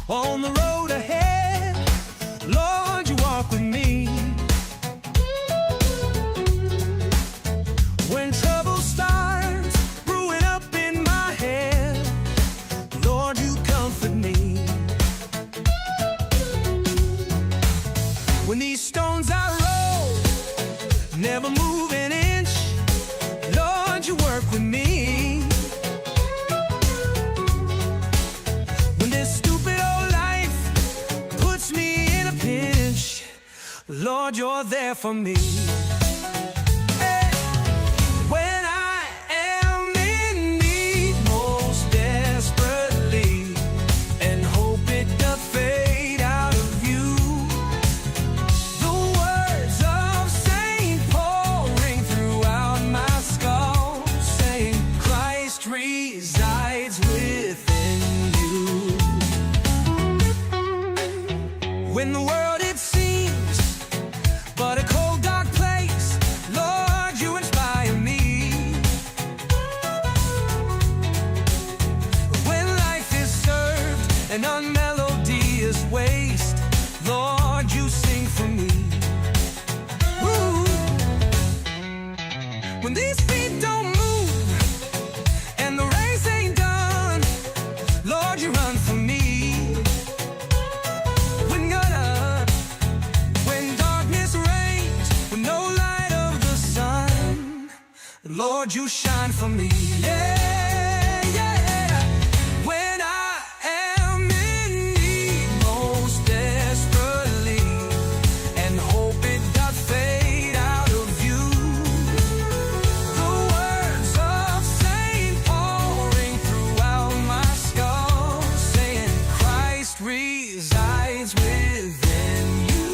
On the road ahead, Lord, you walk with me. When trouble starts brewing up in my head, Lord, you comfort me. When these stones I roll, never move an inch, Lord, you work with me. When this stupid old life puts me in a pinch, Lord, you're there for me. Hey. When I am in need most desperately, and hope it doth fade out of view, the words of St. Paul ring throughout my skull, saying Christ resides within you. When the world it seems but a cold dark place, Lord, you inspire me. When life is served and unmelodious waste, Lord, you sing for me. Ooh. When these feet don't move and the race ain't done, Lord, you run for me. When darkness reigns, with no light of the sun, Lord, you shine for me. Yeah, yeah. When I am in need most desperately, and hope it doth fade out of view, the words of St. Paul ring throughout my skull, saying Christ resides within you.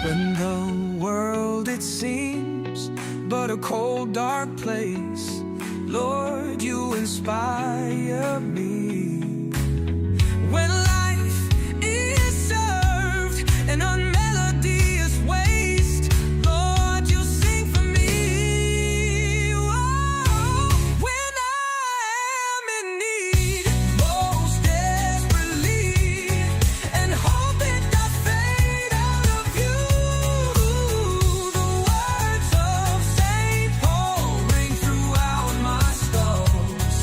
When the world it seems but a cold dark place, Lord, you inspire me. When life is served an unmelodious waste, Lord, you sing for me. Whoa. When I am in need most desperately, and hope it doth fade out of view, the words of St. Paul ring throughout my skull,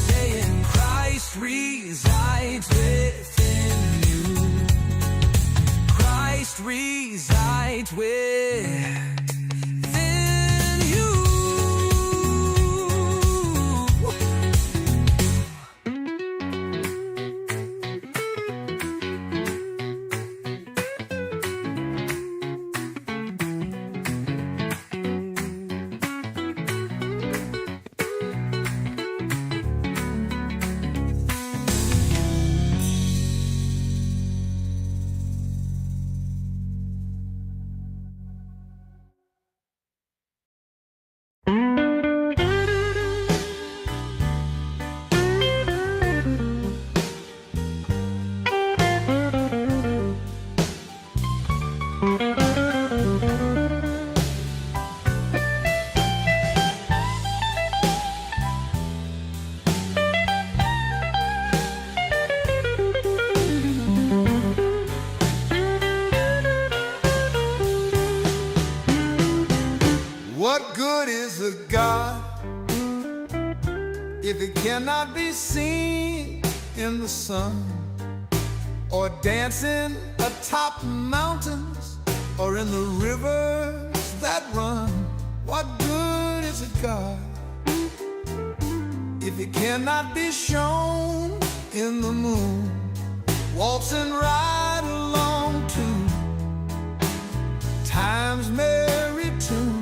saying Christ resides within you. Christ resides within you. What good is a God if it cannot be seen in the sun, or dancing atop mountains, or in the rivers that run? What good is a God if it cannot be shown in the moon, waltzing right along to time's merry tune?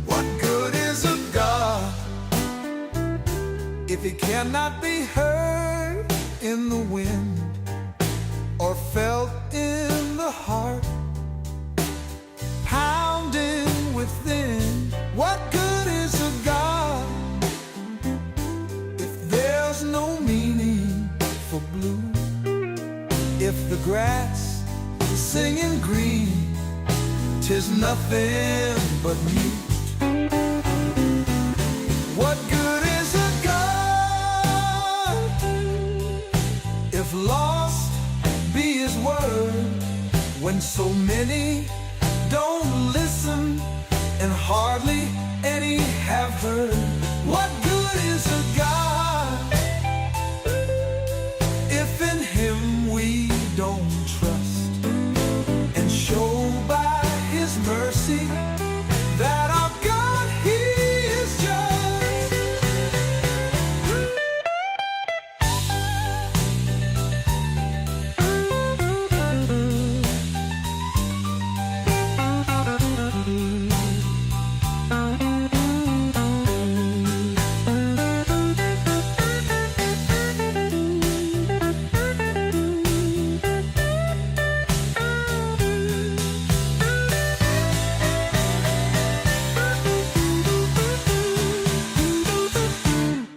What good is a God if it cannot be heard in the wind, or felt in the heart, pounding within? What good is a God singing green, 'tis nothing but mute. What good is a God if lost be his word, when so many don't listen and hardly any have heard? What good is a God if in him we don't trust, and show by his mercy that our God, he is just?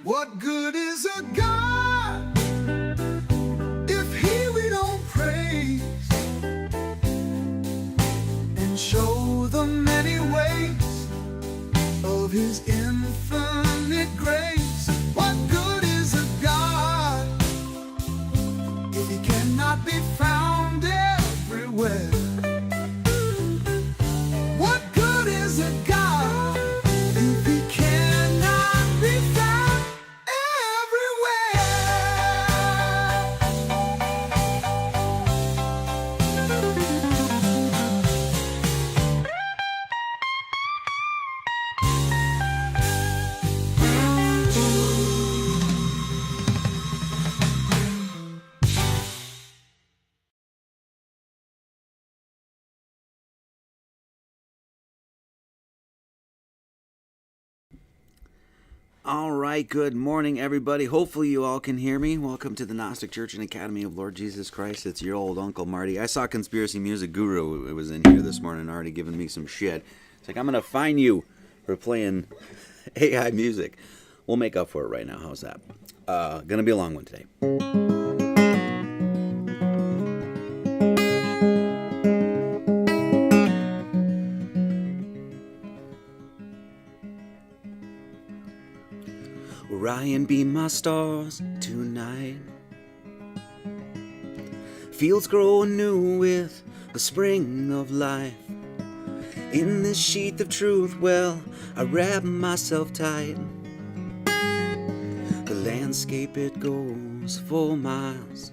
What good is a God if he we don't praise and show the many ways of his infinite grace? What good is a God if he cannot be found everywhere? What good is a God if he cannot be found everywhere? All right, good morning, everybody. Hopefully you all can hear me. Welcome to the Gnostic Church and Academy of Lord Jesus Christ. It's your old Uncle Marty. I saw Conspiracy Music Guru. It was in here this morning already giving me some shit. It's like, I'm going to fine you for playing AI music. We'll make up for it right now. How's that? Going to be a long one today. Orion, be my stars tonight. Fields grow anew with the spring of life. In this sheath of truth, well, I wrap myself tight. The landscape, it goes for miles.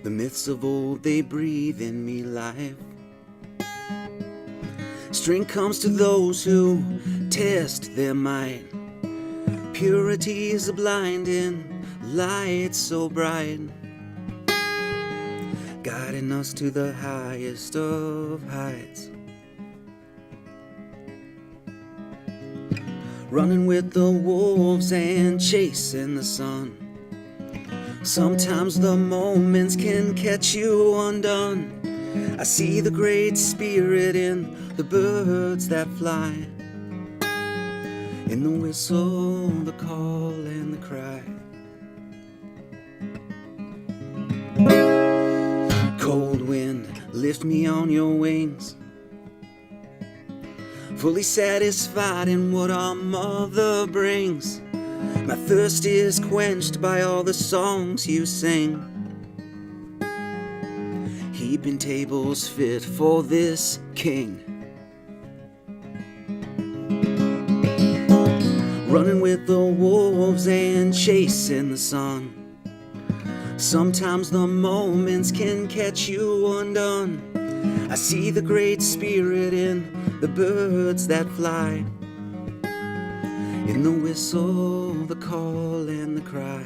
The myths of old, they breathe in me life. Strength comes to those who test their might. Purity is a blinding light so bright, guiding us to the highest of heights. Running with the wolves and chasing the sun. Sometimes the moments can catch you undone. I see the great spirit in the birds that fly, in the whistle, the call, and the cry. Cold wind, lift me on your wings, fully satisfied in what our mother brings. My thirst is quenched by all the songs you sing, heaping tables fit for this king. Running with the wolves and chasing the sun. Sometimes the moments can catch you undone. I see the great spirit in the birds that fly, in the whistle, the call, and the cry.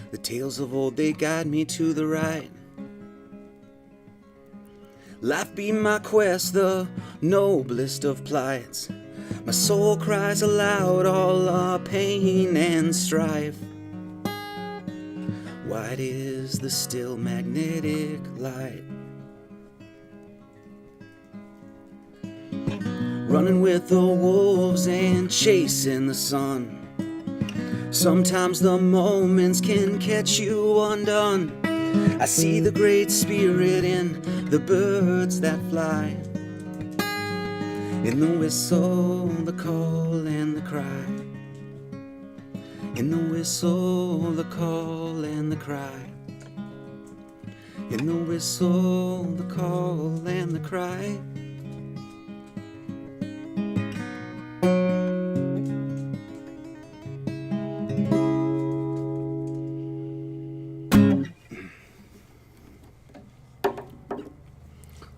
The tales of old, they guide me to the right. Life be my quest, the noblest of plights. My soul cries aloud all our pain and strife. White is the still magnetic light. Running with the wolves and chasing the sun. Sometimes the moments can catch you undone. I see the great spirit in the birds that fly, in the whistle, the call, and the cry. In the whistle, the call, and the cry. In the whistle, the call, and the cry.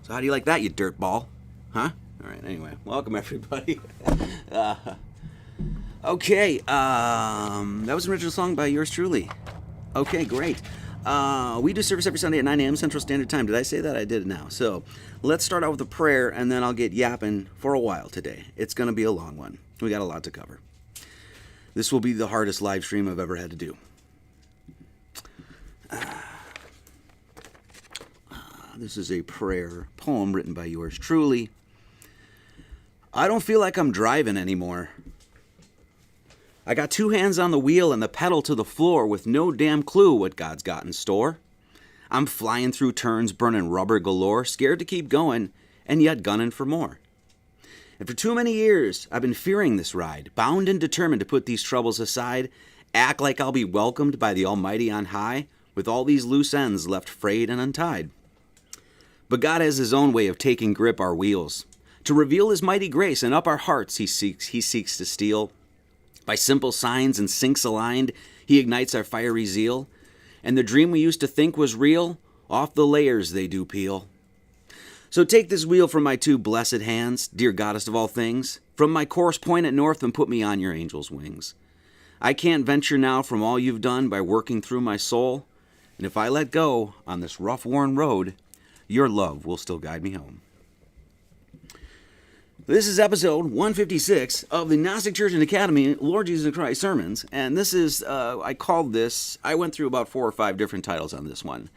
So how do you like that, you dirtball? Huh? All right, anyway, welcome everybody. Okay, that was an original song by yours truly. Okay, great. We do service every Sunday at 9 a.m. Central Standard Time. Did I say that? I did now. So let's start out with a prayer, and then I'll get yapping for a while today. It's going to be a long one. We got a lot to cover. This will be the hardest live stream I've ever had to do. This is a prayer poem written by yours truly. I don't feel like I'm driving anymore. I got two hands on the wheel and the pedal to the floor with no damn clue what God's got in store. I'm flying through turns, burning rubber galore, scared to keep going, and yet gunning for more. And for too many years, I've been fearing this ride, bound and determined to put these troubles aside, act like I'll be welcomed by the Almighty on high, with all these loose ends left frayed and untied. But God has his own way of taking grip our wheels. To reveal his mighty grace and up our hearts he seeks to steal. By simple signs and sinks aligned, he ignites our fiery zeal. And the dream we used to think was real, off the layers they do peel. So take this wheel from my two blessed hands, dear goddess of all things. From my course point at north and put me on your angel's wings. I can't venture now from all you've done by working through my soul. And if I let go on this rough worn road, your love will still guide me home. This is episode 156 of the Gnostic Church and Academy Lord Jesus Christ Sermons. And this is, I went through about 4 or 5 different titles on this one.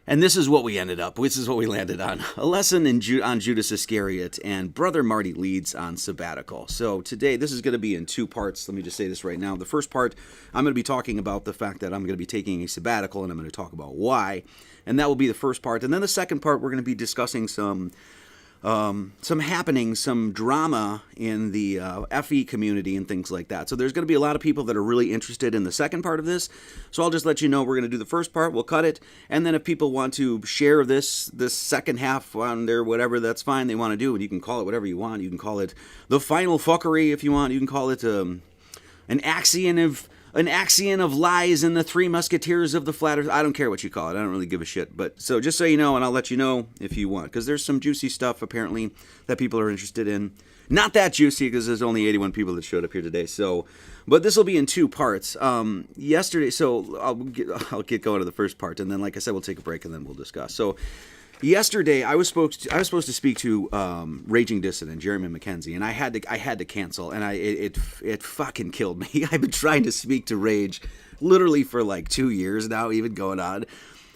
And this is what we ended up, this is what we landed on. A lesson on Judas Iscariot and Brother Marty Leeds on sabbatical. So today, this is going to be in 2 parts. Let me just say this right now. The first part, I'm going to be talking about the fact that I'm going to be taking a sabbatical, and I'm going to talk about why. And that will be the first part. And then the second part, we're going to be discussing some happenings, some drama in the FE community and things like that. So there's going to be a lot of people that are really interested in the second part of this. So I'll just let you know we're going to do the first part. We'll cut it. And then if people want to share this second half on their whatever, that's fine. They want to do it. You can call it whatever you want. You can call it the final fuckery if you want. You can call it an axion of lies and the 3 musketeers of the flat earth. I don't care what you call it. I don't really give a shit. But so just so you know, and I'll let you know if you want, because there's some juicy stuff apparently that people are interested in. Not that juicy because there's only 81 people that showed up here today. So, but this will be in 2 parts. Yesterday, so I'll get going to the first part, and then like I said, we'll take a break and then we'll discuss. So. Yesterday, I was supposed to speak to Raging Dissident Jeremy McKenzie, and I had to cancel, and it fucking killed me. I've been trying to speak to Rage literally for like 2 years now, even going on,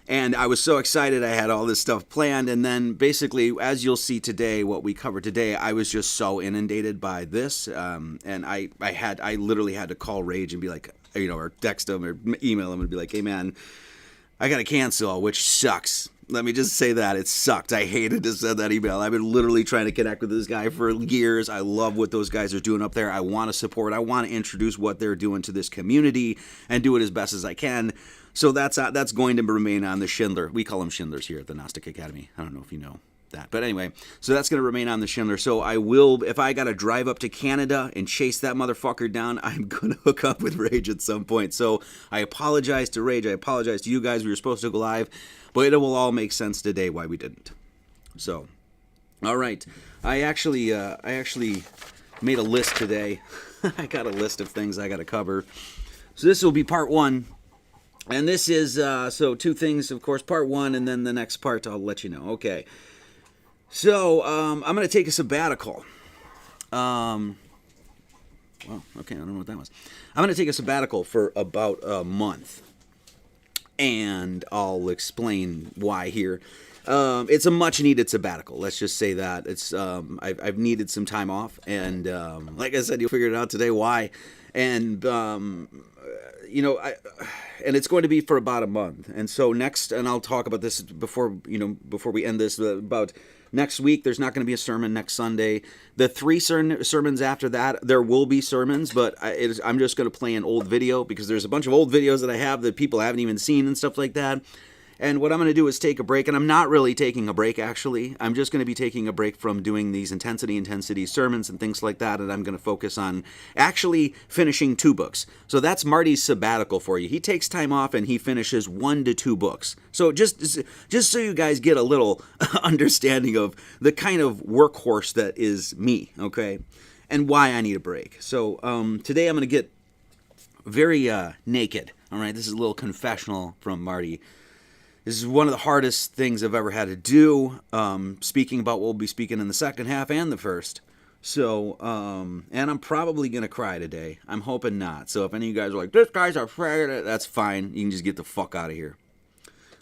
and I was so excited. I had all this stuff planned, and then basically, as you'll see today, what we covered today, I was just so inundated by this, and I literally had to call Rage and be like, or text him or email him and be like, hey man, I gotta cancel, which sucks. Let me just say that. It sucked. I hated to send that email. I've been literally trying to connect with this guy for years. I love what those guys are doing up there. I want to support. I want to introduce what they're doing to this community and do it as best as I can. So that's going to remain on the Schindler. We call them Schindlers here at the Gnostic Academy. I don't know if you know that. But anyway, so that's going to remain on the Schindler. So I will, if I got to drive up to Canada and chase that motherfucker down, I'm going to hook up with Rage at some point. So I apologize to Rage. I apologize to you guys. We were supposed to go live, but it will all make sense today why we didn't. So, all right. I actually made a list today. I got a list of things I got to cover. So this will be part 1. And this is, so 2 things, of course, part 1, and then the next part I'll let you know. Okay. So I'm going to take a sabbatical. Well, okay, I don't know what that was. I'm going to take a sabbatical for about a month, and I'll explain why here. It's a much-needed sabbatical. Let's just say that it's. I've needed some time off, and like I said, you'll figure it out today why. And and it's going to be for about a month. And so next, and I'll talk about this before we end this, about next week. There's not going to be a sermon next Sunday. The 3 sermons after that, there will be sermons, but I'm just going to play an old video because there's a bunch of old videos that I have that people haven't even seen and stuff like that. And what I'm going to do is take a break, and I'm not really taking a break, actually. I'm just going to be taking a break from doing these intensity sermons and things like that, and I'm going to focus on actually finishing 2 books. So that's Marty's sabbatical for you. He takes time off, and he finishes 1 to 2 books. So just so you guys get a little understanding of the kind of workhorse that is me, okay, and why I need a break. So today I'm going to get very naked, all right? This is a little confessional from Marty. This is one of the hardest things I've ever had to do, speaking about what we'll be speaking in the second half and the first. So, and I'm probably going to cry today. I'm hoping not. So if any of you guys are like, this guy's afraid, that's fine. You can just get the fuck out of here.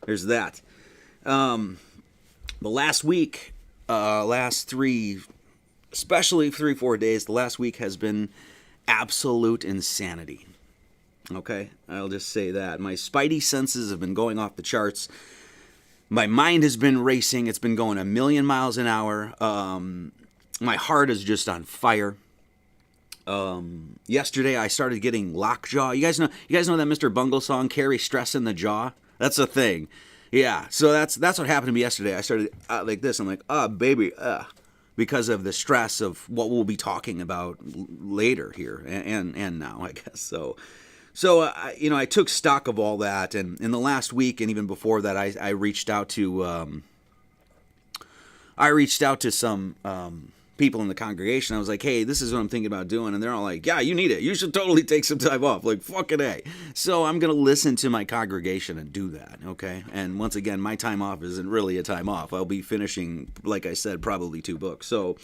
There's that. The last week, last 3, especially 3-4 days, the last week has been absolute insanity. Okay, I'll just say that. My spidey senses have been going off the charts. My mind has been racing. It's been going 1,000,000 miles an hour. My heart is just on fire. Yesterday I started getting lockjaw. You guys know that Mr. Bungle song, "Carry Stress in the Jaw"? That's a thing. Yeah, so that's what happened to me yesterday. I started like this. I'm like, baby, because of the stress of what we'll be talking about later here and now, I guess. So I took stock of all that, and in the last week and even before that, I reached out to some people in the congregation. I was like, hey, this is what I'm thinking about doing, and they're all like, yeah, you need it. You should totally take some time off. Like, fucking A. So I'm gonna listen to my congregation and do that, okay? And once again, my time off isn't really a time off. I'll be finishing, like I said, probably 2 books. So,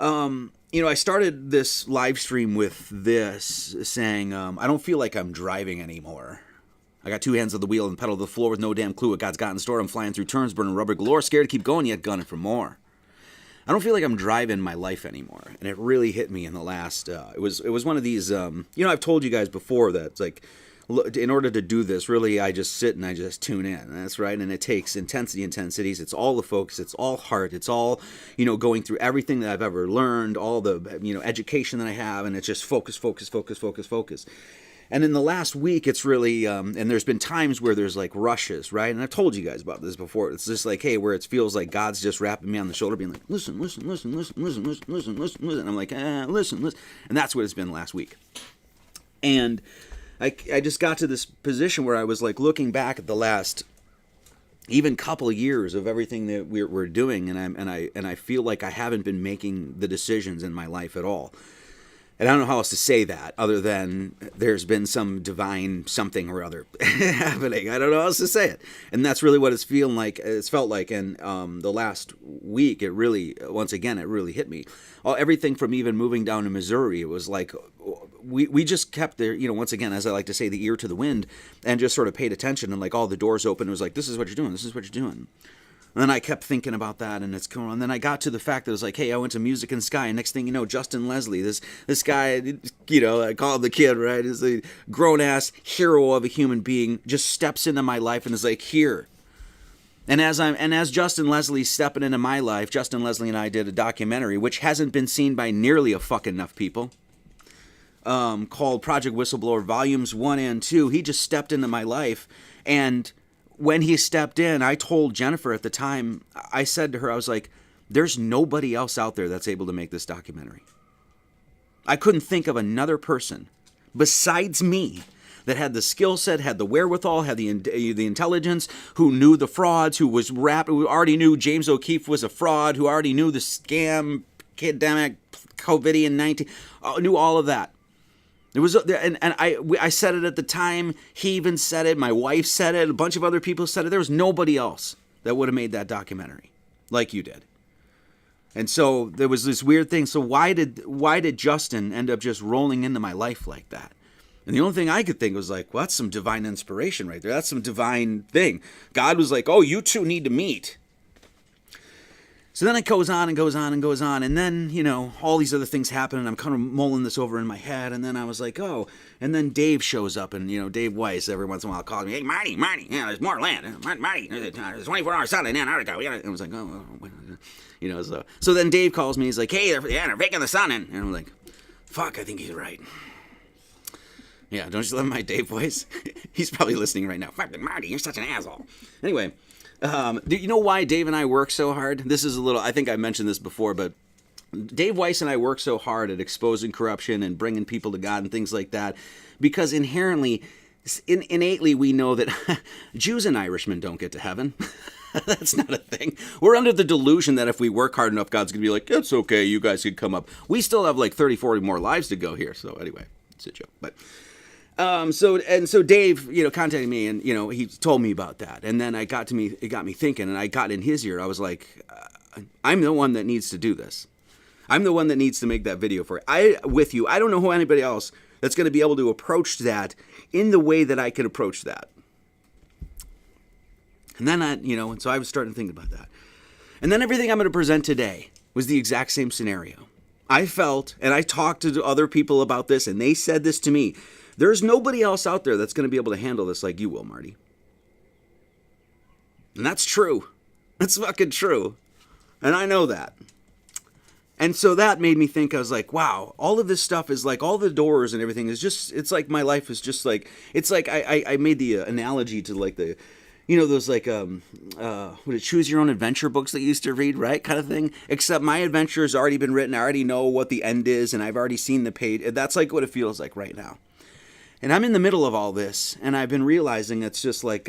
I started this live stream with this saying, I don't feel like I'm driving anymore. I got 2 hands on the wheel and pedal to the floor with no damn clue what God's got in store. I'm flying through turns, burning rubber galore, scared to keep going, yet gunning for more. I don't feel like I'm driving my life anymore. And it really hit me in the last, it was one of these, I've told you guys before that it's like, in order to do this, really, I just sit and I just tune in. That's right. And it takes intensities. It's all the focus. It's all heart. It's all, going through everything that I've ever learned, all the, education that I have. And it's just focus. And in the last week, it's really, and there's been times where there's like rushes, right? And I've told you guys about this before. It's just like, hey, where it feels like God's just rapping me on the shoulder, being like, listen. And I'm like, listen. And that's what it's been last week. And I just got to this position where I was like looking back at the last even couple of years of everything that we're doing, and I feel like I haven't been making the decisions in my life at all. And I don't know how else to say that other than there's been some divine something or other happening. I don't know how else to say it. And that's really what it's feeling like. It's felt like. And the last week, it really hit me. Everything from even moving down to Missouri, it was like we just kept there, once again, as I like to say, the ear to the wind, and just sort of paid attention, and like all the doors open. It was like, this is what you're doing. And then I kept thinking about that, and it's cool. And then I got to the fact that it was like, hey, I went to Music and Sky, and next thing you know, Justin Leslie, this guy, I call him the kid, right? Is a grown-ass hero of a human being, just steps into my life and is like, here. And as Justin Leslie's stepping into my life, Justin Leslie and I did a documentary, which hasn't been seen by nearly a fucking enough people, called Project Whistleblower Volumes 1 and 2. He just stepped into my life, and when he stepped in, I told Jennifer at the time, I said to her, I was like, there's nobody else out there that's able to make this documentary. I couldn't think of another person besides me that had the skill set, had the wherewithal, had the intelligence, who knew the frauds, who already knew James O'Keefe was a fraud, who already knew the scam, pandemic, COVID-19, knew all of that. It was, and I said it at the time. He even said it. My wife said it. A bunch of other people said it. There was nobody else that would have made that documentary like you did. And so there was this weird thing. So why did Justin end up just rolling into my life like that? And the only thing I could think was like, well, that's some divine inspiration right there. That's some divine thing. God was like, oh, you two need to meet. So then it goes on and goes on and goes on. And then, all these other things happen. And I'm kind of mulling this over in my head. And then I was like, oh. And then Dave shows up. And, Dave Weiss every once in a while calls me, hey, Marty, there's more land. Marty, there's 24-hour sun in Antarctica. And I was like, oh. So then Dave calls me. He's like, hey, they're faking the sun in. And I'm like, fuck, I think he's right. Yeah, don't you love my Dave voice? He's probably listening right now. Fucking Marty, you're such an asshole. Anyway, do you know why Dave and I work so hard? This is I think I mentioned this before, but Dave Weiss and I work so hard at exposing corruption and bringing people to God and things like that because inherently, innately, we know that Jews and Irishmen don't get to heaven. That's not a thing. We're under the delusion that if we work hard enough, God's going to be like, it's okay, you guys can come up. We still have like 30, 40 more lives to go here. So anyway, it's a joke. But so Dave, contacted me and, he told me about that. And then it got me thinking, and I got in his ear. I was like, I'm the one that needs to do this. I'm the one that needs to make that video for it. I don't know who anybody else that's going to be able to approach that in the way that I can approach that. And then so I was starting to think about that. And then everything I'm going to present today was the exact same scenario. I felt, and I talked to other people about this, and they said this to me. There's nobody else out there that's going to be able to handle this like you will, Marty. And that's true. That's fucking true. And I know that. And so that made me think, I was like, wow, all of this stuff is like, all the doors and everything is just, it's like my life is just like, it's like I made the analogy to like the, those like, choose your own adventure books that you used to read, right? Kind of thing. Except my adventure has already been written. I already know what the end is and I've already seen the page. That's like what it feels like right now. And I'm in the middle of all this, and I've been realizing it's just like,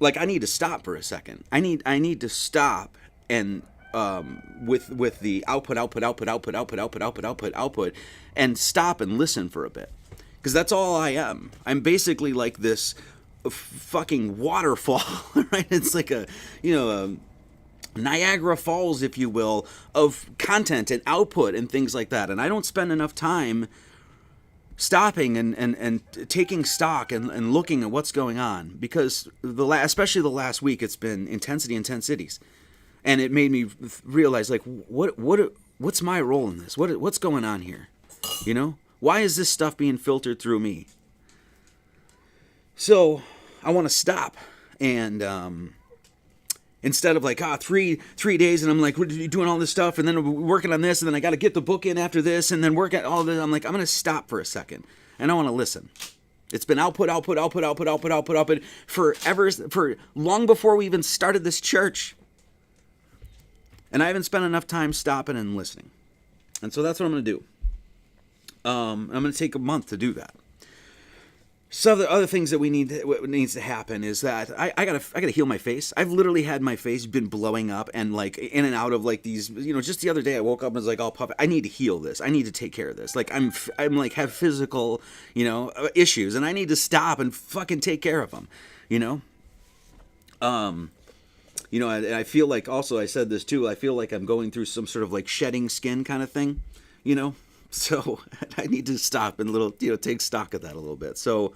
like I need to stop for a second. I need to stop and with the output, and stop and listen for a bit, because that's all I am. I'm basically like this fucking waterfall, right? It's like a Niagara Falls, if you will, of content and output and things like that. And I don't spend enough time stopping and taking stock and looking at what's going on, because especially the last week, it's been intensity in 10 cities. And it made me realize, like, what's my role in this? What's going on here? Why is this stuff being filtered through me? So I want to stop and instead of like, 3 days, and I'm like, what are you doing all this stuff, and then we're working on this, and then I got to get the book in after this, and then work at all this. I'm like, I'm going to stop for a second, and I want to listen. It's been output for long before we even started this church. And I haven't spent enough time stopping and listening. And so that's what I'm going to do. I'm going to take a month to do that. So the other things that what needs to happen is that I gotta heal my face. I've literally had my face been blowing up and like in and out of like these, just the other day I woke up and was like all puffy. I need to heal this. I need to take care of this. Like I'm like have physical, issues, and I need to stop and fucking take care of them, and I feel like also, I said this too, I feel like I'm going through some sort of like shedding skin kind of thing, So I need to stop and take stock of that a little bit. So,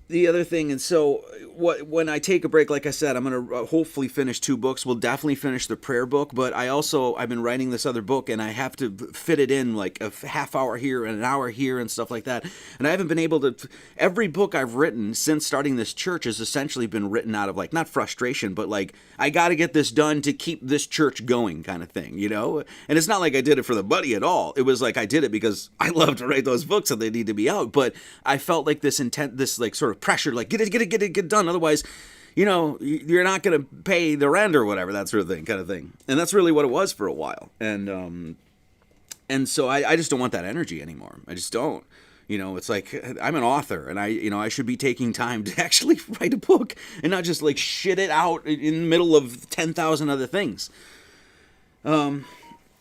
the other thing, and so when I take a break, like I said, I'm going to hopefully finish 2 books. We'll definitely finish the prayer book, but I've been writing this other book, and I have to fit it in like a half hour here and an hour here and stuff like that. And I haven't been able to, every book I've written since starting this church has essentially been written out of like, not frustration, but like, I got to get this done to keep this church going kind of thing, And it's not like I did it for the money at all. It was like, I did it because I love to write those books and they need to be out. But I felt like this like sort of pressure, like get it done. Otherwise, you're not going to pay the rent or whatever, that sort of thing, kind of thing. And that's really what it was for a while. And so I just don't want that energy anymore. I just don't. It's like I'm an author, and I should be taking time to actually write a book and not just like shit it out in the middle of 10,000 other things.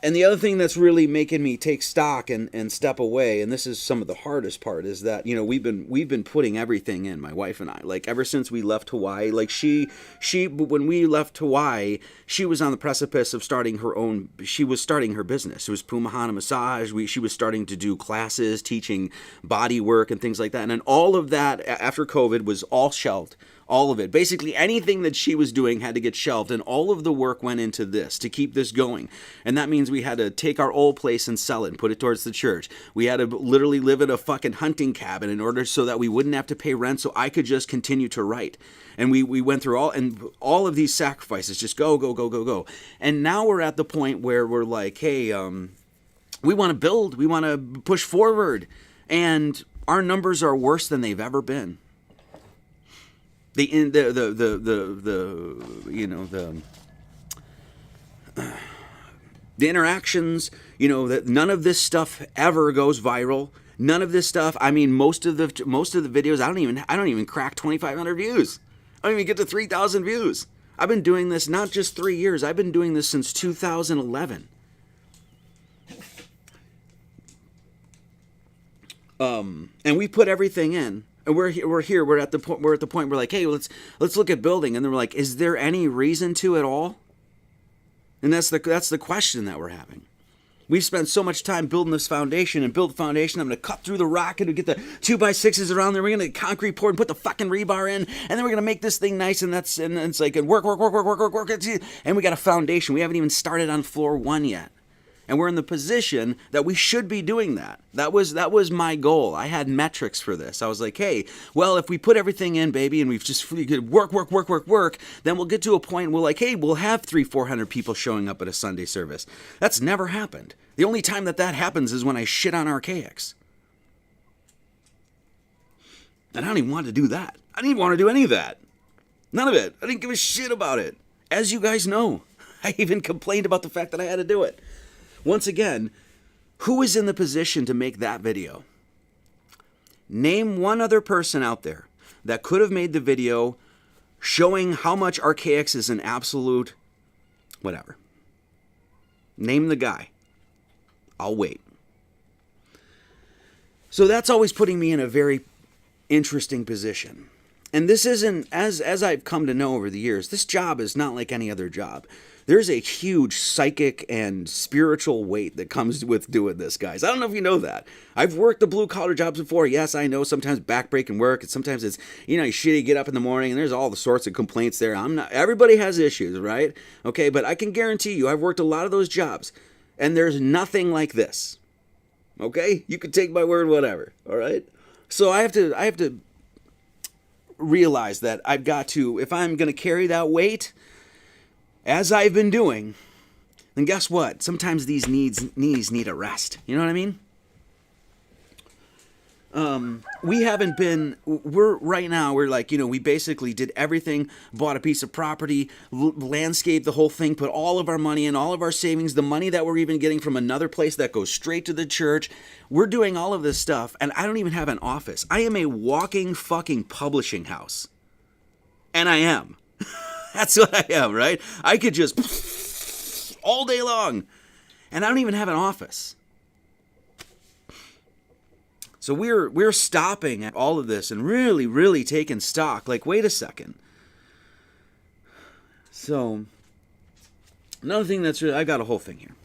And the other thing that's really making me take stock and step away, and this is some of the hardest part, is that, you know, we've been putting everything in, my wife and I, like ever since we left Hawaii. Like she when we left Hawaii, she was on the precipice of starting her business. It was Pumahana Massage. She was starting to do classes, teaching body work and things like that. And then all of that after COVID was all shelved. All of it. Basically, anything that she was doing had to get shelved, and all of the work went into this to keep this going. And that means we had to take our old place and sell it and put it towards the church. We had to literally live in a fucking hunting cabin in order so that we wouldn't have to pay rent, so I could just continue to write. And we went through all of these sacrifices, just go. And now we're at the point where we're like, hey, we want to build, we want to push forward, and our numbers are worse than they've ever been. The interactions, you know, that none of this stuff ever goes viral. None of this stuff. I mean, most of the videos, I don't even crack 2,500 views. I don't even get to 3,000 views. I've been doing this not just 3 years. I've been doing this since 2011. And we put everything in. And we're here. We're at the point. We're like, hey, let's look at building. And then we're like, is there any reason to at all? And that's the question that we're having. We've spent so much time building this foundation and build the foundation. I'm going to cut through the rock and get the 2x6s around there. We're going to concrete pour and put the fucking rebar in, and then we're going to make this thing nice. And it's like work. And we got a foundation. We haven't even started on floor 1 yet. And we're in the position that we should be doing that. That was my goal. I had metrics for this. I was like, hey, well, if we put everything in, baby, and we've just work, then we'll get to a point where like, hey, we'll have 300-400 people showing up at a Sunday service. That's never happened. The only time that happens is when I shit on Archaics. And I don't even want to do that. I didn't even want to do any of that. None of it. I didn't give a shit about it. As you guys know, I even complained about the fact that I had to do it. Once again, who is in the position to make that video? Name one other person out there that could have made the video showing how much Archaics is an absolute whatever. Name the guy. I'll wait. So that's always putting me in a very interesting position. And this isn't, as I've come to know over the years, this job is not like any other job. There's a huge psychic and spiritual weight that comes with doing this, guys. I don't know if you know that. I've worked the blue-collar jobs before. Yes, I know sometimes backbreaking work, and sometimes it's, you know, shitty, get up in the morning, and there's all the sorts of complaints there. Everybody has issues, right? Okay, but I can guarantee you, I've worked a lot of those jobs, and there's nothing like this. Okay? You can take my word, whatever, all right? So I have to realize that I've got to, if I'm going to carry that weight, as I've been doing, then guess what? Sometimes these knees need a rest. You know what I mean? We're like, you know, we basically did everything, bought a piece of property, landscaped the whole thing, put all of our money in, all of our savings, the money that we're even getting from another place that goes straight to the church. We're doing all of this stuff, and I don't even have an office. I am a walking fucking publishing house. And I am. That's what I am, right? I could just all day long. And I don't even have an office. So we're stopping at all of this and really taking stock. Like, wait a second. So, another thing I got a whole thing here.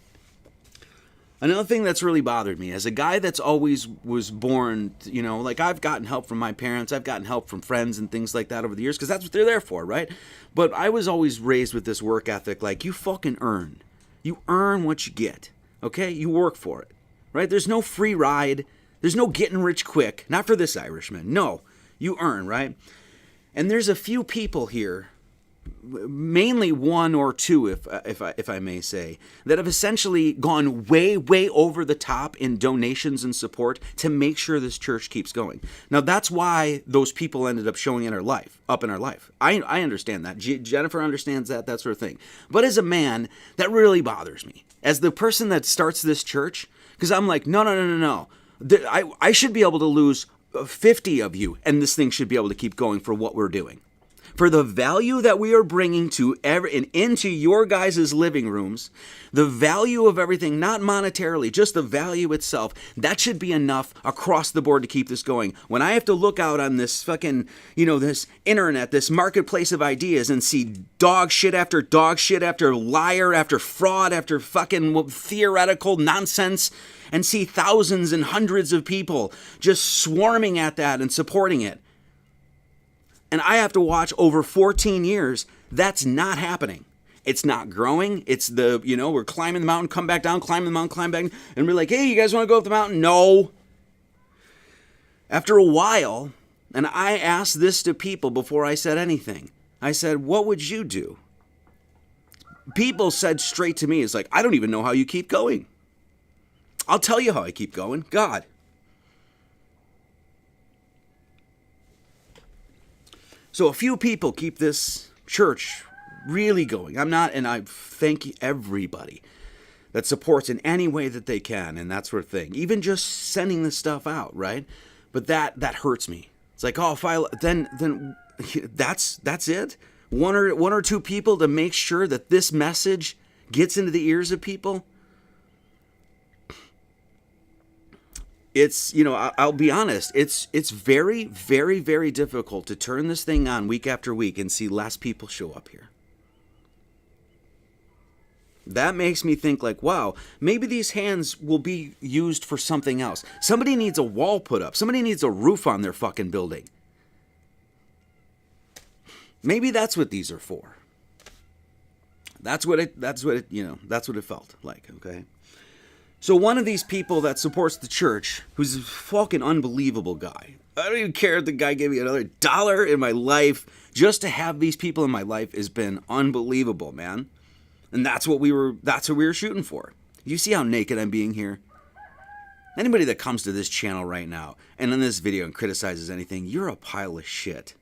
Another thing that's really bothered me, as a guy that's always was born, you know, like I've gotten help from my parents, I've gotten help from friends and things like that over the years, because that's what they're there for, right? But I was always raised with this work ethic, like you fucking earn. You earn what you get, okay? You work for it, right? There's no free ride. There's no getting rich quick. Not for this Irishman. No, you earn, right? And there's a few people here, mainly one or two, if I may say, that have essentially gone way over the top in donations and support to make sure this church keeps going. Now that's why those people ended up showing in our life. I understand that. Jennifer understands that sort of thing. But as a man, that really bothers me. As the person that starts this church, because I'm like, no. I should be able to lose 50 of you, and this thing should be able to keep going for what we're doing. For the value that we are bringing to and into your guys' living rooms, the value of everything, not monetarily, just the value itself, that should be enough across the board to keep this going. When I have to look out on this fucking, this internet, this marketplace of ideas and see dog shit after liar, after fraud, after fucking theoretical nonsense, and see thousands and hundreds of people just swarming at that and supporting it, and I have to watch over 14 years, that's not happening. It's not growing. It's we're climbing the mountain, come back down, climb the mountain, climb back, and we're like, hey, you guys want to go up the mountain? No. After a while, and I asked this to people before I said anything, I said, what would you do? People said straight to me, it's like, I don't even know how you keep going. I'll tell you how I keep going. God. So a few people keep this church really going. I thank everybody that supports in any way that they can and that sort of thing. Even just sending this stuff out, right? But that hurts me. It's like, oh, then that's it. One or two people to make sure that this message gets into the ears of people. It's, I'll be honest, it's very, very, very difficult to turn this thing on week after week and see less people show up here. That makes me think like, wow, maybe these hands will be used for something else. Somebody needs a wall put up. Somebody needs a roof on their fucking building. Maybe that's what these are for. That's what it felt like, okay? So one of these people that supports the church, who's a fucking unbelievable guy. I don't even care if the guy gave me another dollar in my life. Just to have these people in my life has been unbelievable, man. And that's what we were shooting for. You see how naked I'm being here? Anybody that comes to this channel right now and in this video and criticizes anything, you're a pile of shit.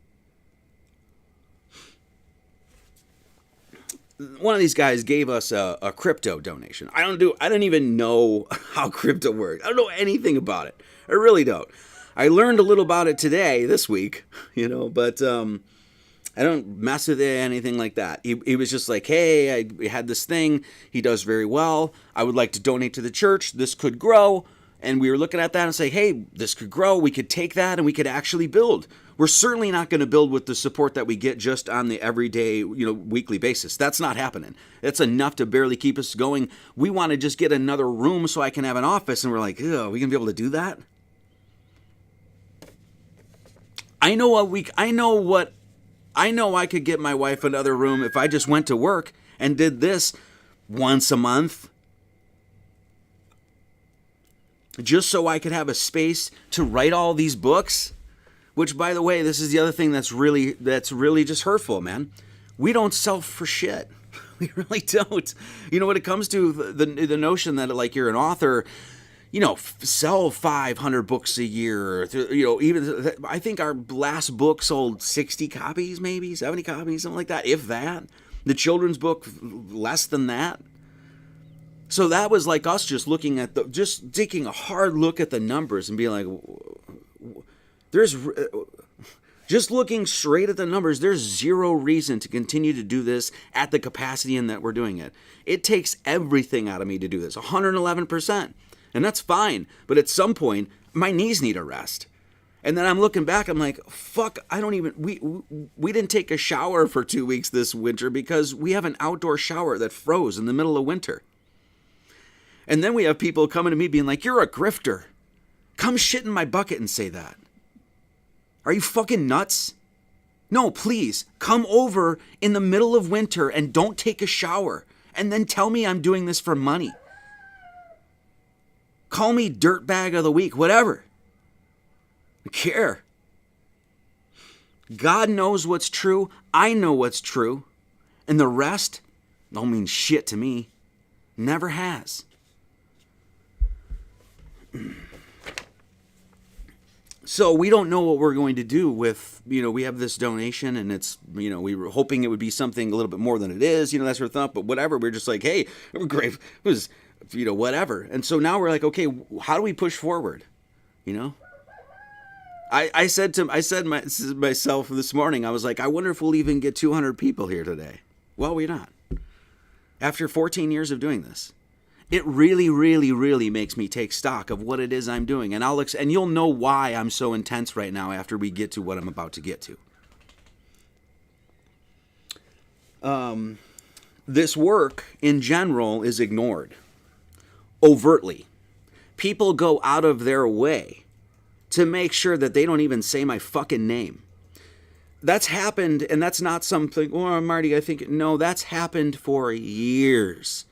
One of these guys gave us a crypto donation. I don't even know how crypto works. I don't know anything about it. I really don't. I learned a little about it this week, but I don't mess with it, anything like that. He was just like, hey, I had this thing. He does very well. I would like to donate to the church. This could grow. And we were looking at that and say, hey, this could grow. We could take that and we could actually build. We're certainly not going to build with the support that we get just on the everyday, weekly basis. That's not happening. It's enough to barely keep us going. We want to just get another room so I can have an office. And we're like, are we going to be able to do that? I know I could get my wife another room if I just went to work and did this once a month. Just so I could have a space to write all these books. Which, by the way, this is the other thing that's really just hurtful, man. We don't sell for shit. We really don't. When it comes to the notion that like you're an author, sell 500 books a year. Even I think our last book sold 60 copies, maybe 70 copies, something like that, if that. The children's book, less than that. So that was like us just looking at just taking a hard look at the numbers and being like, just looking straight at the numbers, there's zero reason to continue to do this at the capacity in that we're doing it. It takes everything out of me to do this, 111%. And that's fine. But at some point, my knees need a rest. And then I'm looking back, I'm like, fuck, we didn't take a shower for 2 weeks this winter because we have an outdoor shower that froze in the middle of winter. And then we have people coming to me being like, you're a grifter. Come shit in my bucket and say that. Are you fucking nuts? No, please, come over in the middle of winter and don't take a shower. And then tell me I'm doing this for money. Call me dirtbag of the week, whatever. I care. God knows what's true. I know what's true. And the rest don't mean shit to me. Never has. So we don't know what we're going to do with, we have this donation and it's, we were hoping it would be something a little bit more than it is, that sort of thing. But whatever, we're just like, hey, we're great. It was, whatever. And so now we're like, okay, how do we push forward? I said to myself this morning, I was like, I wonder if we'll even get 200 people here today. Well, we're not. After 14 years of doing this, it really, really, really makes me take stock of what it is I'm doing, and and you'll know why I'm so intense right now after we get to what I'm about to get to. This work in general is ignored overtly. People go out of their way to make sure that they don't even say my fucking name. That's happened, and that's not something, oh, Marty, I think, no, that's happened for years.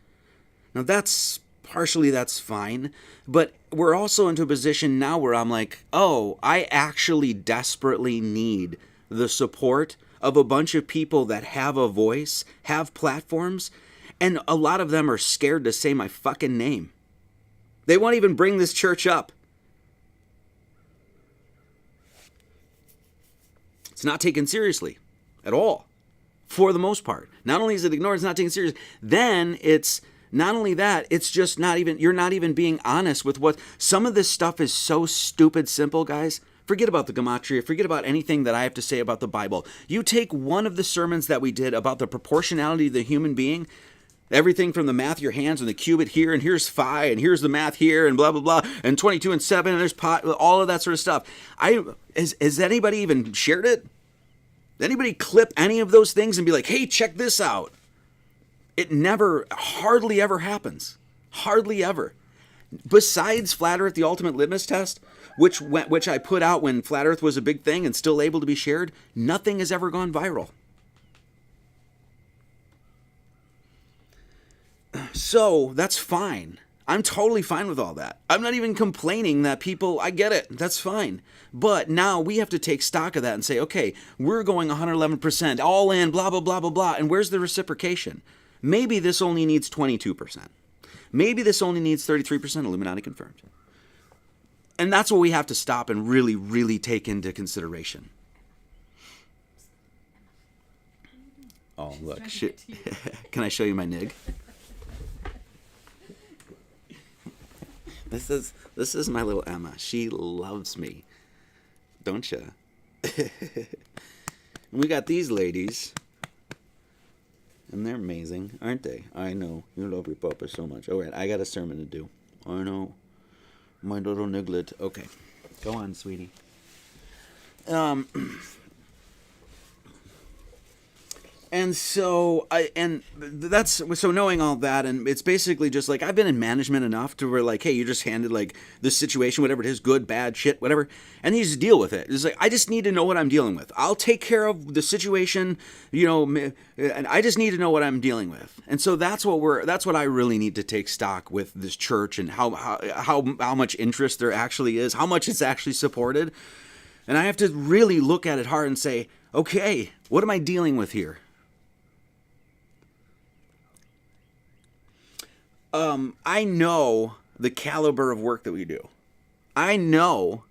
Now, that's fine, but we're also into a position now where I'm like, oh, I actually desperately need the support of a bunch of people that have a voice, have platforms, and a lot of them are scared to say my fucking name. They won't even bring this church up. It's not taken seriously at all, for the most part. Not only is it ignored, it's not taken seriously. Then it's not only that, it's just not even, you're not even being honest with what, some of this stuff is so stupid simple, guys. Forget about the gematria, forget about anything that I have to say about the Bible. You take one of the sermons that we did about the proportionality of the human being, everything from the math of your hands and the cubit here, and here's phi, and here's the math here, and blah, blah, blah, and 22 and 7, and there's pi, all of that sort of stuff. Has anybody even shared it? Did anybody clip any of those things and be like, hey, check this out? It hardly ever happens. Hardly ever. Besides Flat Earth, the ultimate litmus test, which I put out when Flat Earth was a big thing and still able to be shared, nothing has ever gone viral. So that's fine. I'm totally fine with all that. I'm not even complaining that people, I get it, that's fine. But now we have to take stock of that and say, okay, we're going 111%, all in, blah, blah, blah, blah, blah, and where's the reciprocation? Maybe this only needs 22%. Maybe this only needs 33%, Illuminati confirmed. And that's what we have to stop and really, really take into consideration. Oh, look. Can I show you my nig? This is my little Emma. She loves me. Don't ya? We got these ladies. And they're amazing, aren't they? I know. You love your papa so much. All right, I got a sermon to do. I know. My little niglet. Okay. Go on, sweetie. And so so knowing all that, and it's basically just like, I've been in management enough to where like, hey, you just handed like this situation, whatever it is, good, bad, shit, whatever, and you just deal with it. It's like, I just need to know what I'm dealing with. I'll take care of the situation, and I just need to know what I'm dealing with. And so that's what I really need to take stock with this church and how much interest there actually is, how much it's actually supported. And I have to really look at it hard and say, okay, what am I dealing with here? I know the caliber of work that we do. I know,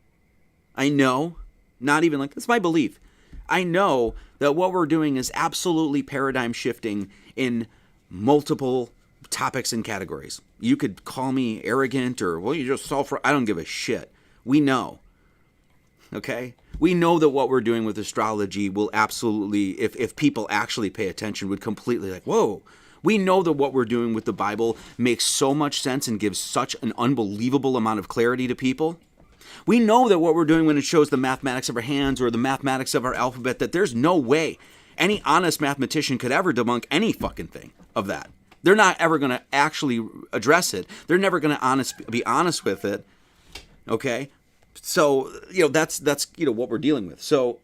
not even like, that's my belief. I know that what we're doing is absolutely paradigm shifting in multiple topics and categories. You could call me arrogant or, well, you just solve for, I don't give a shit. We know. Okay? We know that what we're doing with astrology will absolutely, if people actually pay attention, would completely like, whoa. We know that what we're doing with the Bible makes so much sense and gives such an unbelievable amount of clarity to people. We know that what we're doing when it shows the mathematics of our hands or the mathematics of our alphabet, that there's no way any honest mathematician could ever debunk any fucking thing of that. They're not ever going to actually address it. They're never going to be honest with it. Okay? So, that's what we're dealing with. So,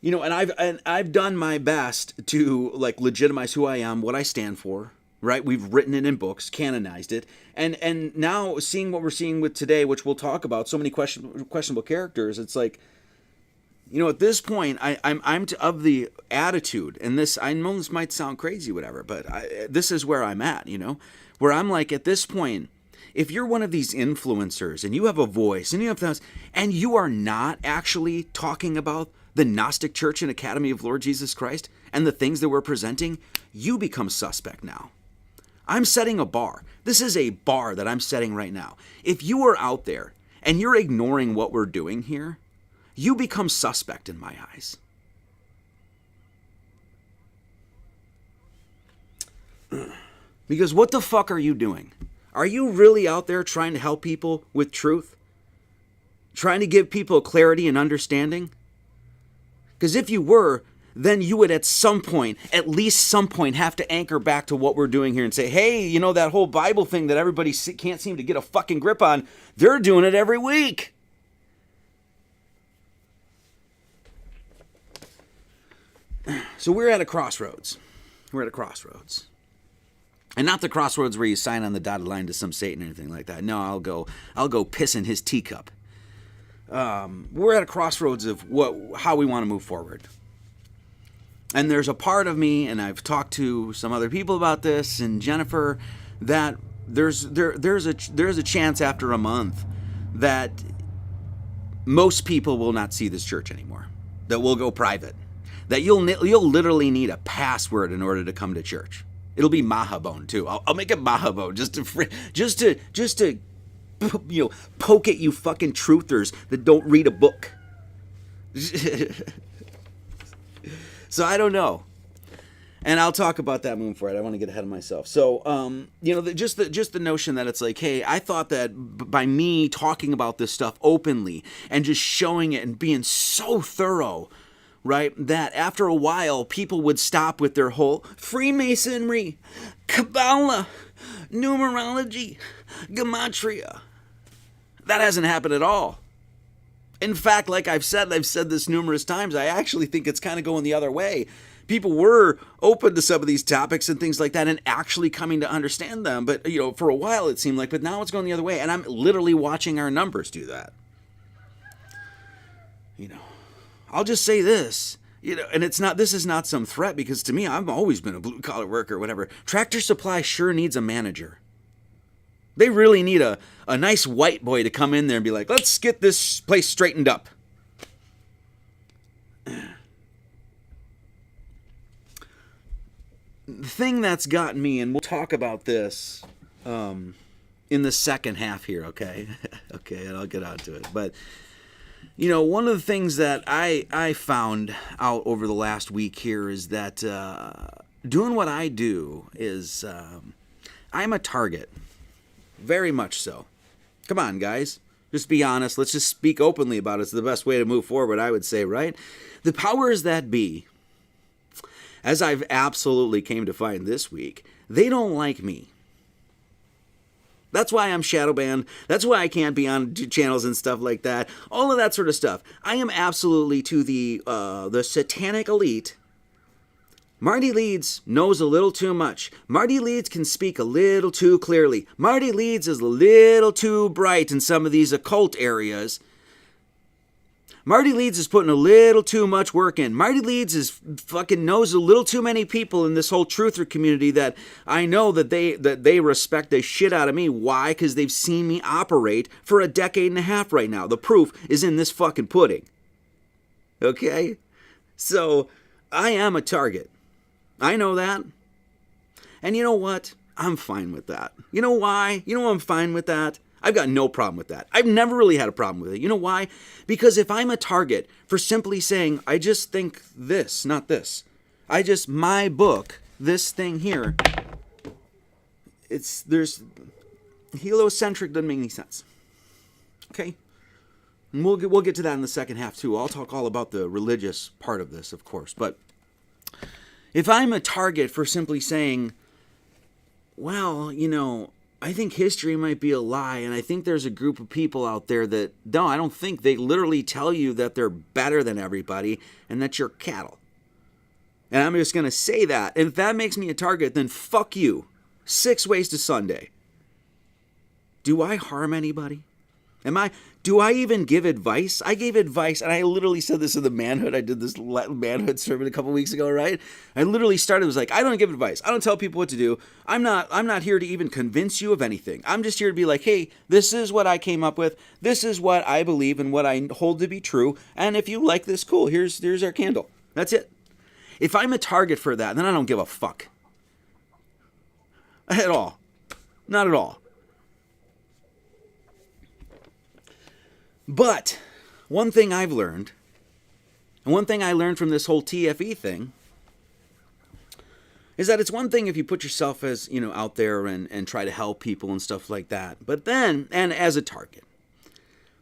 and I've done my best to like legitimize who I am, what I stand for, right? We've written it in books, canonized it, and now seeing what we're seeing with today, which we'll talk about, so many questionable characters. It's like, at this point, I'm of the attitude, and this, I know this might sound crazy, whatever, but this is where I'm at, where I'm like, at this point, if you're one of these influencers and you have a voice and you have those, and you are not actually talking about the Gnostic Church and Academy of Lord Jesus Christ and the things that we're presenting, you become suspect now. I'm setting a bar. This is a bar that I'm setting right now. If you are out there and you're ignoring what we're doing here, you become suspect in my eyes. Because what the fuck are you doing? Are you really out there trying to help people with truth? Trying to give people clarity and understanding? Because if you were, then you would at least some point, have to anchor back to what we're doing here and say, hey, you know, that whole Bible thing that everybody can't seem to get a fucking grip on, they're doing it every week. So we're at a crossroads. And not the crossroads where you sign on the dotted line to some Satan or anything like that. No, I'll go piss in his teacup. We're at a crossroads of how we want to move forward. And there's a part of me, and I've talked to some other people about this, and Jennifer, that there's a chance after a month that most people will not see this church anymore. That we'll go private. That you'll literally need a password in order to come to church. It'll be Mahabone too. I'll make it Mahabone just to poke at you fucking truthers that don't read a book. So I don't know, and I'll talk about that moving forward. I want to get ahead of myself. So just the notion that it's like, hey, I thought that by me talking about this stuff openly and just showing it and being so thorough, right, that after a while, people would stop with their whole Freemasonry, Kabbalah, numerology, gematria. That hasn't happened at all. In fact, like I've said this numerous times, I actually think it's kind of going the other way. People were open to some of these topics and things like that and actually coming to understand them. But, for a while it seemed like, but now it's going the other way. And I'm literally watching our numbers do that. I'll just say this, and this is not some threat, because to me, I've always been a blue collar worker or whatever. Tractor Supply sure needs a manager. They really need a nice white boy to come in there and be like, let's get this place straightened up. The thing that's gotten me, and we'll talk about this in the second half here, okay? Okay, and I'll get on to it. But one of the things that I found out over the last week here is that doing what I do is I'm a target. Very much so. Come on, guys. Just be honest. Let's just speak openly about it. It's the best way to move forward, I would say, right? The powers that be, as I've absolutely came to find this week, they don't like me. That's why I'm shadow banned. That's why I can't be on channels and stuff like that. All of that sort of stuff. I am absolutely to the satanic elite. Marty Leeds knows a little too much. Marty Leeds can speak a little too clearly. Marty Leeds is a little too bright in some of these occult areas. Marty Leeds is putting a little too much work in. Marty Leeds is fucking knows a little too many people in this whole truther community that I know that they respect the shit out of me. Why? Because they've seen me operate for a decade and a half right now. The proof is in this fucking pudding. Okay? So, I am a target. I know that. And you know what? I'm fine with that. You know why? I'm fine with that? I've got no problem with that. I've never really had a problem with it. You know why? Because if I'm a target for simply saying, I just think this, not this. My book, this thing here, heliocentric doesn't make any sense. Okay? And we'll get to that in the second half too. I'll talk all about the religious part of this, of course. But if I'm a target for simply saying, well, I think history might be a lie, and I think there's a group of people out there that, no, I don't think, they literally tell you that they're better than everybody and that you're cattle. And I'm just going to say that. And if that makes me a target, then fuck you. 6 ways to Sunday. Do I harm anybody? Do I even give advice? I gave advice, and I literally said this in the manhood. I did this manhood sermon a couple weeks ago, right? I literally started, was like, I don't give advice. I don't tell people what to do. I'm not here to even convince you of anything. I'm just here to be like, hey, this is what I came up with. This is what I believe and what I hold to be true. And if you like this, cool. Here's our candle. That's it. If I'm a target for that, then I don't give a fuck. At all. Not at all. But one thing I've learned, and one thing I learned from this whole TFE thing, is that it's one thing if you put yourself as, out there and try to help people and stuff like that. But then, and as a target,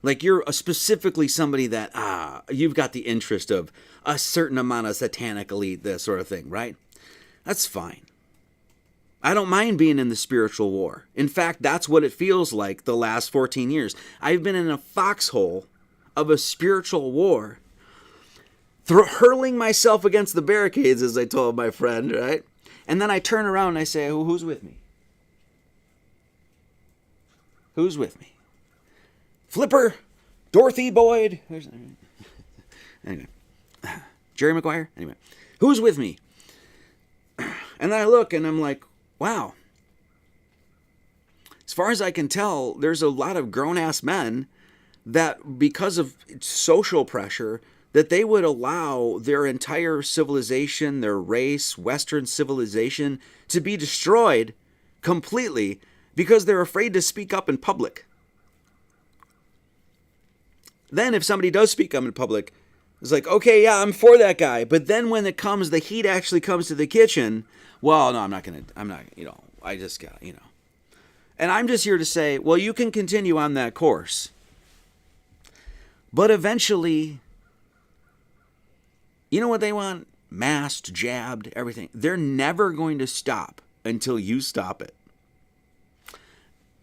like you're specifically somebody that, you've got the interest of a certain amount of satanic elite, this sort of thing, right? That's fine. I don't mind being in the spiritual war. In fact, that's what it feels like the last 14 years. I've been in a foxhole of a spiritual war, hurling myself against the barricades, as I told my friend, right? And then I turn around and I say, who's with me? Who's with me? Flipper, Dorothy Boyd, anyway, Jerry Maguire, anyway, who's with me? And then I look and I'm like, wow. As far as I can tell, there's a lot of grown-ass men that, because of social pressure, that they would allow their entire civilization, their race, Western civilization, to be destroyed completely because they're afraid to speak up in public. Then if somebody does speak up in public, it's like, okay, yeah, I'm for that guy. But then when the heat actually comes to the kitchen, well, no, I just got, And I'm just here to say, well, you can continue on that course. But eventually, you know what they want? Masked, jabbed, everything. They're never going to stop until you stop it.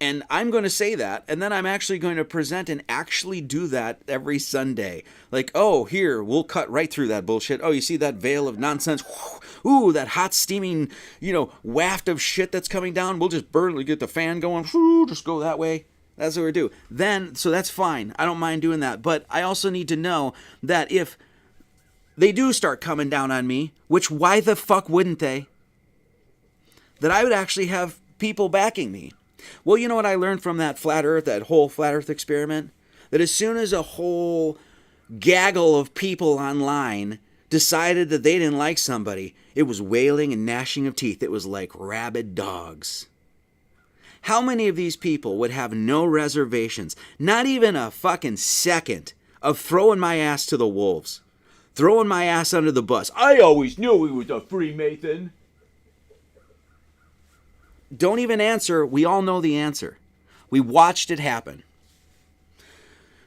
And I'm going to say that, and then I'm actually going to present and actually do that every Sunday. Like, oh, here, we'll cut right through that bullshit. Oh, you see that veil of nonsense? Ooh, that hot, steaming, waft of shit that's coming down? We'll just get the fan going. Just go that way. That's what we do. Then, so that's fine. I don't mind doing that. But I also need to know that if they do start coming down on me, which why the fuck wouldn't they? That I would actually have people backing me. Well, you know what I learned from that whole flat earth experiment? That as soon as a whole gaggle of people online decided that they didn't like somebody, it was wailing and gnashing of teeth. It was like rabid dogs. How many of these people would have no reservations, not even a fucking second, of throwing my ass to the wolves? Throwing my ass under the bus. I always knew he was a Freemason. Don't even answer. We all know the answer. We watched it happen.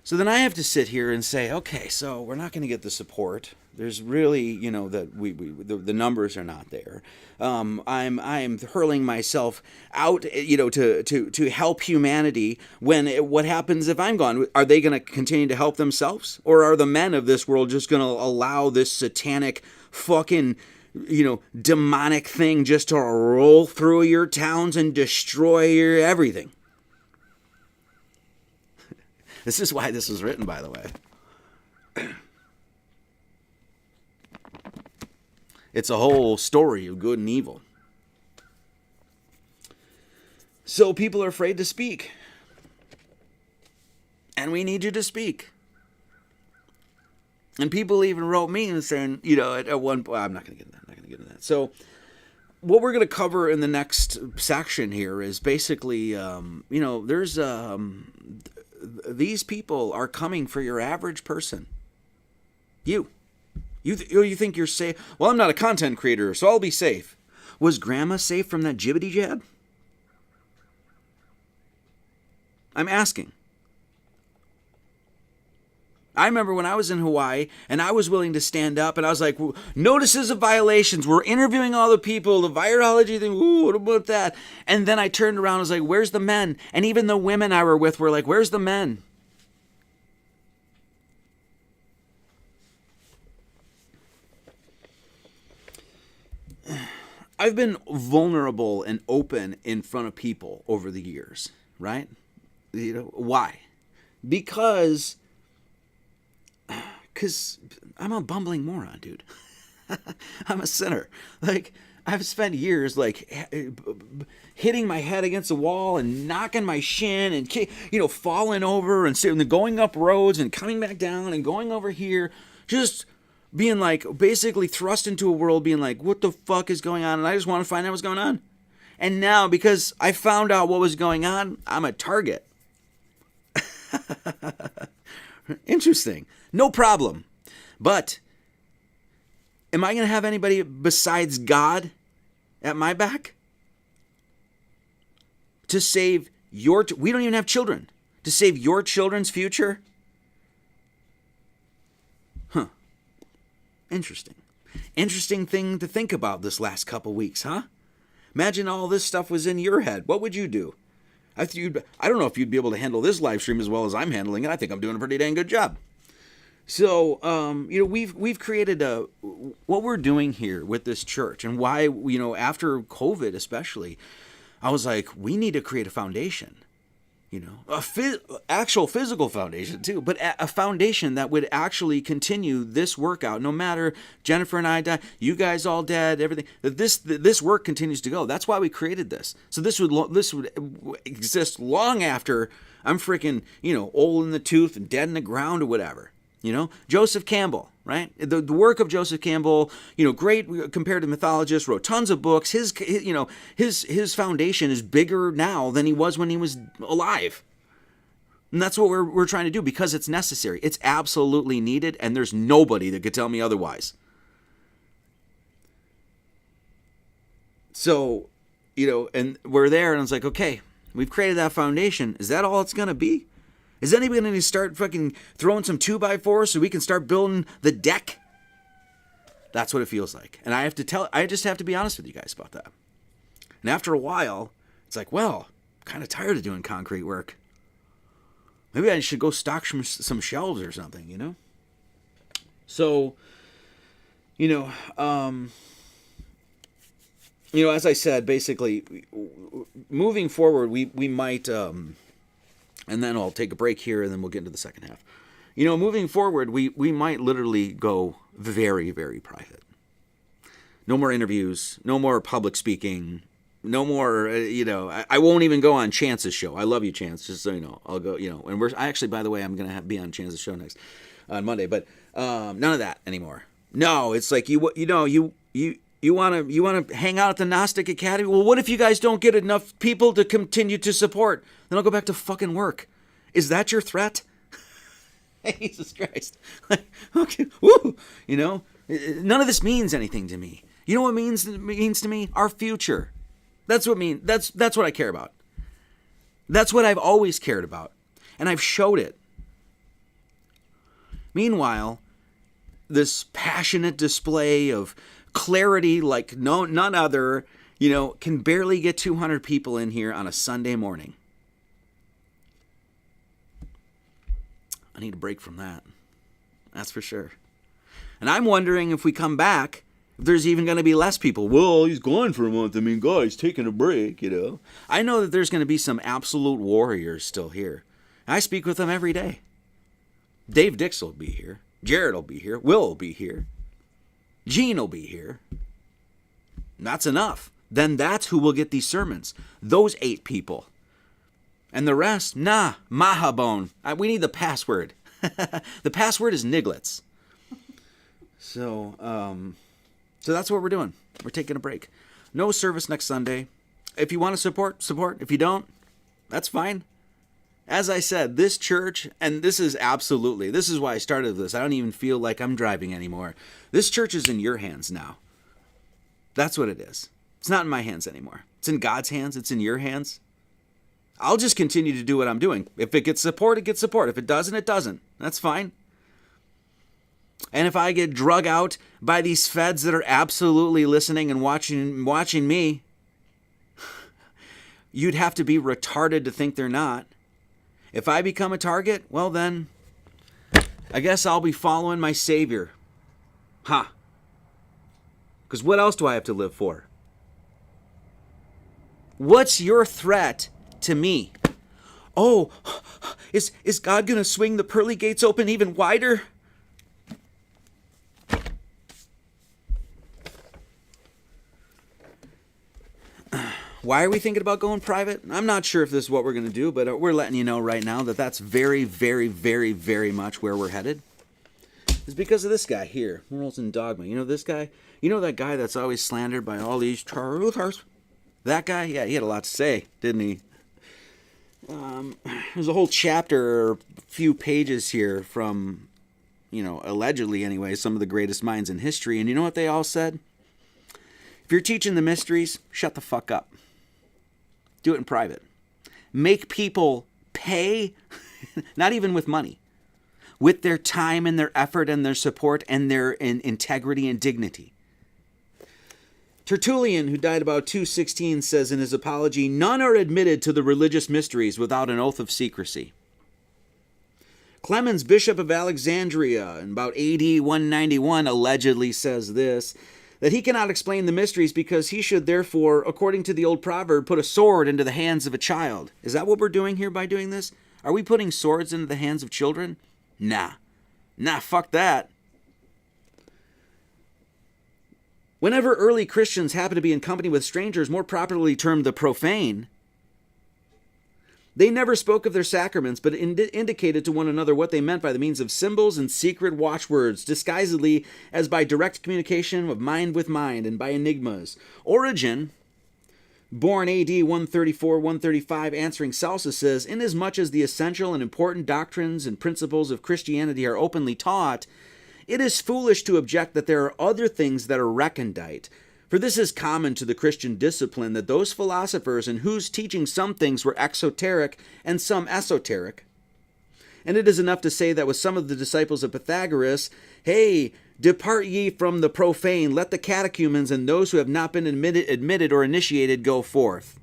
So then I have to sit here and say, okay, so we're not going to get the support. There's really, that the numbers are not there. I'm hurling myself out, to help humanity. What happens if I'm gone? Are they going to continue to help themselves, or are the men of this world just going to allow this satanic fucking demonic thing just to roll through your towns and destroy your everything? This is why this was written, by the way. It's a whole story of good and evil. So people are afraid to speak. And we need you to speak. And people even wrote me and saying, at one point, I'm not going to get into that. So what we're going to cover in the next section here is basically, there's, these people are coming for your average person. You think you're safe? Well, I'm not a content creator, so I'll be safe. Was Grandma safe from that jibbity jab? I'm asking. I remember when I was in Hawaii and I was willing to stand up and I was like, notices of violations. We're interviewing all the people, the virology thing. Ooh, what about that? And then I turned around and was like, where's the men? And even the women I were with were like, where's the men? I've been vulnerable and open in front of people over the years, right? Why? Because I'm a bumbling moron, dude. I'm a sinner. Like, I've spent years, hitting my head against the wall and knocking my shin and, falling over and going up roads and coming back down and going over here. Just being, basically thrust into a world being like, what the fuck is going on? And I just want to find out what's going on. And now, because I found out what was going on, I'm a target. Interesting. No problem. But am I going to have anybody besides God at my back to save your... We don't even have children. To save your children's future? Huh. Interesting. Interesting thing to think about this last couple weeks, huh? Imagine all this stuff was in your head. What would you do? I don't know if you'd be able to handle this live stream as well as I'm handling it. I think I'm doing a pretty dang good job. So, we've created what we're doing here with this church, and why, after COVID especially, I was like, we need to create a foundation, actual physical foundation too, but a foundation that would actually continue this workout, no matter Jennifer and I die, you guys all dead, everything. That this work continues to go. That's why we created this. So this would exist long after I'm freaking old in the tooth and dead in the ground or whatever. Joseph Campbell, right? The work of Joseph Campbell, great comparative mythologist, wrote tons of books. His foundation is bigger now than he was when he was alive. And that's what we're trying to do, because it's necessary. It's absolutely needed, and there's nobody that could tell me otherwise. So, and we're there, and I was like, okay, we've created that foundation. Is that all it's going to be? Is anybody going to start fucking throwing some 2x4s so we can start building the deck? That's what it feels like. And I just have to be honest with you guys about that. And after a while, it's like, well, I'm kind of tired of doing concrete work. Maybe I should go stock some shelves or something, So, as I said, basically, moving forward, we might... and then I'll take a break here, and then we'll get into the second half. Moving forward, we might literally go very, very private. No more interviews, no more public speaking, no more, I won't even go on Chance's show. I love you, Chance, just so you know. I'll go, and by the way, I'm going to be on Chance's show on Monday, but none of that anymore. No, it's like, you want to hang out at the Gnostic Academy? Well, what if you guys don't get enough people to continue to support? Then I'll go back to fucking work. Is that your threat? Jesus Christ. Okay. Woo. None of this means anything to me. You know what it means to me? Our future. That's what that's what I care about. That's what I've always cared about. And I've showed it. Meanwhile, this passionate display of clarity like none other, can barely get 200 people in here on a Sunday morning. I need a break from that. That's for sure. And I'm wondering, if we come back, if there's even going to be less people. Well, he's gone for a month. Guys, taking a break, I know that there's going to be some absolute warriors still here. I speak with them every day. Dave Dix will be here. Jared will be here. Will be here. Gene will be here. That's enough. Then that's who will get these sermons. Those 8 people. And the rest, nah, mahabone. We need the password. The password is Niglets. So that's what we're doing. We're taking a break. No service next Sunday. If you want to support. If you don't, that's fine. As I said, this church, and this is why I started this. I don't even feel like I'm driving anymore. This church is in your hands now. That's what it is. It's not in my hands anymore. It's in God's hands. It's in your hands. I'll just continue to do what I'm doing. If it gets support, it gets support. If it doesn't, it doesn't. That's fine. And if I get drug out by these feds that are absolutely listening and watching me, you'd have to be retarded to think they're not. If I become a target, well then, I guess I'll be following my Savior. Because what else do I have to live for? What's your threat to me? Oh, is God going to swing the pearly gates open even wider? Why are we thinking about going private? I'm not sure if this is what we're going to do, but we're letting you know right now that that's very, very, very, very much where we're headed. It's because of this guy here, Morals and Dogma. You know this guy? You know that guy that's always slandered by all these truthers? That guy? Yeah, he had a lot to say, didn't he? there's a whole chapter, or a few pages here from, allegedly anyway, some of the greatest minds in history. And you know what they all said? If you're teaching the mysteries, shut the fuck up. Do it in private. Make people pay, not even with money, with their time and their effort and their support and their integrity and dignity. Tertullian, who died about 216, says in his apology, none are admitted to the religious mysteries without an oath of secrecy. Clemens, Bishop of Alexandria, in about AD 191, allegedly says this, that he cannot explain the mysteries because he should therefore, according to the old proverb, put a sword into the hands of a child. Is that what we're doing here by doing this? Are we putting swords into the hands of children? Nah, fuck that. Whenever early Christians happen to be in company with strangers, more properly termed the profane, they never spoke of their sacraments, but indicated to one another what they meant by the means of symbols and secret watchwords, disguisedly as by direct communication of mind with mind and by enigmas. Origen, born AD 134-135, answering Celsus, says, inasmuch as the essential and important doctrines and principles of Christianity are openly taught, it is foolish to object that there are other things that are recondite. For this is common to the Christian discipline, that those philosophers in whose teaching some things were exoteric and some esoteric. And it is enough to say that with some of the disciples of Pythagoras, hey, depart ye from the profane, let the catechumens and those who have not been admitted or initiated go forth.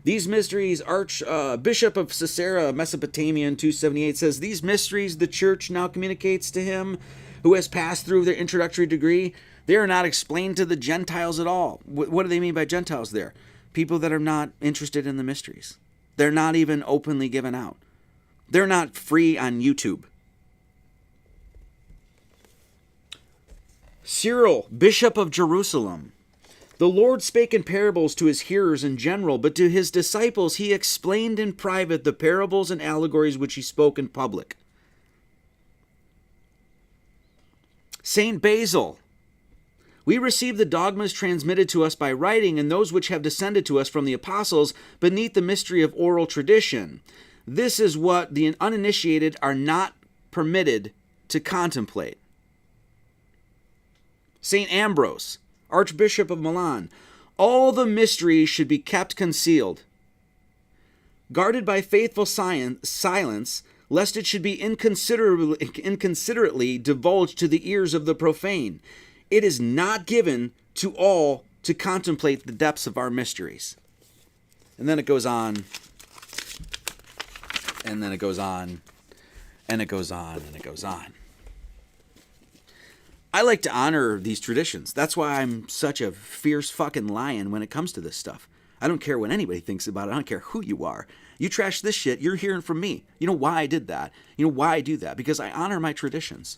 These mysteries, Archbishop of Caesarea, Mesopotamia in 278 says, these mysteries the church now communicates to him who has passed through their introductory degree, they are not explained to the Gentiles at all. What do they mean by Gentiles there? People that are not interested in the mysteries. They're not even openly given out. They're not free on YouTube. Cyril, Bishop of Jerusalem. The Lord spake in parables to his hearers in general, but to his disciples he explained in private the parables and allegories which he spoke in public. Saint Basil. We receive the dogmas transmitted to us by writing and those which have descended to us from the apostles beneath the mystery of oral tradition. This is what the uninitiated are not permitted to contemplate. Saint Ambrose, Archbishop of Milan. All the mysteries should be kept concealed, guarded by faithful silence, lest it should be inconsiderately divulged to the ears of the profane. It is not given to all to contemplate the depths of our mysteries. And then it goes on, and then it goes on, and it goes on, and it goes on. I like to honor these traditions. That's why I'm such a fierce fucking lion when it comes to this stuff. I don't care what anybody thinks about it. I don't care who you are. You trash this shit, you're hearing from me. You know why I did that? You know why I do that? Because I honor my traditions.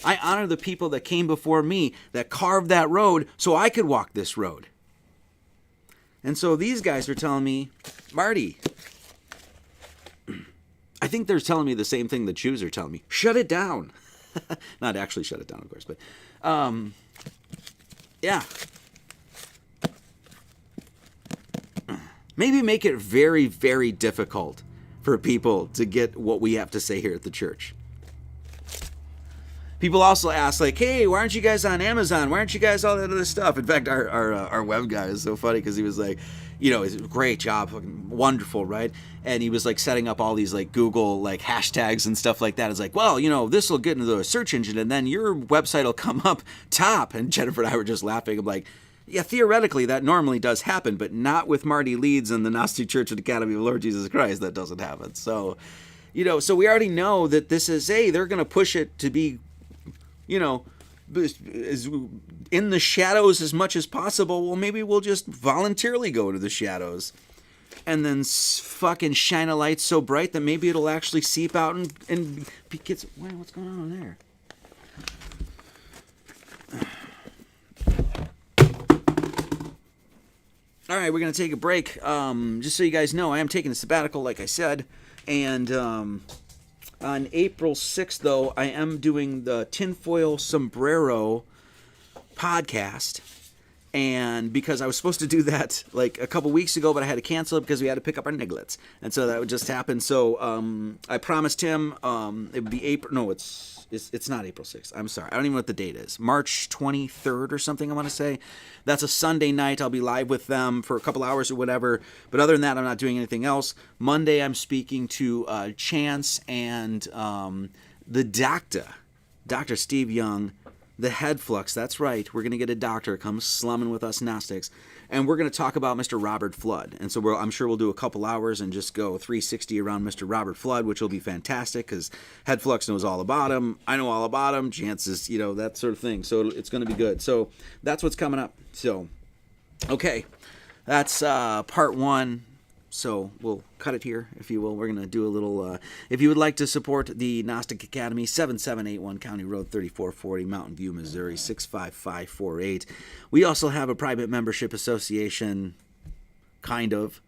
I honor the people that came before me, that carved that road so I could walk this road. And so these guys are telling me, Marty, I think they're telling me the same thing the Jews are telling me. Shut it down. Not actually shut it down, of course, but yeah. Maybe make it very, very difficult for people to get what we have to say here at the church. People also ask, like, hey, why aren't you guys on Amazon? Why aren't you guys all that other stuff? In fact, our web guy is so funny because he was like, it's a great job, fucking wonderful, right? And he was like setting up all these like Google like hashtags and stuff like that. It's like, well, this will get into the search engine and then your website will come up top. And Jennifer and I were just laughing. I'm like, yeah, theoretically that normally does happen, but not with Marty Leeds and the Gnostic Church and Academy of Lord Jesus Christ. That doesn't happen. So, so we already know that this is, they're going to push it to be, is in the shadows as much as possible. Well, maybe we'll just voluntarily go to the shadows and then fucking shine a light so bright that maybe it'll actually seep out and get. Wow, what's going on there? All right, we're going to take a break. Just so you guys know, I am taking a sabbatical, like I said, and on April 6th, though, I am doing the Tinfoil Sombrero podcast. And because I was supposed to do that like a couple weeks ago, but I had to cancel it because we had to pick up our niglets. And so that would just happen. So I promised him it would be April. No, it's not April 6th. I'm sorry. I don't even know what the date is. March 23rd or something, I want to say. That's a Sunday night. I'll be live with them for a couple hours or whatever. But other than that, I'm not doing anything else. Monday, I'm speaking to Chance and the doctor, Dr. Steve Young, the head flux. That's right. We're going to get a doctor come slumming with us Gnostics. And we're going to talk about Mr. Robert Flood. And so I'm sure we'll do a couple hours and just go 360 around Mr. Robert Flood, which will be fantastic because Head Flux knows all about him. I know all about him. Chances, that sort of thing. So it's going to be good. So that's what's coming up. So, okay. That's part one. So we'll cut it here, if you will. We're going to do a little, if you would like to support the Gnostic Academy, 7781 County Road 3440, Mountain View, Missouri, 65548. We also have a private membership association, kind of.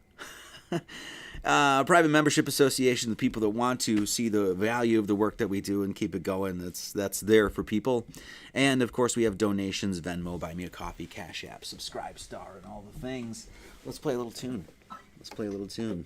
Private membership association, the people that want to see the value of the work that we do and keep it going, that's there for people. And, of course, we have donations, Venmo, Buy Me a Coffee, Cash App, Subscribe Star, and all the things. Let's play a little tune. Let's play a little tune.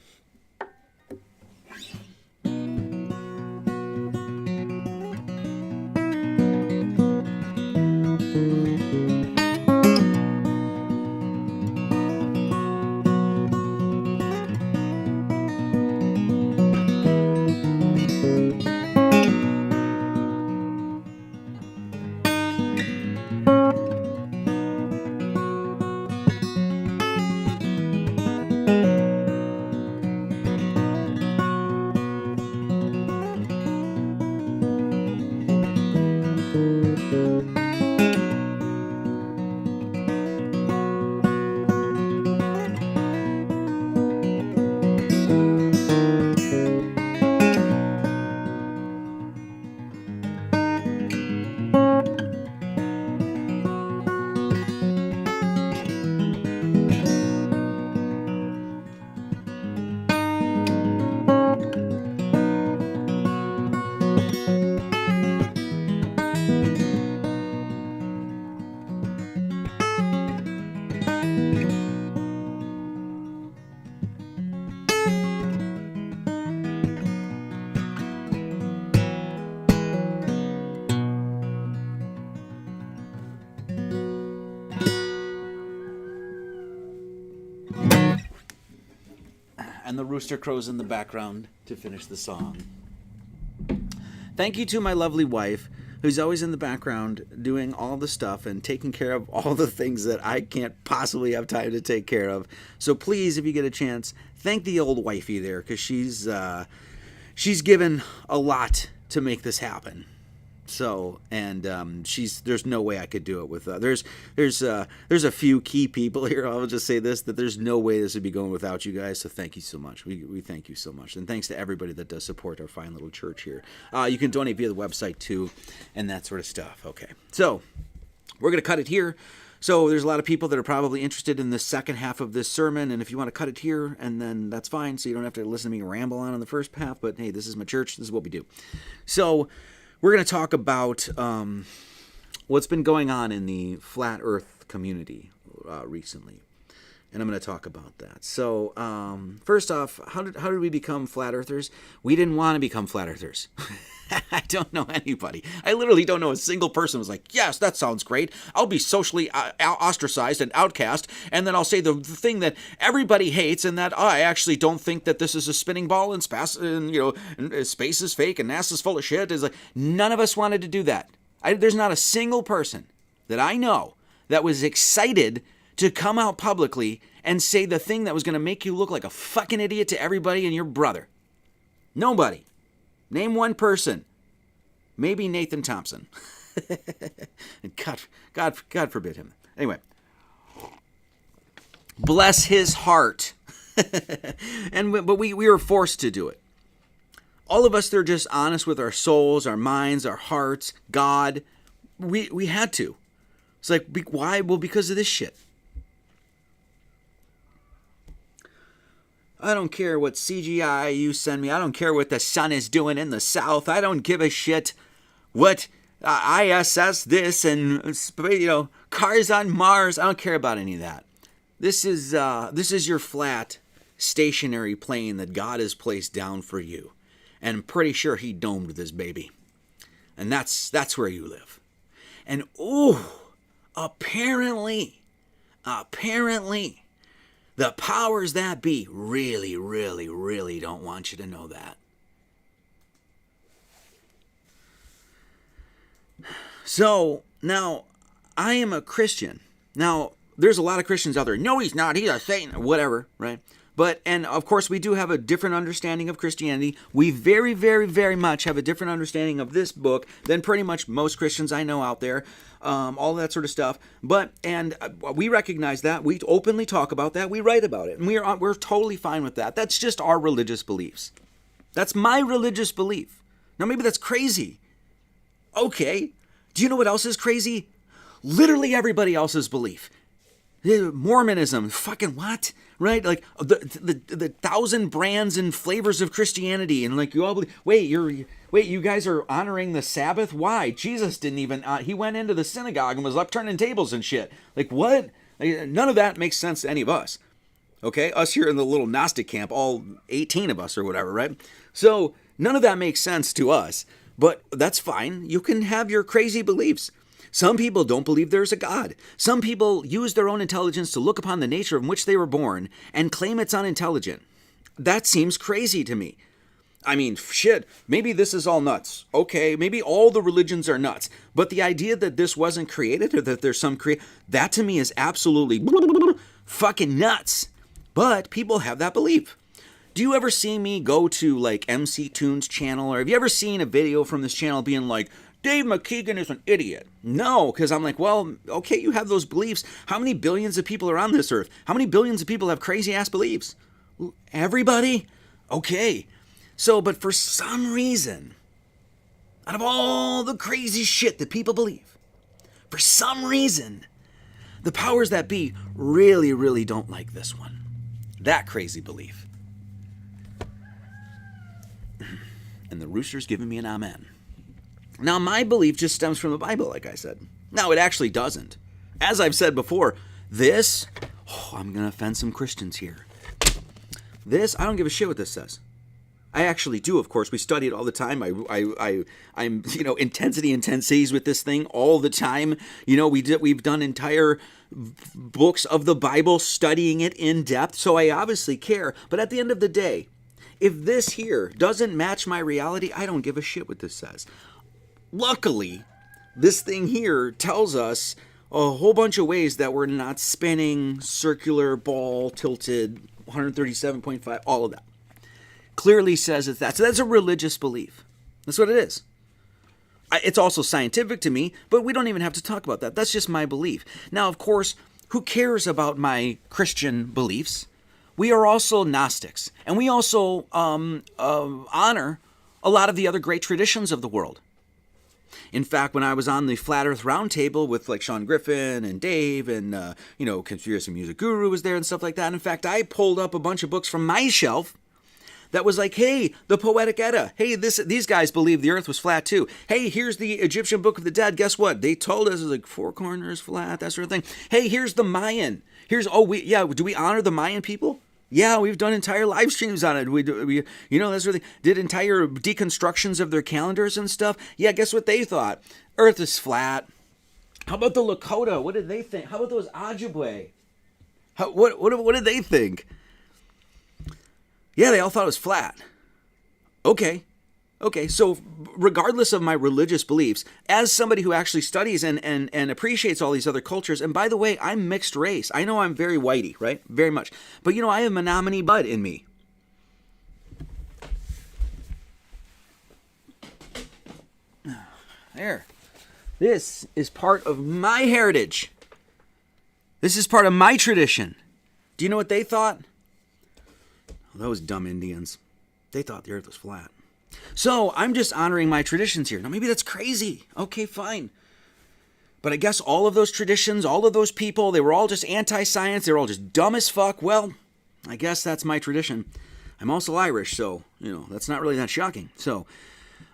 And the rooster crows in the background to finish the song. Thank you to my lovely wife, who's always in the background doing all the stuff and taking care of all the things that I can't possibly have time to take care of. So please, if you get a chance, thank the old wifey there, because she's given a lot to make this happen. So, and there's no way I could do it with there's a few key people here. I'll just say this, that there's no way this would be going without you guys. So thank you so much. We thank you so much, and thanks to everybody that does support our fine little church here. You can donate via the website too, and that sort of stuff. Okay, so we're gonna cut it here. So there's a lot of people that are probably interested in the second half of this sermon, and if you want to cut it here, and then that's fine. So you don't have to listen to me ramble on in the first half. But hey, this is my church. This is what we do. So we're going to talk about what's been going on in the flat earth community recently. And I'm going to talk about that. So first off, how did we become flat earthers? We didn't want to become flat earthers. I don't know anybody. I literally don't know a single person who was like, yes, that sounds great. I'll be socially ostracized and outcast, and then I'll say the thing that everybody hates, and that I actually don't think that this is a spinning ball and space is fake and NASA's full of shit. Is like, none of us wanted to do that. There's not a single person that I know that was excited to come out publicly and say the thing that was going to make you look like a fucking idiot to everybody and your brother. Nobody. Name one person. Maybe Nathan Thompson. God forbid him. Anyway. Bless his heart. But we were forced to do it. All of us, they're just honest with our souls, our minds, our hearts, God. We had to. It's like, why? Well, because of this shit. I don't care what CGI you send me. I don't care what the sun is doing in the south. I don't give a shit what ISS this and cars on Mars. I don't care about any of that. This is your flat, stationary plane that God has placed down for you, and I'm pretty sure He domed this baby, and that's where you live. And apparently, the powers that be really, really, really don't want you to know that. So, now, I am a Christian. Now, there's a lot of Christians out there. No, he's not. He's a Satan. Whatever, right? And of course, we do have a different understanding of Christianity. We very, very, very much have a different understanding of this book than pretty much most Christians I know out there. All that sort of stuff. And we recognize that. We openly talk about that. We write about it. And we're totally fine with that. That's just our religious beliefs. That's my religious belief. Now, maybe that's crazy. Okay. Do you know what else is crazy? Literally everybody else's belief. Mormonism, fucking what? Right? Like the 1,000 brands and flavors of Christianity, and like you all believe. Wait, you guys are honoring the Sabbath? Why? Jesus didn't even. He went into the synagogue and was up turning tables and shit. Like what? Like, none of that makes sense to any of us. Okay, us here in the little Gnostic camp, all 18 of us or whatever, right? So none of that makes sense to us. But that's fine. You can have your crazy beliefs. Some people don't believe there's a God. Some people use their own intelligence to look upon the nature in which they were born and claim it's unintelligent. That seems crazy to me. I mean, shit, maybe this is all nuts. Okay, maybe all the religions are nuts. But the idea that this wasn't created or that there's some that to me is absolutely fucking nuts. But people have that belief. Do you ever see me go to like MC Toon's channel, or have you ever seen a video from this channel being like, Dave McKeegan is an idiot? No, because I'm like, well, okay, you have those beliefs. How many billions of people are on this earth? How many billions of people have crazy ass beliefs? Everybody? Okay. So, but for some reason, out of all the crazy shit that people believe, for some reason, the powers that be really, really don't like this one. That crazy belief. And the rooster's giving me an amen. Now, my belief just stems from the Bible, like I said. Now, it actually doesn't. As I've said before, I'm going to offend some Christians here. I don't give a shit what this says. I actually do, of course. We study it all the time. I'm intensity intensities with this thing all the time. We've done entire books of the Bible studying it in depth, so I obviously care. But at the end of the day, if this here doesn't match my reality, I don't give a shit what this says. Luckily, this thing here tells us a whole bunch of ways that we're not spinning, circular, ball, tilted, 137.5, all of that. Clearly says it's that. So that's a religious belief. That's what it is. It's also scientific to me, but we don't even have to talk about that. That's just my belief. Now, of course, who cares about my Christian beliefs? We are also Gnostics, and we also honor a lot of the other great traditions of the world. In fact, when I was on the Flat Earth Roundtable with like Sean Griffin and Dave and, Conspiracy Music Guru was there and stuff like that. In fact, I pulled up a bunch of books from my shelf that was like, hey, the Poetic Edda. Hey, these guys believe the earth was flat too. Hey, here's the Egyptian Book of the Dead. Guess what? They told us it was like 4 corners flat, that sort of thing. Hey, here's the Mayan. Do we honor the Mayan people? Yeah, we've done entire live streams on it. We that sort of thing. Did entire deconstructions of their calendars and stuff. Yeah, guess what they thought? Earth is flat. How about the Lakota? What did they think? How about those Ojibwe? What did they think? Yeah, they all thought it was flat. Okay, so regardless of my religious beliefs, as somebody who actually studies and appreciates all these other cultures, and by the way, I'm mixed race. I know I'm very whitey, right? Very much. But I have Menominee blood in me. There. This is part of my heritage. This is part of my tradition. Do you know what they thought? Those dumb Indians. They thought the earth was flat. So I'm just honoring my traditions here. Now maybe that's crazy. Okay, fine. But I guess all of those traditions, all of those people, they were all just anti-science. They were all just dumb as fuck. Well, I guess that's my tradition. I'm also Irish, so, that's not really that shocking. So,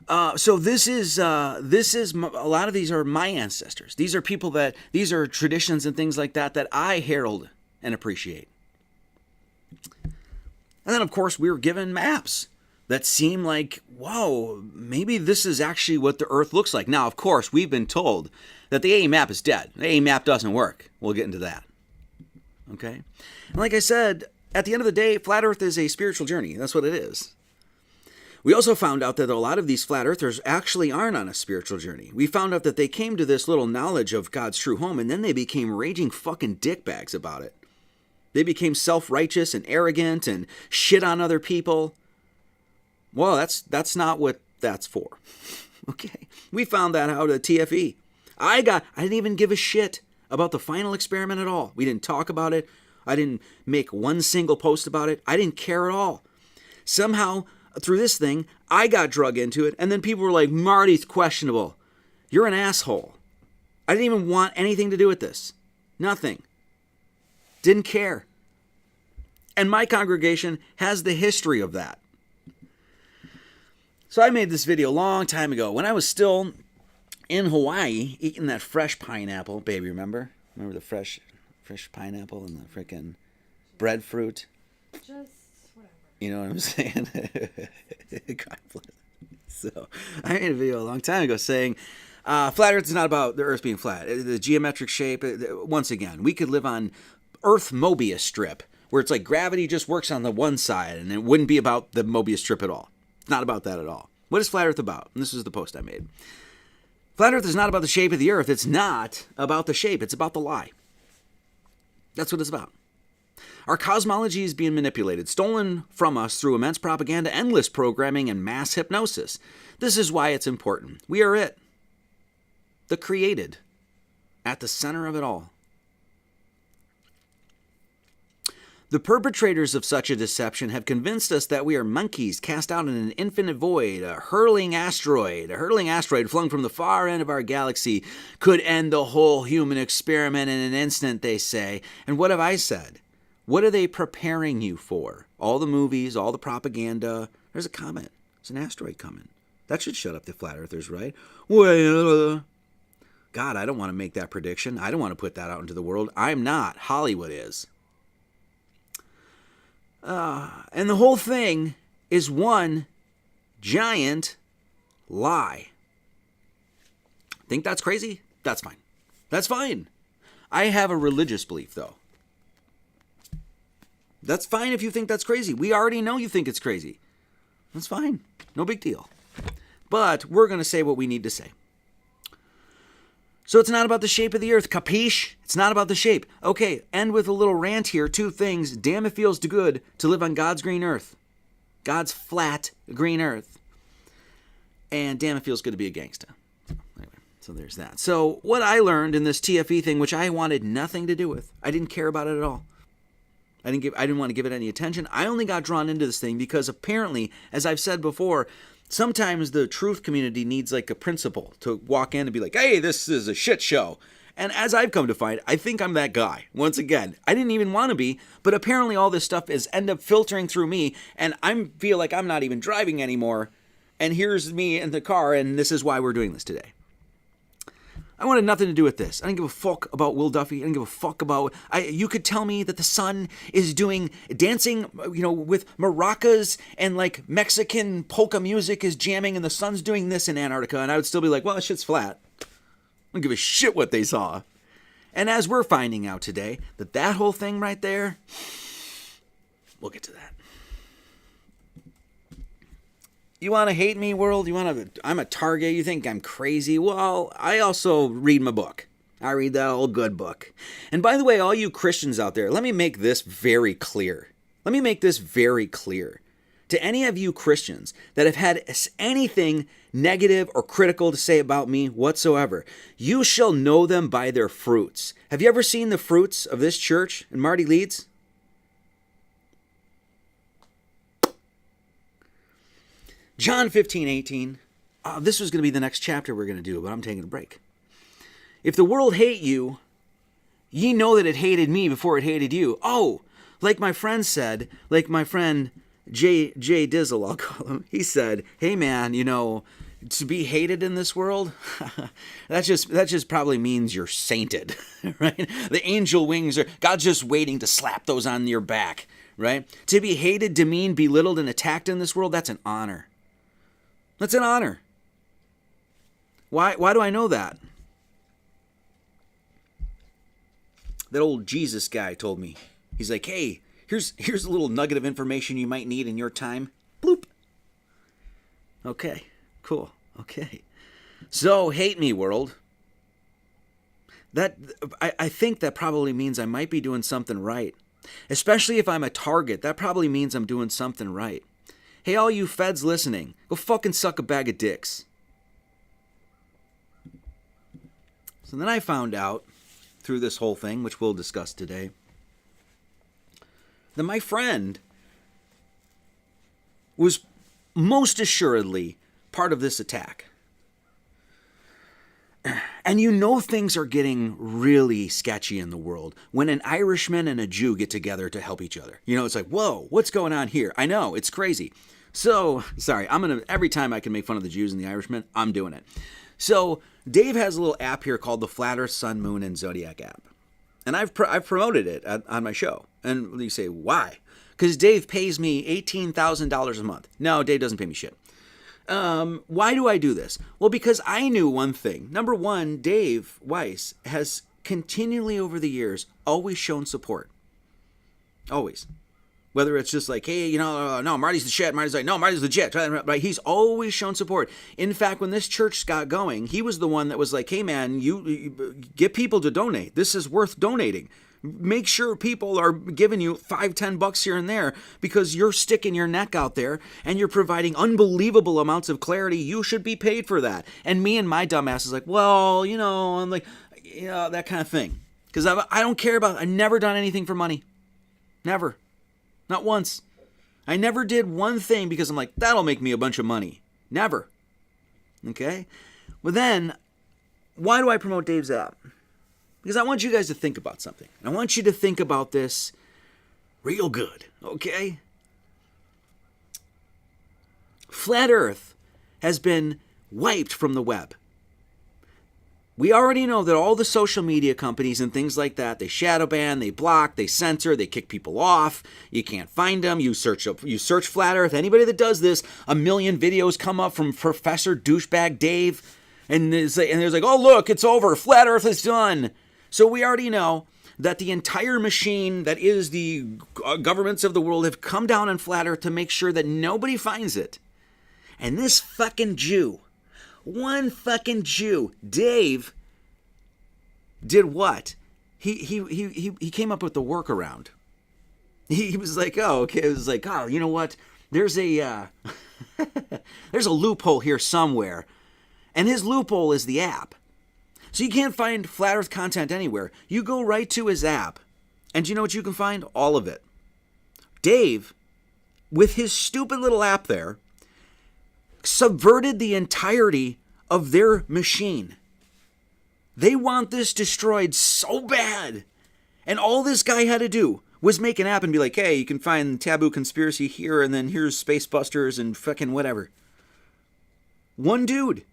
So this is a lot of these are my ancestors. These are people these are traditions and things like that I herald and appreciate. And then, of course, we were given maps that seem like, whoa, maybe this is actually what the Earth looks like. Now, of course, we've been told that the A map is dead. The A map doesn't work. We'll get into that. Okay? And like I said, at the end of the day, Flat Earth is a spiritual journey. That's what it is. We also found out that a lot of these flat earthers actually aren't on a spiritual journey. We found out that they came to this little knowledge of God's true home, and then they became raging fucking dickbags about it. They became self-righteous and arrogant and shit on other people. Well, that's not what that's for. Okay. We found that out at TFE. I didn't even give a shit about the final experiment at all. We didn't talk about it. I didn't make one single post about it. I didn't care at all. Somehow, through this thing, I got drug into it, and then people were like, Marty's questionable. You're an asshole. I didn't even want anything to do with this. Nothing. Didn't care. And my congregation has the history of that. So I made this video a long time ago when I was still in Hawaii eating that fresh pineapple. Baby, remember? Remember the fresh pineapple and the frickin' breadfruit? Just whatever. You know what I'm saying? God bless. So I made a video a long time ago saying flat Earth is not about the Earth being flat. The geometric shape, once again, we could live on Earth Mobius strip where it's like gravity just works on the one side and it wouldn't be about the Mobius strip at all. It's not about that at all. What is flat Earth about? And this is the post I made. Flat Earth is not about the shape of the Earth. It's not about the shape. It's about the lie. That's what it's about. Our cosmology is being manipulated, stolen from us through immense propaganda, endless programming, and mass hypnosis. This is why it's important. We are it. The created. At the center of it all. The perpetrators of such a deception have convinced us that we are monkeys cast out in an infinite void, a hurtling asteroid flung from the far end of our galaxy could end the whole human experiment in an instant, they say. And what have I said? What are they preparing you for? All the movies, all the propaganda. There's a comet. There's an asteroid coming. That should shut up the flat earthers, right? Well, God, I don't want to make that prediction. I don't want to put that out into the world. I'm not. Hollywood is. And the whole thing is one giant lie. Think that's crazy? That's fine. That's fine. I have a religious belief, though. That's fine if you think that's crazy. We already know you think it's crazy. That's fine. No big deal. But we're going to say what we need to say. So it's not about the shape of the earth, capiche? It's not about the shape. Okay, end with a little rant here. Two things. Damn, it feels good to live on God's green earth. God's flat green earth. And damn, it feels good to be a gangsta. Anyway, so there's that. So what I learned in this TFE thing, which I wanted nothing to do with. I didn't care about it at all. I didn't want to give it any attention. I only got drawn into this thing because apparently, as I've said before, sometimes the truth community needs like a principal to walk in and be like, hey, this is a shit show. And as I've come to find, I think I'm that guy. Once again, I didn't even want to be, but apparently all this stuff is end up filtering through me, and I feel like I'm not even driving anymore. And here's me in the car, and this is why we're doing this today. I wanted nothing to do with this. I didn't give a fuck about Will Duffy. I didn't give a fuck about... You could tell me that the sun is dancing, with maracas and like Mexican polka music is jamming and the sun's doing this in Antarctica, and I would still be like, well, that shit's flat. I don't give a shit what they saw. And as we're finding out today, that whole thing right there, we'll get to that. You want to hate me, world? I'm a target? You think I'm crazy? Well, I also read my book. I read that old good book. And by the way, all you Christians out there, let me make this very clear. To any of you Christians that have had anything negative or critical to say about me whatsoever, you shall know them by their fruits. Have you ever seen the fruits of this church in Marty, Leeds? John 15:18. This was going to be the next chapter we're going to do, but I'm taking a break. If the world hate you, ye know that it hated me before it hated you. Oh, like my friend said, like my friend Jay Dizzle, I'll call him. He said, hey man, To be hated in this world, that just probably means you're sainted, right? The angel wings are, God's just waiting to slap those on your back, right? To be hated, demeaned, belittled, and attacked in this world, that's an honor. That's an honor. Why do I know that? That old Jesus guy told me. He's like, hey, here's a little nugget of information you might need in your time. Bloop. Okay. Cool. Okay. So, hate me, world. I think that probably means I might be doing something right. Especially if I'm a target, that probably means I'm doing something right. Hey, all you feds listening, go fucking suck a bag of dicks. So then I found out, through this whole thing, which we'll discuss today, that my friend was most assuredly part of this attack. And you know things are getting really sketchy in the world when an Irishman and a Jew get together to help each other. You know, it's like, whoa, what's going on here? I know, it's crazy. So, sorry, every time I can make fun of the Jews and the Irishmen, I'm doing it. So, Dave has a little app here called the Flat Earth, Sun, Moon, and Zodiac app. And I've promoted it on my show. And you say, why? Because Dave pays me $18,000 a month. No, Dave doesn't pay me shit. Why do I do this? Well, because I knew one thing. Number one, Dave Weiss has continually over the years always shown support. Always. Whether it's just like, hey, no, Marty's the shit. Marty's like, no, Marty's legit. But he's always shown support. In fact, when this church got going, he was the one that was like, hey, man, you get people to donate. This is worth donating. Make sure people are giving you $5-10 here and there because you're sticking your neck out there and you're providing unbelievable amounts of clarity. You should be paid for that. And me and my dumbass is like, well, I'm like, that kind of thing. Because I don't care about, I've never done anything for money. Never. Not once. I never did one thing because I'm like, that'll make me a bunch of money. Never. Okay? Well then, why do I promote Dave's app? Because I want you guys to think about something. I want you to think about this real good, okay? Flat Earth has been wiped from the web. We already know that all the social media companies and things like that, they shadow ban, they block, they censor, they kick people off. You can't find them. You search Flat Earth. Anybody that does this, a million videos come up from Professor Douchebag Dave. And there's like, oh, look, it's over. Flat Earth is done. So we already know that the entire machine that is the governments of the world have come down on Flat Earth to make sure that nobody finds it. And this fucking Jew, one fucking Jew, Dave, did what? He came up with the workaround. He was like, oh, okay. It was like, oh, you know what? There's a there's a loophole here somewhere. And his loophole is the app. So you can't find Flat Earth content anywhere. You go right to his app. And you know what you can find? All of it. Dave, with his stupid little app there, subverted the entirety of their machine. They want this destroyed so bad. And all this guy had to do was make an app and be like, hey, you can find Taboo Conspiracy here, and then here's Space Busters and fucking whatever. One dude.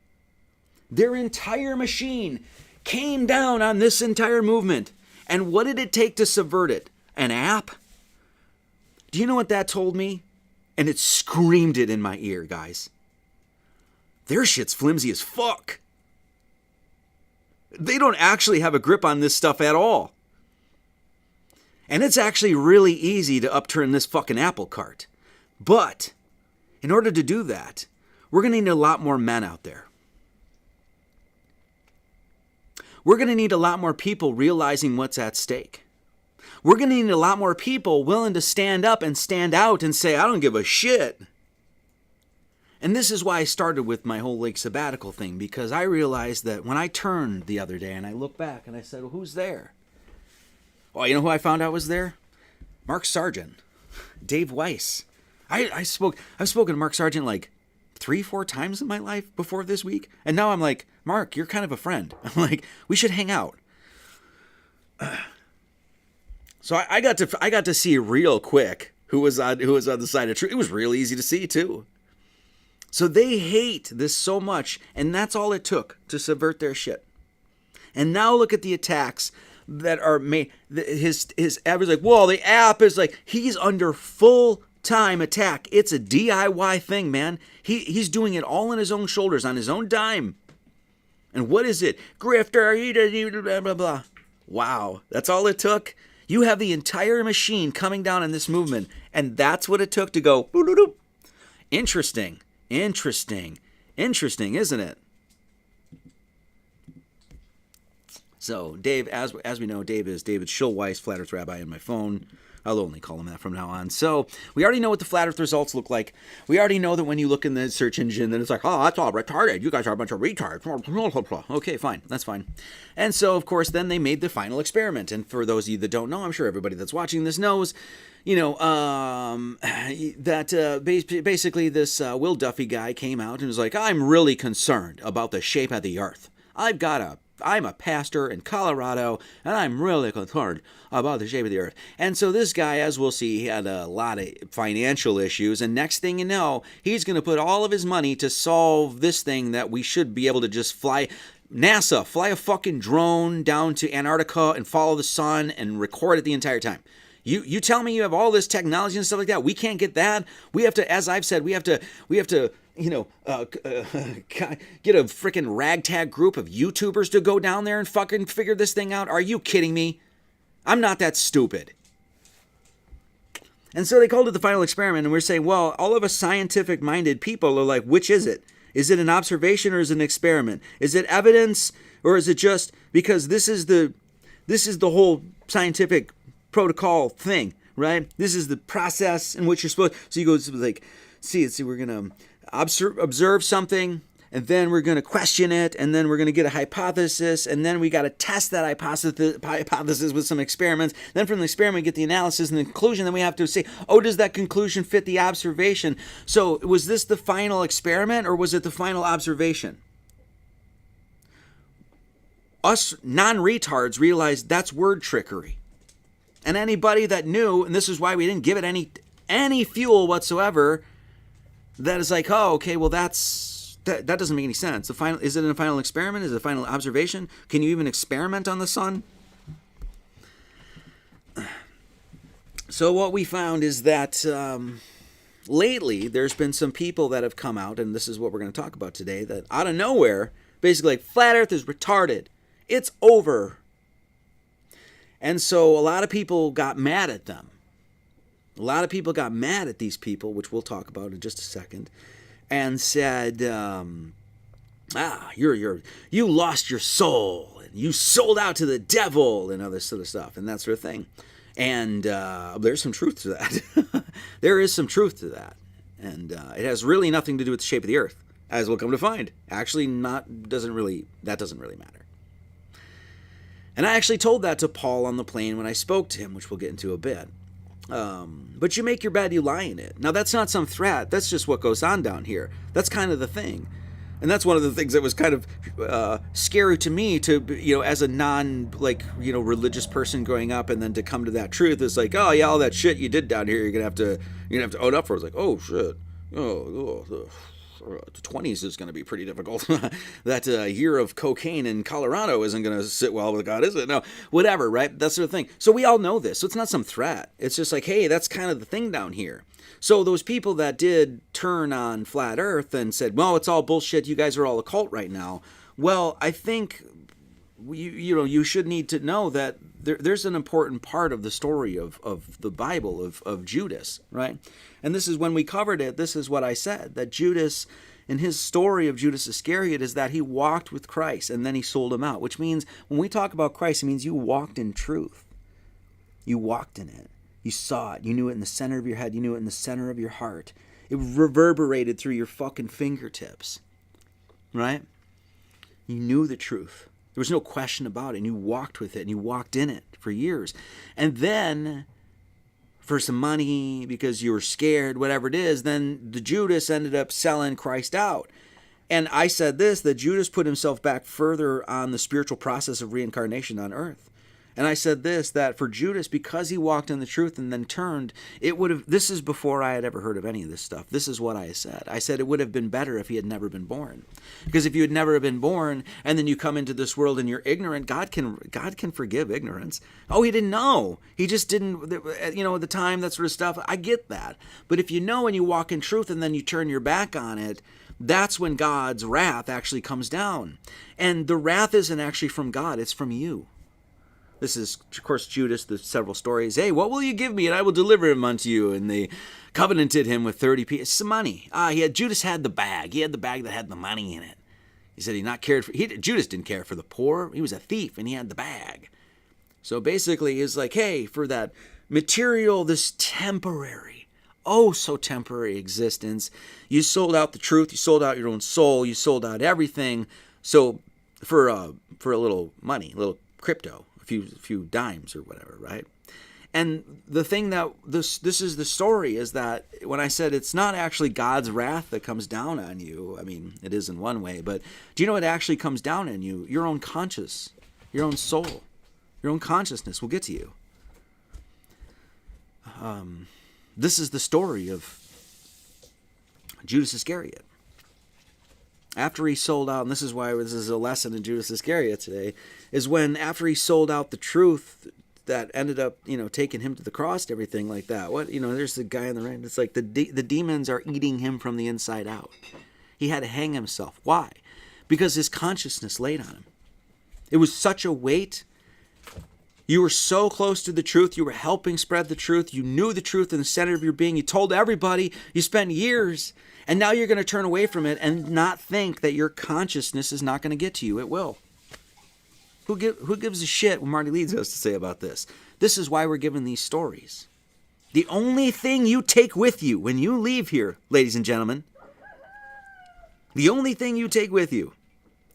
Their entire machine came down on this entire movement. And what did it take to subvert it? An app? Do you know what that told me? And it screamed it in my ear, guys. Their shit's flimsy as fuck. They don't actually have a grip on this stuff at all. And it's actually really easy to upturn this fucking apple cart. But in order to do that, we're going to need a lot more men out there. We're going to need a lot more people realizing what's at stake. We're going to need a lot more people willing to stand up and stand out and say, I don't give a shit. And this is why I started with my whole sabbatical thing, because I realized that when I turned the other day and I looked back and I said, well, who's there? Well, you know who I found out was there? Mark Sargent, Dave Weiss. I've spoken to Mark Sargent like 3-4 times in my life before this week. And now I'm like, Mark, you're kind of a friend. I'm like, we should hang out. So I got to see real quick who was on the side of truth. It was real easy to see too. So they hate this so much, and that's all it took to subvert their shit. And now look at the attacks that are made. His app is like, well, the app is like, he's under full-time attack. It's a DIY thing, man. He's doing it all on his own shoulders, on his own dime. And what is it? Grifter, blah, blah, blah. Wow, that's all it took? You have the entire machine coming down in this movement, and that's what it took to go, boop. Interesting, isn't it? So Dave, as we know, Dave is David Schulweiss, Flat Earth Rabbi in my phone. I'll only call him that from now on. So we already know what the Flat Earth results look like. We already know that when you look in the search engine, then it's like, oh, that's all retarded. You guys are a bunch of retards. Okay, fine. That's fine. And so, of course, then they made the final experiment. And for those of you that don't know, I'm sure everybody that's watching this knows, that basically this Will Duffy guy came out and was like, I'm really concerned about the shape of the earth. I'm a pastor in Colorado, and I'm really concerned about the shape of the earth. And so this guy, as we'll see, he had a lot of financial issues, and next thing you know, he's going to put all of his money to solve this thing that we should be able to just fly. NASA, fly a fucking drone down to Antarctica and follow the sun and record it the entire time. You tell me you have all this technology and stuff like that. We can't get that. We have to, as I've said, we have to get a freaking ragtag group of YouTubers to go down there and fucking figure this thing out. Are you kidding me? I'm not that stupid. And so they called it the final experiment, and we're saying, well, all of us scientific-minded people are like, which is it? Is it an observation or is it an experiment? Is it evidence or is it just because this is the whole scientific protocol thing, right? This is the process in which you're supposed. So you go like, see, we're gonna observe something, and then we're gonna question it, and then we're gonna get a hypothesis, and then we got to test that hypothesis with some experiments. Then from the experiment, get the analysis and the conclusion. Then we have to say, oh, does that conclusion fit the observation? So was this the final experiment, or was it the final observation? Us non-retards realized that's word trickery. And anybody that knew, and this is why we didn't give it any fuel whatsoever, that is like, oh, okay, well that doesn't make any sense. Is it a final experiment? Is it a final observation? Can you even experiment on the sun? So what we found is that lately there's been some people that have come out, and this is what we're going to talk about today, that out of nowhere, basically like, flat earth is retarded. It's over. And so a lot of people got mad at them. A lot of people got mad at these people, which we'll talk about in just a second, and said, you lost your soul, and you sold out to the devil, and other sort of stuff, and that sort of thing. And there's some truth to that. There is some truth to that. And it has really nothing to do with the shape of the earth, as we'll come to find. Actually, that doesn't really matter. And I actually told that to Paul on the plane when I spoke to him, which we'll get into a bit. But you make your bed, you lie in it. Now, that's not some threat. That's just what goes on down here. That's kind of the thing. And that's one of the things that was kind of scary to me, to, as a religious person growing up, and then to come to that truth. It's like, oh, yeah, all that shit you did down here, you're going to have to own up for. It's like, oh, shit. The 20s is going to be pretty difficult. That year of cocaine in Colorado isn't going to sit well with God, is it? No, whatever, right? That sort of thing. So we all know this. So it's not some threat. It's just like, hey, that's kind of the thing down here. So those people that did turn on flat earth and said, well, it's all bullshit, you guys are all a cult right now. Well, I think you should need to know that there's an important part of the story of the Bible, of Judas, right? And this is when we covered it, this is what I said, that Judas, in his story of Judas Iscariot, is that he walked with Christ and then he sold him out, which means when we talk about Christ, it means you walked in truth. You walked in it. You saw it. You knew it in the center of your head. You knew it in the center of your heart. It reverberated through your fucking fingertips, right? You knew the truth. There was no question about it, and you walked with it, and you walked in it for years. And then, for some money, because you were scared, whatever it is, then the Judas ended up selling Christ out. And I said this, that Judas put himself back further on the spiritual process of reincarnation on earth. And I said that for Judas, because he walked in the truth and then turned, this is before I had ever heard of any of this stuff. This is what I said. I said it would have been better if he had never been born. Because if you had never been born and then you come into this world and you're ignorant, God can forgive ignorance. Oh, he didn't know. He just didn't, at the time, that sort of stuff. I get that. But if you know and you walk in truth and then you turn your back on it, that's when God's wrath actually comes down. And the wrath isn't actually from God, it's from you. This is, of course, Judas, the several stories. Hey, what will you give me and I will deliver him unto you? And they covenanted him with 30 pieces of money. Judas had the bag. He had the bag that had the money in it. He said Judas didn't care for the poor. He was a thief and he had the bag. So basically it's like, hey, for that material, this temporary, oh so temporary existence, you sold out the truth, you sold out your own soul, you sold out everything. So for a little money, a little crypto, a few dimes or whatever, right? And the thing that this is the story is that when I said it's not actually God's wrath that comes down on you, I mean, it is in one way, but do you know what actually comes down on you? Your own conscience, your own soul, your own consciousness will get to you. This is the story of Judas Iscariot. After he sold out, and this is why this is a lesson in Judas Iscariot today, is when after he sold out the truth that ended up, taking him to the cross and everything like that. There's the guy on the right. It's like the demons are eating him from the inside out. He had to hang himself. Why? Because his consciousness laid on him. It was such a weight. You were so close to the truth. You were helping spread the truth. You knew the truth in the center of your being. You told everybody. You spent years. And now you're going to turn away from it and not think that your consciousness is not going to get to you. It will. Who gives a shit what Marty Leeds has to say about this? This is why we're given these stories. The only thing you take with you when you leave here, ladies and gentlemen, the only thing you take with you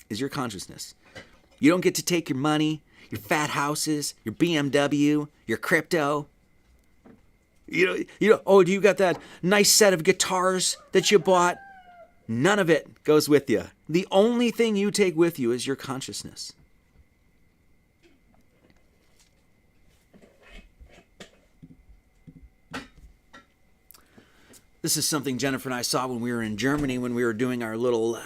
is your consciousness. You don't get to take your money, your fat houses, your BMW, your crypto. Do you got that nice set of guitars that you bought? None of it goes with you. The only thing you take with you is your consciousness. This is something Jennifer and I saw when we were in Germany, when we were doing our little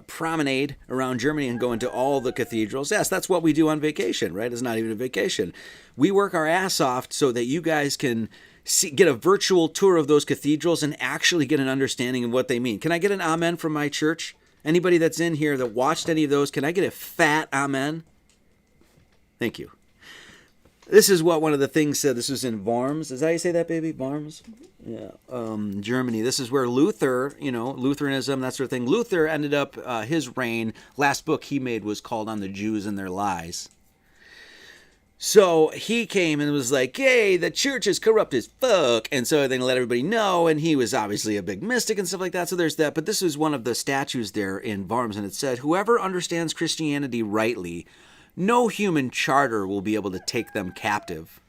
promenade around Germany and going to all the cathedrals. Yes, that's what we do on vacation, right? It's not even a vacation. We work our ass off so that you guys can get a virtual tour of those cathedrals and actually get an understanding of what they mean. Can I get an amen from my church? Anybody that's in here that watched any of those, can I get a fat amen? Thank you. This is what one of the things said. This was in Worms. Is that how you say that, baby? Worms? Yeah. Germany. This is where Luther, Lutheranism, that sort of thing. Luther ended up his reign. Last book he made was called On the Jews and Their Lies. So he came and was like, hey, the church is corrupt as fuck. And so they let everybody know. And he was obviously a big mystic and stuff like that. So there's that. But this was one of the statues there in Worms. And it said, whoever understands Christianity rightly, no human charter will be able to take them captive.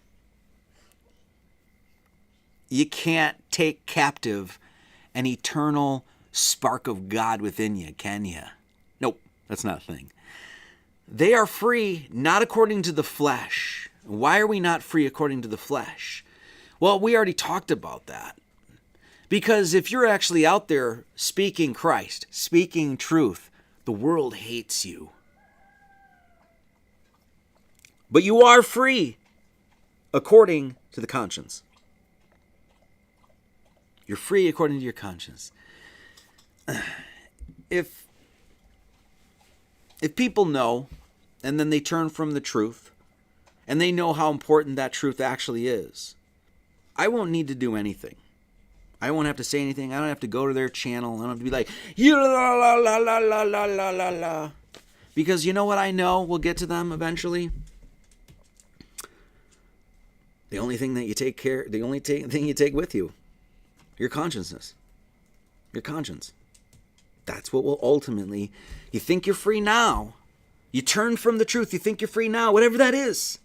You can't take captive an eternal spark of God within you, can you? Nope, that's not a thing. They are free, not according to the flesh. Why are we not free according to the flesh? Well, we already talked about that. Because if you're actually out there speaking Christ, speaking truth, the world hates you. But you are free according to the conscience. You're free according to your conscience. If people know, and then they turn from the truth, and they know how important that truth actually is, I won't need to do anything. I won't have to say anything. I don't have to go to their channel. I don't have to be like, la la la la la la la la la. Because you know what I know will get to them eventually? The only thing you take with you, your consciousness, your conscience. That's what will ultimately, you think you're free now. You turn from the truth. You think you're free now, whatever that is.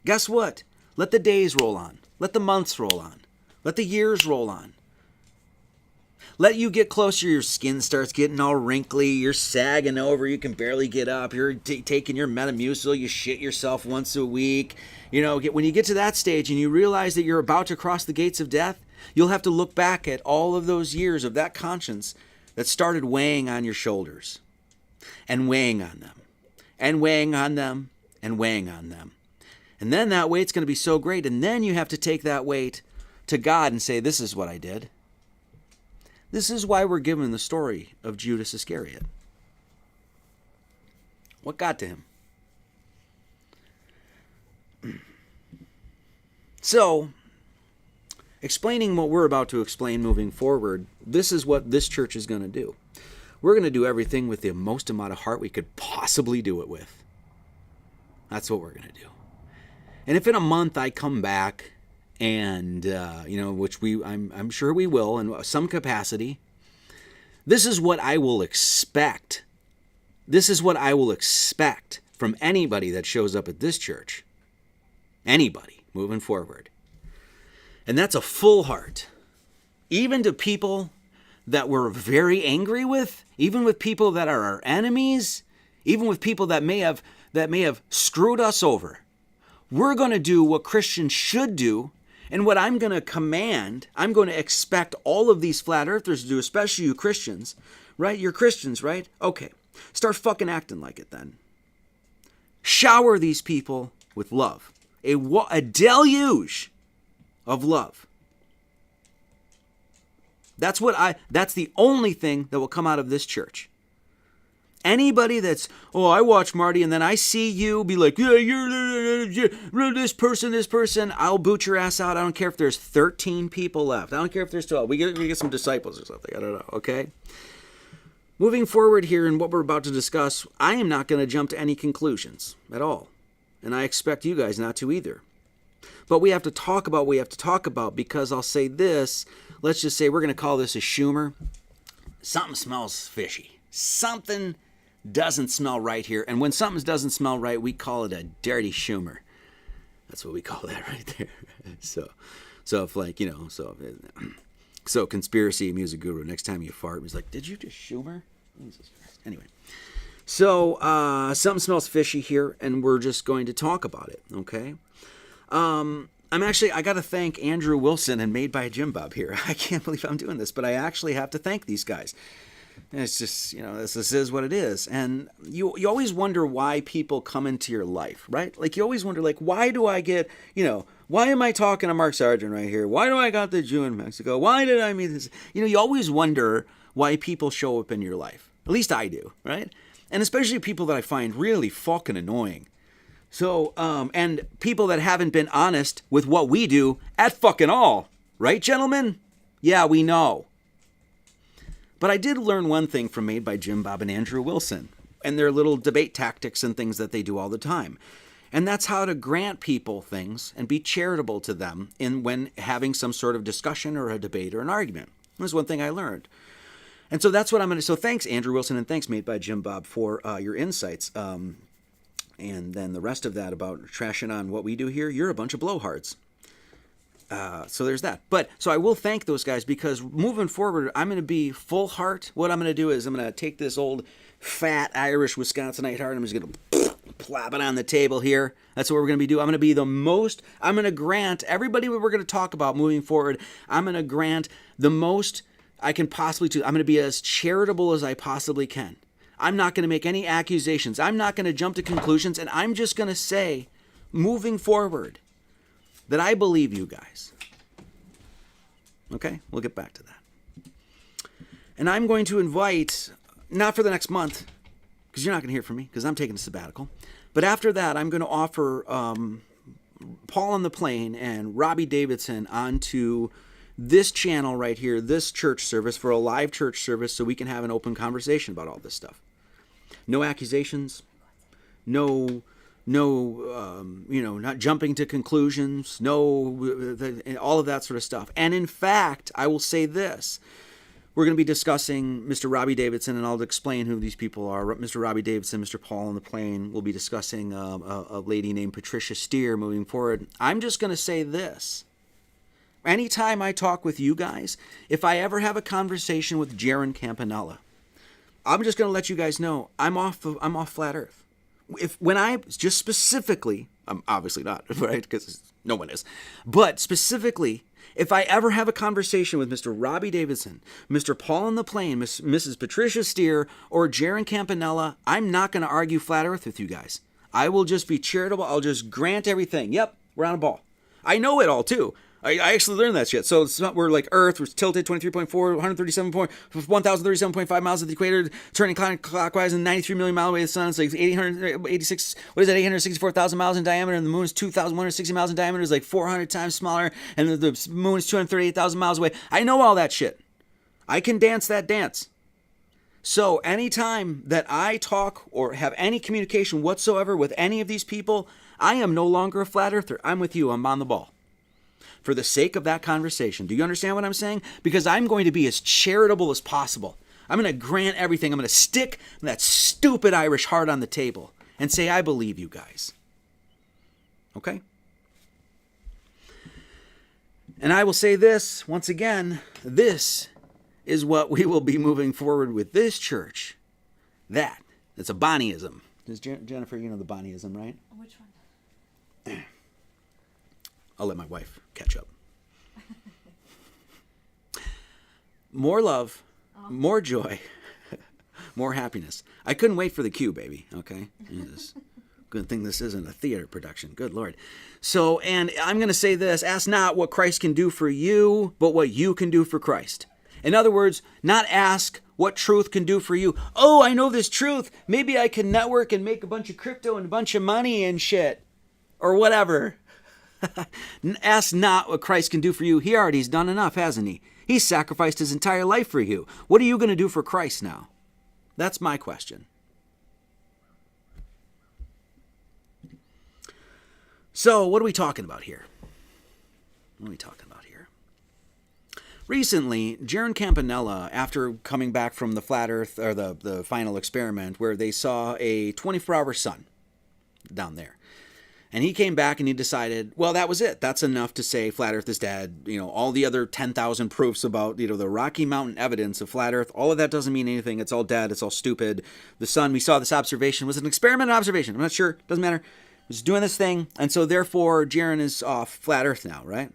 Guess what? Let the days roll on. Let the months roll on. Let the years roll on. Let you get closer, your skin starts getting all wrinkly, you're sagging over, you can barely get up, you're taking your Metamucil, you shit yourself once a week. When you get to that stage and you realize that you're about to cross the gates of death, you'll have to look back at all of those years of that conscience that started weighing on your shoulders and weighing on them and weighing on them and weighing on them. And then that weight's going to be so great, and then you have to take that weight to God and say, this is what I did. This is why we're given the story of Judas Iscariot. What got to him? So, explaining what we're about to explain moving forward, this is what this church is going to do. We're going to do everything with the most amount of heart we could possibly do it with. That's what we're going to do. And if in a month I come back and, which I'm sure we will in some capacity, this is what I will expect. This is what I will expect from anybody that shows up at this church. Anybody moving forward. And that's a full heart. Even to people that we're very angry with, even with people that are our enemies, even with people that may have screwed us over. We're going to do what Christians should do, and what I'm going to command, I'm going to expect all of these flat earthers to do, especially you Christians, right? You're Christians, right? Okay, start fucking acting like it then. Shower these people with love. A deluge of love. That's the only thing that will come out of this church. Anybody that's, I watch Marty and then I see you be like, yeah, you're this person, I'll boot your ass out. I don't care if there's 13 people left. I don't care if there's 12. We get some disciples or something. I don't know, okay? Moving forward here in what we're about to discuss, I am not going to jump to any conclusions at all. And I expect you guys not to either. But we have to talk about what we have to talk about, because I'll say this, let's just say we're going to call this a Schumer. Something smells fishy. Something doesn't smell right here. And when something doesn't smell right, we call it a dirty Schumer. That's what we call that right there. So conspiracy music guru, next time you fart, he's like, did you just Schumer? Jesus Christ. Anyway. So, something smells fishy here, and we're just going to talk about it, okay? I got to thank Andrew Wilson and Made by Jim Bob here. I can't believe I'm doing this, but I actually have to thank these guys. And it's just, this is what it is. And you always wonder why people come into your life, right? Like, you always wonder, like, why do I get, why am I talking to Mark Sargent right here? Why do I got the Jew in Mexico? Why did I meet this? You always wonder why people show up in your life. At least I do, right? And especially people that I find really fucking annoying. So, and people that haven't been honest with what we do at fucking all. Right, gentlemen? Yeah, we know. But I did learn one thing from Made by Jim Bob and Andrew Wilson and their little debate tactics and things that they do all the time. And that's how to grant people things and be charitable to them when having some sort of discussion or a debate or an argument. That's one thing I learned. And so that's what I'm going to... So thanks, Andrew Wilson, and thanks, Made by Jim Bob, for your insights. And then the rest of that about trashing on what we do here, you're a bunch of blowhards. So there's that. So I will thank those guys, because moving forward, I'm going to be full heart. What I'm going to do is I'm going to take this old fat Irish Wisconsinite heart, and I'm just going to plop it on the table here. That's what we're going to be doing. I'm going to grant everybody what we're going to talk about moving forward. I'm going to grant the most I can possibly do. I'm going to be as charitable as I possibly can. I'm not going to make any accusations. I'm not going to jump to conclusions, and I'm just going to say, moving forward, that I believe you guys. Okay? We'll get back to that. And I'm going to invite, not for the next month, because you're not going to hear from me, because I'm taking a sabbatical, but after that, I'm going to offer Paul on the Plane and Robbie Davidson onto this channel right here, this church service, for a live church service, so we can have an open conversation about all this stuff. No accusations, not jumping to conclusions, all of that sort of stuff. And in fact, I will say this. We're going to be discussing Mr. Robbie Davidson, and I'll explain who these people are. Mr. Robbie Davidson, Mr. Paul on the Plane. We'll be discussing a lady named Patricia Steer moving forward. I'm just going to say this. anytime I talk with you guys, if I ever have a conversation with Jaron Campanella, I'm just going to let you guys know I'm off flat Earth. When I just specifically, I'm obviously not, right? Because no one is. But specifically, if I ever have a conversation with Mr. Robbie Davidson, Mr. Paul on the Plane, Mrs. Patricia Steer, or Jaron Campanella, I'm not going to argue flat Earth with you guys. I will just be charitable. I'll just grant everything. Yep, we're on a ball. I know it all too. I actually learned that shit. So it's not, we're like Earth, we're tilted 23.4, 1,037.5 miles at the equator, turning clockwise and 93 million miles away from the sun. It's like 864,000 miles in diameter, and the moon is 2,160 miles in diameter. It's like 400 times smaller, and the moon is 238,000 miles away. I know all that shit. I can dance that dance. So anytime that I talk or have any communication whatsoever with any of these people, I am no longer a flat earther. I'm with you. I'm on the ball. For the sake of that conversation. Do you understand what I'm saying? Because I'm going to be as charitable as possible. I'm going to grant everything. I'm going to stick that stupid Irish heart on the table and say, I believe you guys. Okay? And I will say this, once again, this is what we will be moving forward with this church. It's a Bonnieism. Jennifer, you know the Bonnieism, right? Which one? I'll let my wife catch up. More love, more joy, more happiness. I couldn't wait for the cue, baby. Okay? Good thing this isn't a theater production. Good Lord. So, and I'm going to say this, ask not what Christ can do for you, but what you can do for Christ. In other words, not ask what truth can do for you. Oh, I know this truth. Maybe I can network and make a bunch of crypto and a bunch of money and shit. Or whatever. Ask not what Christ can do for you. He already's done enough, hasn't he? He's sacrificed his entire life for you. What are you going to do for Christ now? That's my question. So, what are we talking about here? Recently, Jaron Campanella, after coming back from the flat earth, or the final experiment, where they saw a 24-hour sun down there. And he came back and he decided, well, that was it. That's enough to say flat earth is dead. You know, all the other 10,000 proofs about, the Rocky Mountain evidence of flat earth, all of that doesn't mean anything. It's all dead. It's all stupid. The sun, we saw this observation, was an experimental observation. I'm not sure. Doesn't matter. It's doing this thing. And so therefore, Jaron is off flat earth now, right?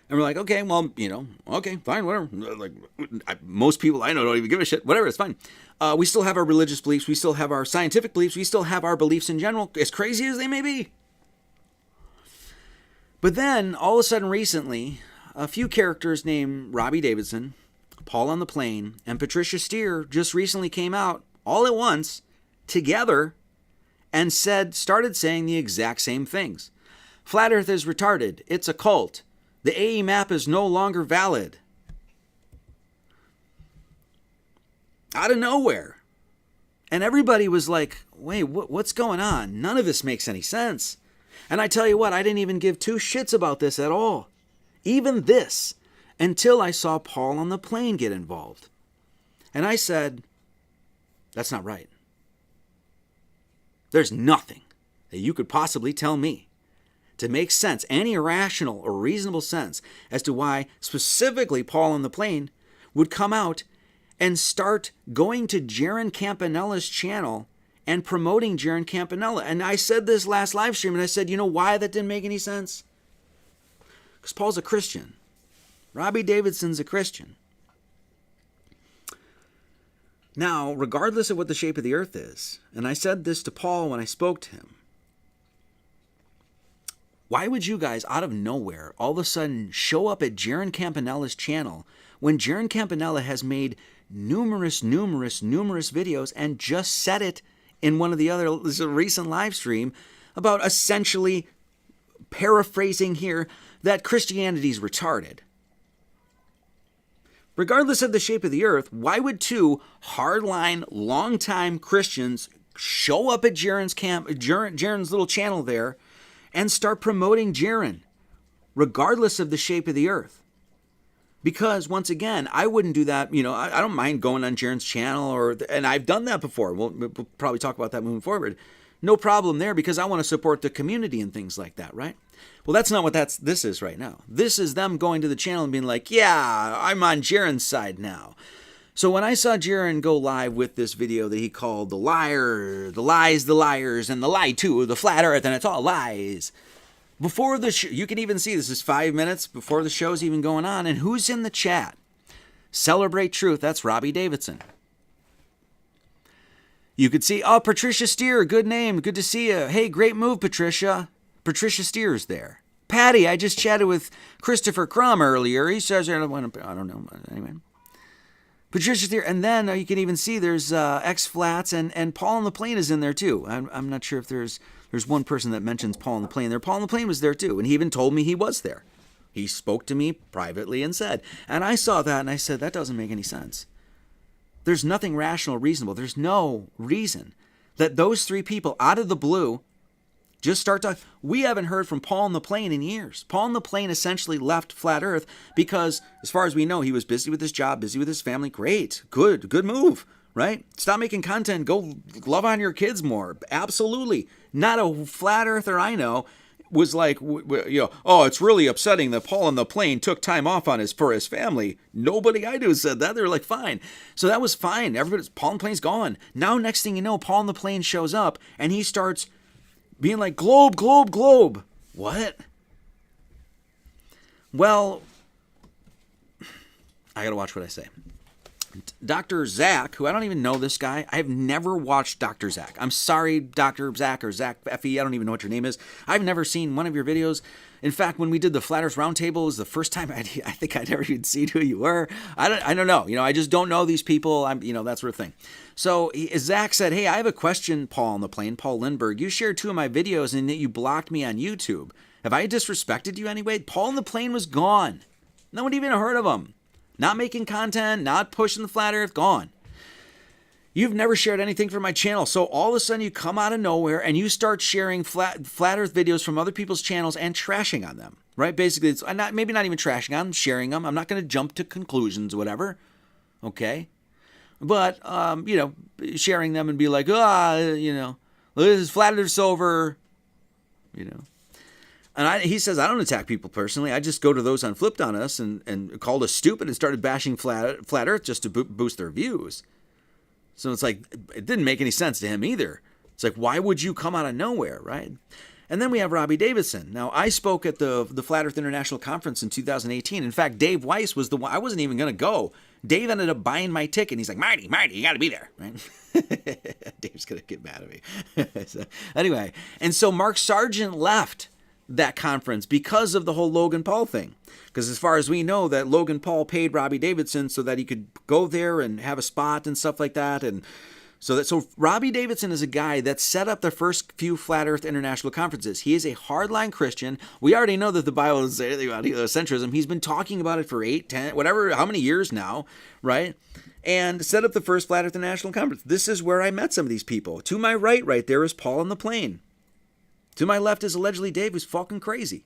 And we're like, okay, well, okay, fine, whatever. Like, most people I know don't even give a shit. Whatever, it's fine. We still have our religious beliefs. We still have our scientific beliefs. We still have our beliefs in general, as crazy as they may be. But then, all of a sudden, recently, a few characters named Robbie Davidson, Paul on the Plane, and Patricia Steer just recently came out, all at once, together, and started saying the exact same things. Flat Earth is retarded. It's a cult. The AE map is no longer valid. Out of nowhere. And everybody was like, wait, what's going on? None of this makes any sense. And I tell you what, I didn't even give two shits about this at all. Even this. Until I saw Paul on the Plane get involved. And I said, that's not right. There's nothing that you could possibly tell me to make sense, any rational or reasonable sense, as to why specifically Paul on the Plane would come out and start going to Jaron Campanella's channel and promoting Jaron Campanella. And I said this last live stream, and I said, you know why that didn't make any sense? Because Paul's a Christian. Robbie Davidson's a Christian. Now, regardless of what the shape of the earth is, and I said this to Paul when I spoke to him, why would you guys, out of nowhere, all of a sudden show up at Jaron Campanella's channel when Jaron Campanella has made numerous videos and just said it in one of the other recent live stream about essentially paraphrasing here that Christianity's retarded? Regardless of the shape of the earth, why would two hardline, longtime Christians show up at Jaron's little channel there and start promoting Jaron, regardless of the shape of the earth? Because, once again, I wouldn't do that. I don't mind going on Jaron's channel, and I've done that before. We'll probably talk about that moving forward. No problem there, because I want to support the community and things like that, right? Well, that's not what this is right now. This is them going to the channel and being like, yeah, I'm on Jaron's side now. So when I saw Jaron go live with this video that he called The Liar, The Lies, The Liars, and The Lie Too, The Flat Earth, and it's all lies. Before the show, you can even see this is 5 minutes before the show's even going on. And who's in the chat? Celebrate Truth. That's Robbie Davidson. You could see, oh, Patricia Steer, good name, good to see you. Hey, great move, Patricia. Patricia Steer's there. Patty, I just chatted with Christopher Crum earlier. He says, I don't know, anyway. Patricia's there, and then you can even see there's X Flats, and Paul on the Plane is in there too. I'm not sure if there's one person that mentions Paul on the Plane there. Paul on the Plane was there too, and he even told me he was there. He spoke to me privately and said, and I saw that and I said, that doesn't make any sense. There's nothing rational or reasonable. There's no reason that those three people out of the blue just start talking. We haven't heard from Paul on the Plane in years. Paul on the Plane essentially left Flat Earth because, as far as we know, he was busy with his job, busy with his family. Great. Good move, right? Stop making content. Go love on your kids more. Absolutely. Not a Flat Earther I know was like, oh, it's really upsetting that Paul on the Plane took time off for his family. Nobody I knew said that. They were like, fine. So that was fine. Paul on the Plane's gone. Now, next thing you know, Paul on the Plane shows up and he starts being like, globe. What? Well, I gotta watch what I say. Dr. Zach, who I don't even know this guy. I have never watched Dr. Zach. I'm sorry, Dr. Zach or Zach F.E. I don't even know what your name is. I've never seen one of your videos. In fact, when we did the Flat Earth Roundtable, it was the first time I think I'd ever even seen who you were. I don't know. I just don't know these people. That sort of thing. So Zach said, hey, I have a question, Paul on the Plane, Paul Lindbergh. You shared 2 of my videos and you blocked me on YouTube. Have I disrespected you anyway? Paul on the Plane was gone. No one even heard of him. Not making content, not pushing the Flat Earth, gone. You've never shared anything from my channel. So all of a sudden you come out of nowhere and you start sharing flat Earth videos from other people's channels and trashing on them, right? Basically, it's maybe not even trashing on them, sharing them. I'm not going to jump to conclusions, whatever. Okay. But, sharing them and be like, this is Flat Earth's over, And he says, I don't attack people personally. I just go to those on flipped on us and called us stupid and started bashing flat Earth just to boost their views. So it's like, it didn't make any sense to him either. It's like, why would you come out of nowhere, right? And then we have Robbie Davidson. Now, I spoke at the Flat Earth International Conference in 2018. In fact, Dave Weiss was the one. I wasn't even going to go. Dave ended up buying my ticket. He's like, Marty, you got to be there, right? Dave's going to get mad at me. So, anyway, and so Mark Sargent left that conference because of the whole Logan Paul thing. Because as far as we know, that Logan Paul paid Robbie Davidson so that he could go there and have a spot and stuff like that. And so Robbie Davidson is a guy that set up the first few Flat Earth International conferences. He is a hardline Christian. We already know that the Bible doesn't say anything about heliocentrism. He's been talking about it for 8, 10, whatever, how many years now, right? And set up the first Flat Earth International Conference. This is where I met some of these people. To my right there is Paul on the Plane. To my left is allegedly Dave, who's fucking crazy.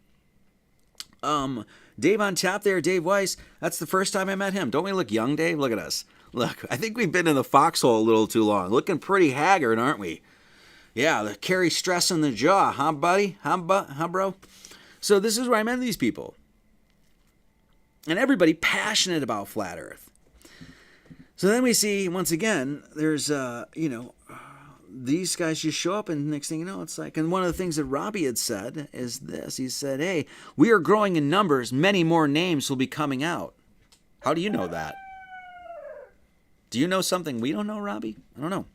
Dave on tap there, Dave Weiss. That's the first time I met him. Don't we look young, Dave? Look at us. Look, I think we've been in the foxhole a little too long. Looking pretty haggard, aren't we? Yeah, the carry stress in the jaw, huh, buddy? Huh, bro? So this is where I met these people. And everybody passionate about Flat Earth. So then we see, once again, there's, these guys just show up, and next thing you know, it's like, and one of the things that Robbie had said is this. He said, hey, we are growing in numbers. Many more names will be coming out. How do you know that? Do you know something we don't know, Robbie? I don't know.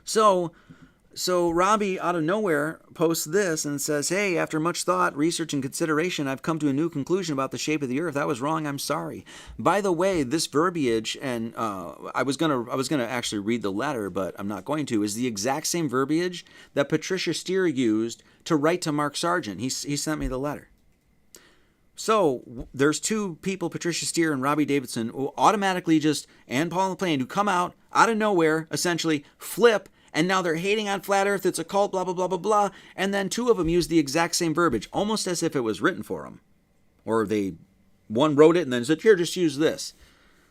So Robbie, out of nowhere, posts this and says, hey, after much thought, research, and consideration, I've come to a new conclusion about the shape of the earth. I was wrong. I'm sorry. By the way, this verbiage, and I was gonna actually read the letter, but I'm not going to, is the exact same verbiage that Patricia Steer used to write to Mark Sargent. He sent me the letter. So there's 2 people, Patricia Steer and Robbie Davidson, who automatically and Paul on the Plane, who come out of nowhere, essentially flip, and now they're hating on Flat Earth, it's a cult, blah, blah, blah, blah, blah. And then 2 of them use the exact same verbiage, almost as if it was written for them. Or one wrote it and then said, here, just use this.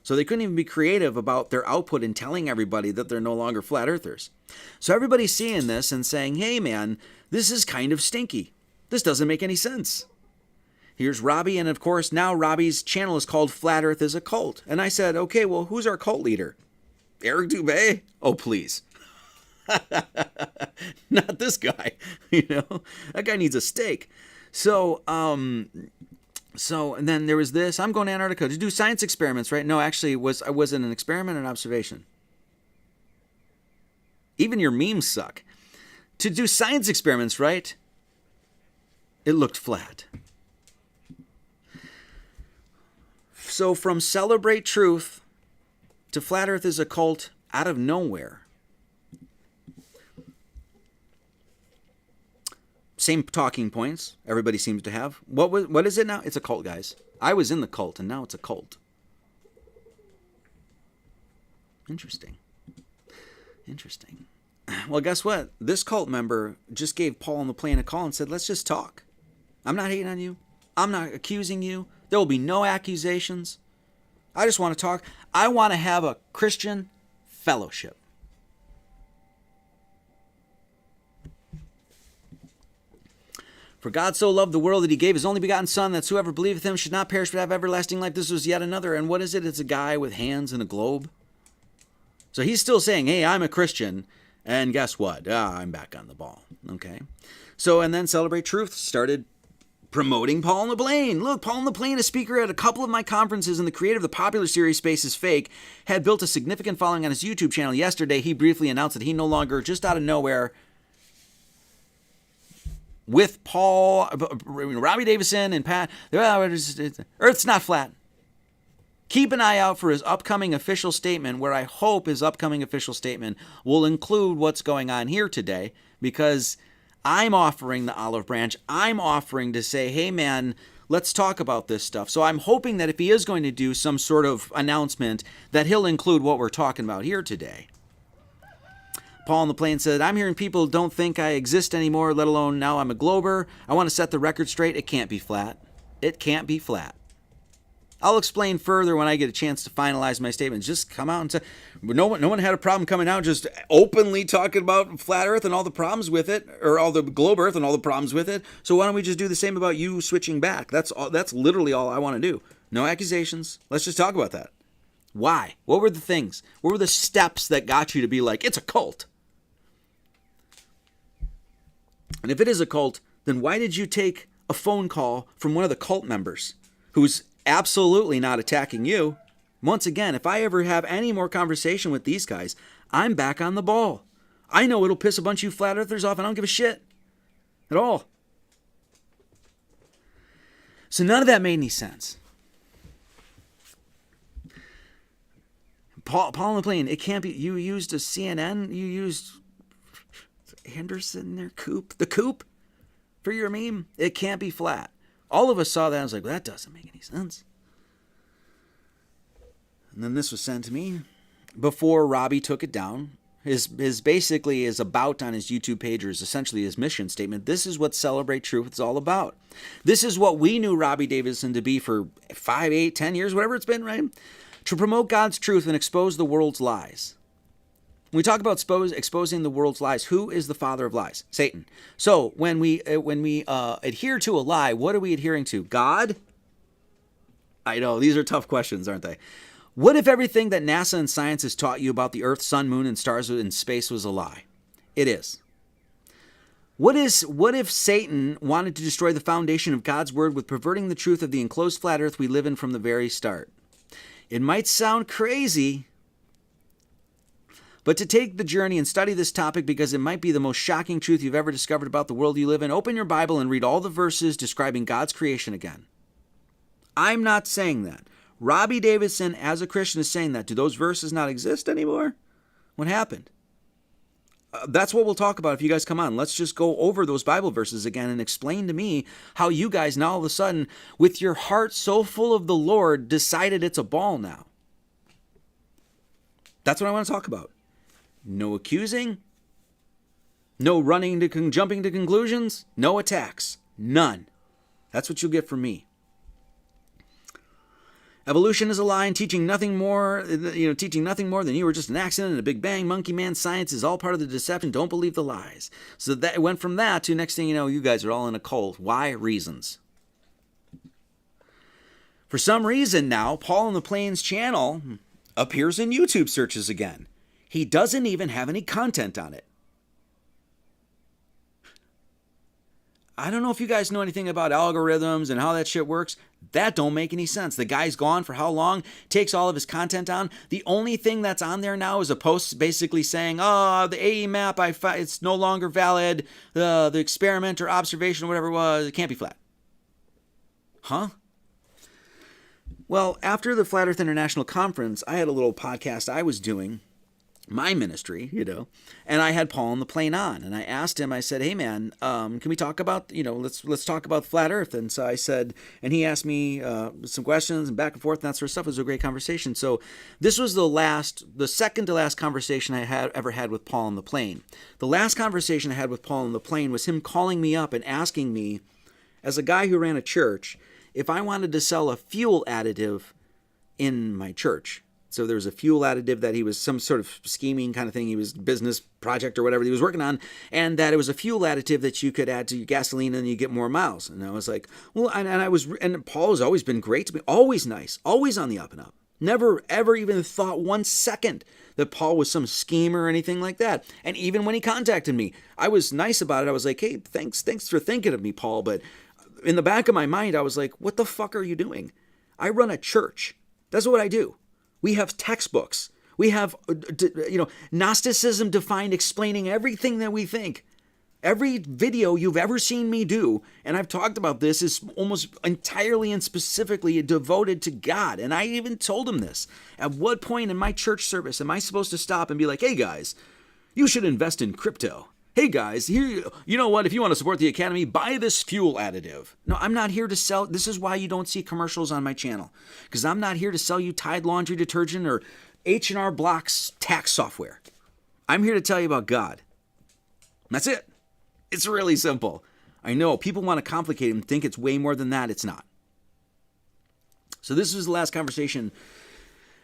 So they couldn't even be creative about their output in telling everybody that they're no longer flat earthers. So everybody's seeing this and saying, hey man, this is kind of stinky. This doesn't make any sense. Here's Robbie, and of course now Robbie's channel is called Flat Earth is a Cult. And I said, okay, well, who's our cult leader? Eric Dubé? Oh, please. Not this guy. That guy needs a steak. So, and then there was this. I'm going to Antarctica to do science experiments, right? No, actually, was it an experiment or an observation? Even your memes suck. To do science experiments, right? It looked flat. So from Celebrate Truth to Flat Earth is a Cult out of nowhere. Same talking points everybody seems to have. What is it now? It's a cult, guys. I was in the cult, and now it's a cult. Interesting. Well, guess what? This cult member just gave Paul on the plane a call and said, let's just talk. I'm not hating on you. I'm not accusing you. There will be no accusations. I just want to talk. I want to have a Christian fellowship. For God so loved the world that he gave his only begotten Son, that whoever believeth him should not perish but have everlasting life. This was yet another. And what is it? It's a guy with hands and a globe. So he's still saying, hey, I'm a Christian. And guess what? I'm back on the ball. Okay. So, and then Celebrate Truth started promoting Paul on the Plane. Look, Paul on the Plane, a speaker at a couple of my conferences, and the creator of the popular series Space is Fake, had built a significant following on his YouTube channel. Yesterday, he briefly announced that he no longer, just out of nowhere, with Paul, Robbie Davison and Pat, Earth's not flat. Keep an eye out for his upcoming official statement, where I hope his upcoming official statement will include what's going on here today, because I'm offering the olive branch. I'm offering to say, hey man, let's talk about this stuff. So I'm hoping that if he is going to do some sort of announcement, that he'll include what we're talking about here today. Paul on the Plane said, I'm hearing people don't think I exist anymore, let alone now I'm a glober. I want to set the record straight. It can't be flat. It can't be flat. I'll explain further when I get a chance to finalize my statements. Just come out and say, no one had a problem coming out just openly talking about flat Earth and all the problems with it, or all the globe Earth and all the problems with it. So why don't we just do the same about you switching back? That's literally all I want to do. No accusations. Let's just talk about that. Why? What were the things? What were the steps that got you to be like, it's a cult? And if it is a cult, then why did you take a phone call from one of the cult members who's absolutely not attacking you? Once again, if I ever have any more conversation with these guys, I'm back on the ball. I know it'll piss a bunch of you flat earthers off, and I don't give a shit at all. So none of that made any sense. Paul on the Plane, it can't be. You used a CNN. You used Anderson, their the coop for your meme. It can't be flat. All of us saw that. I was like, well, that doesn't make any sense. And then this was sent to me before Robbie took it down. His basically his about on his YouTube page, or is essentially his mission statement. This is what Celebrate Truth is all about. This is what we knew Robbie Davison to be for 5, 8, 10 years, whatever it's been, right? To promote God's truth and expose the world's lies. When we talk about exposing the world's lies, who is the father of lies? Satan. So when we adhere to a lie, what are we adhering to? God? I know, these are tough questions, aren't they? What if everything that NASA and science has taught you about the Earth, sun, moon, and stars in space was a lie? It is. What if Satan wanted to destroy the foundation of God's word with perverting the truth of the enclosed flat Earth we live in from the very start? It might sound crazy, but to take the journey and study this topic, because it might be the most shocking truth you've ever discovered about the world you live in, open your Bible and read all the verses describing God's creation again. I'm not saying that. Robbie Davison, as a Christian, is saying that. Do those verses not exist anymore? What happened? That's what we'll talk about if you guys come on. Let's just go over those Bible verses again and explain to me how you guys now all of a sudden, with your heart so full of the Lord, decided it's a ball now. That's what I want to talk about. No accusing, no jumping to conclusions, no attacks, none. That's what you'll get from me. Evolution is a lie, and teaching nothing more than you were just an accident and a big bang. Monkey man science is all part of the deception. Don't believe the lies. So that went from that to next thing you know, you guys are all in a cult. Why? Reasons. For some reason now, Paul on the Plains channel appears in YouTube searches again. He doesn't even have any content on it. I don't know if you guys know anything about algorithms and how that shit works. That don't make any sense. The guy's gone for how long? Takes all of his content on. The only thing that's on there now is a post basically saying, "Oh, the AE map, it's no longer valid. The experiment or observation or whatever it was, it can't be flat." Huh? Well, after the Flat Earth International Conference, I had a little podcast I was doing, my ministry, and I had Paul on the plane on, and I asked him, I said, "Hey man, can we talk about, let's talk about flat Earth?" And so I said, and he asked me some questions and back and forth and that sort of stuff. It was a great conversation. So this was the second to last conversation I had ever had with Paul on the plane. The last conversation I had with Paul on the plane was him calling me up and asking me, as a guy who ran a church, if I wanted to sell a fuel additive in my church. So there was a fuel additive that he was some sort of scheming kind of thing. He was business project or whatever he was working on, and that it was a fuel additive that you could add to your gasoline and you get more miles. And I was like, well, and Paul has always been great to me, always nice, always on the up and up. Never ever even thought 1 second that Paul was some schemer or anything like that. And even when he contacted me, I was nice about it. I was like, hey, thanks for thinking of me, Paul. But in the back of my mind, I was like, what the fuck are you doing? I run a church. That's what I do. We have textbooks. We have, Gnosticism defined, explaining everything that we think. Every video you've ever seen me do, and I've talked about this, is almost entirely and specifically devoted to God. And I even told him this. At what point in my church service am I supposed to stop and be like, hey guys, you should invest in crypto. Hey guys, here, you know what? If you want to support the Academy, buy this fuel additive. No, I'm not here to sell. This is why you don't see commercials on my channel. Because I'm not here to sell you Tide laundry detergent or H&R Block's tax software. I'm here to tell you about God. That's it. It's really simple. I know people want to complicate it and think it's way more than that. It's not. So this was the last conversation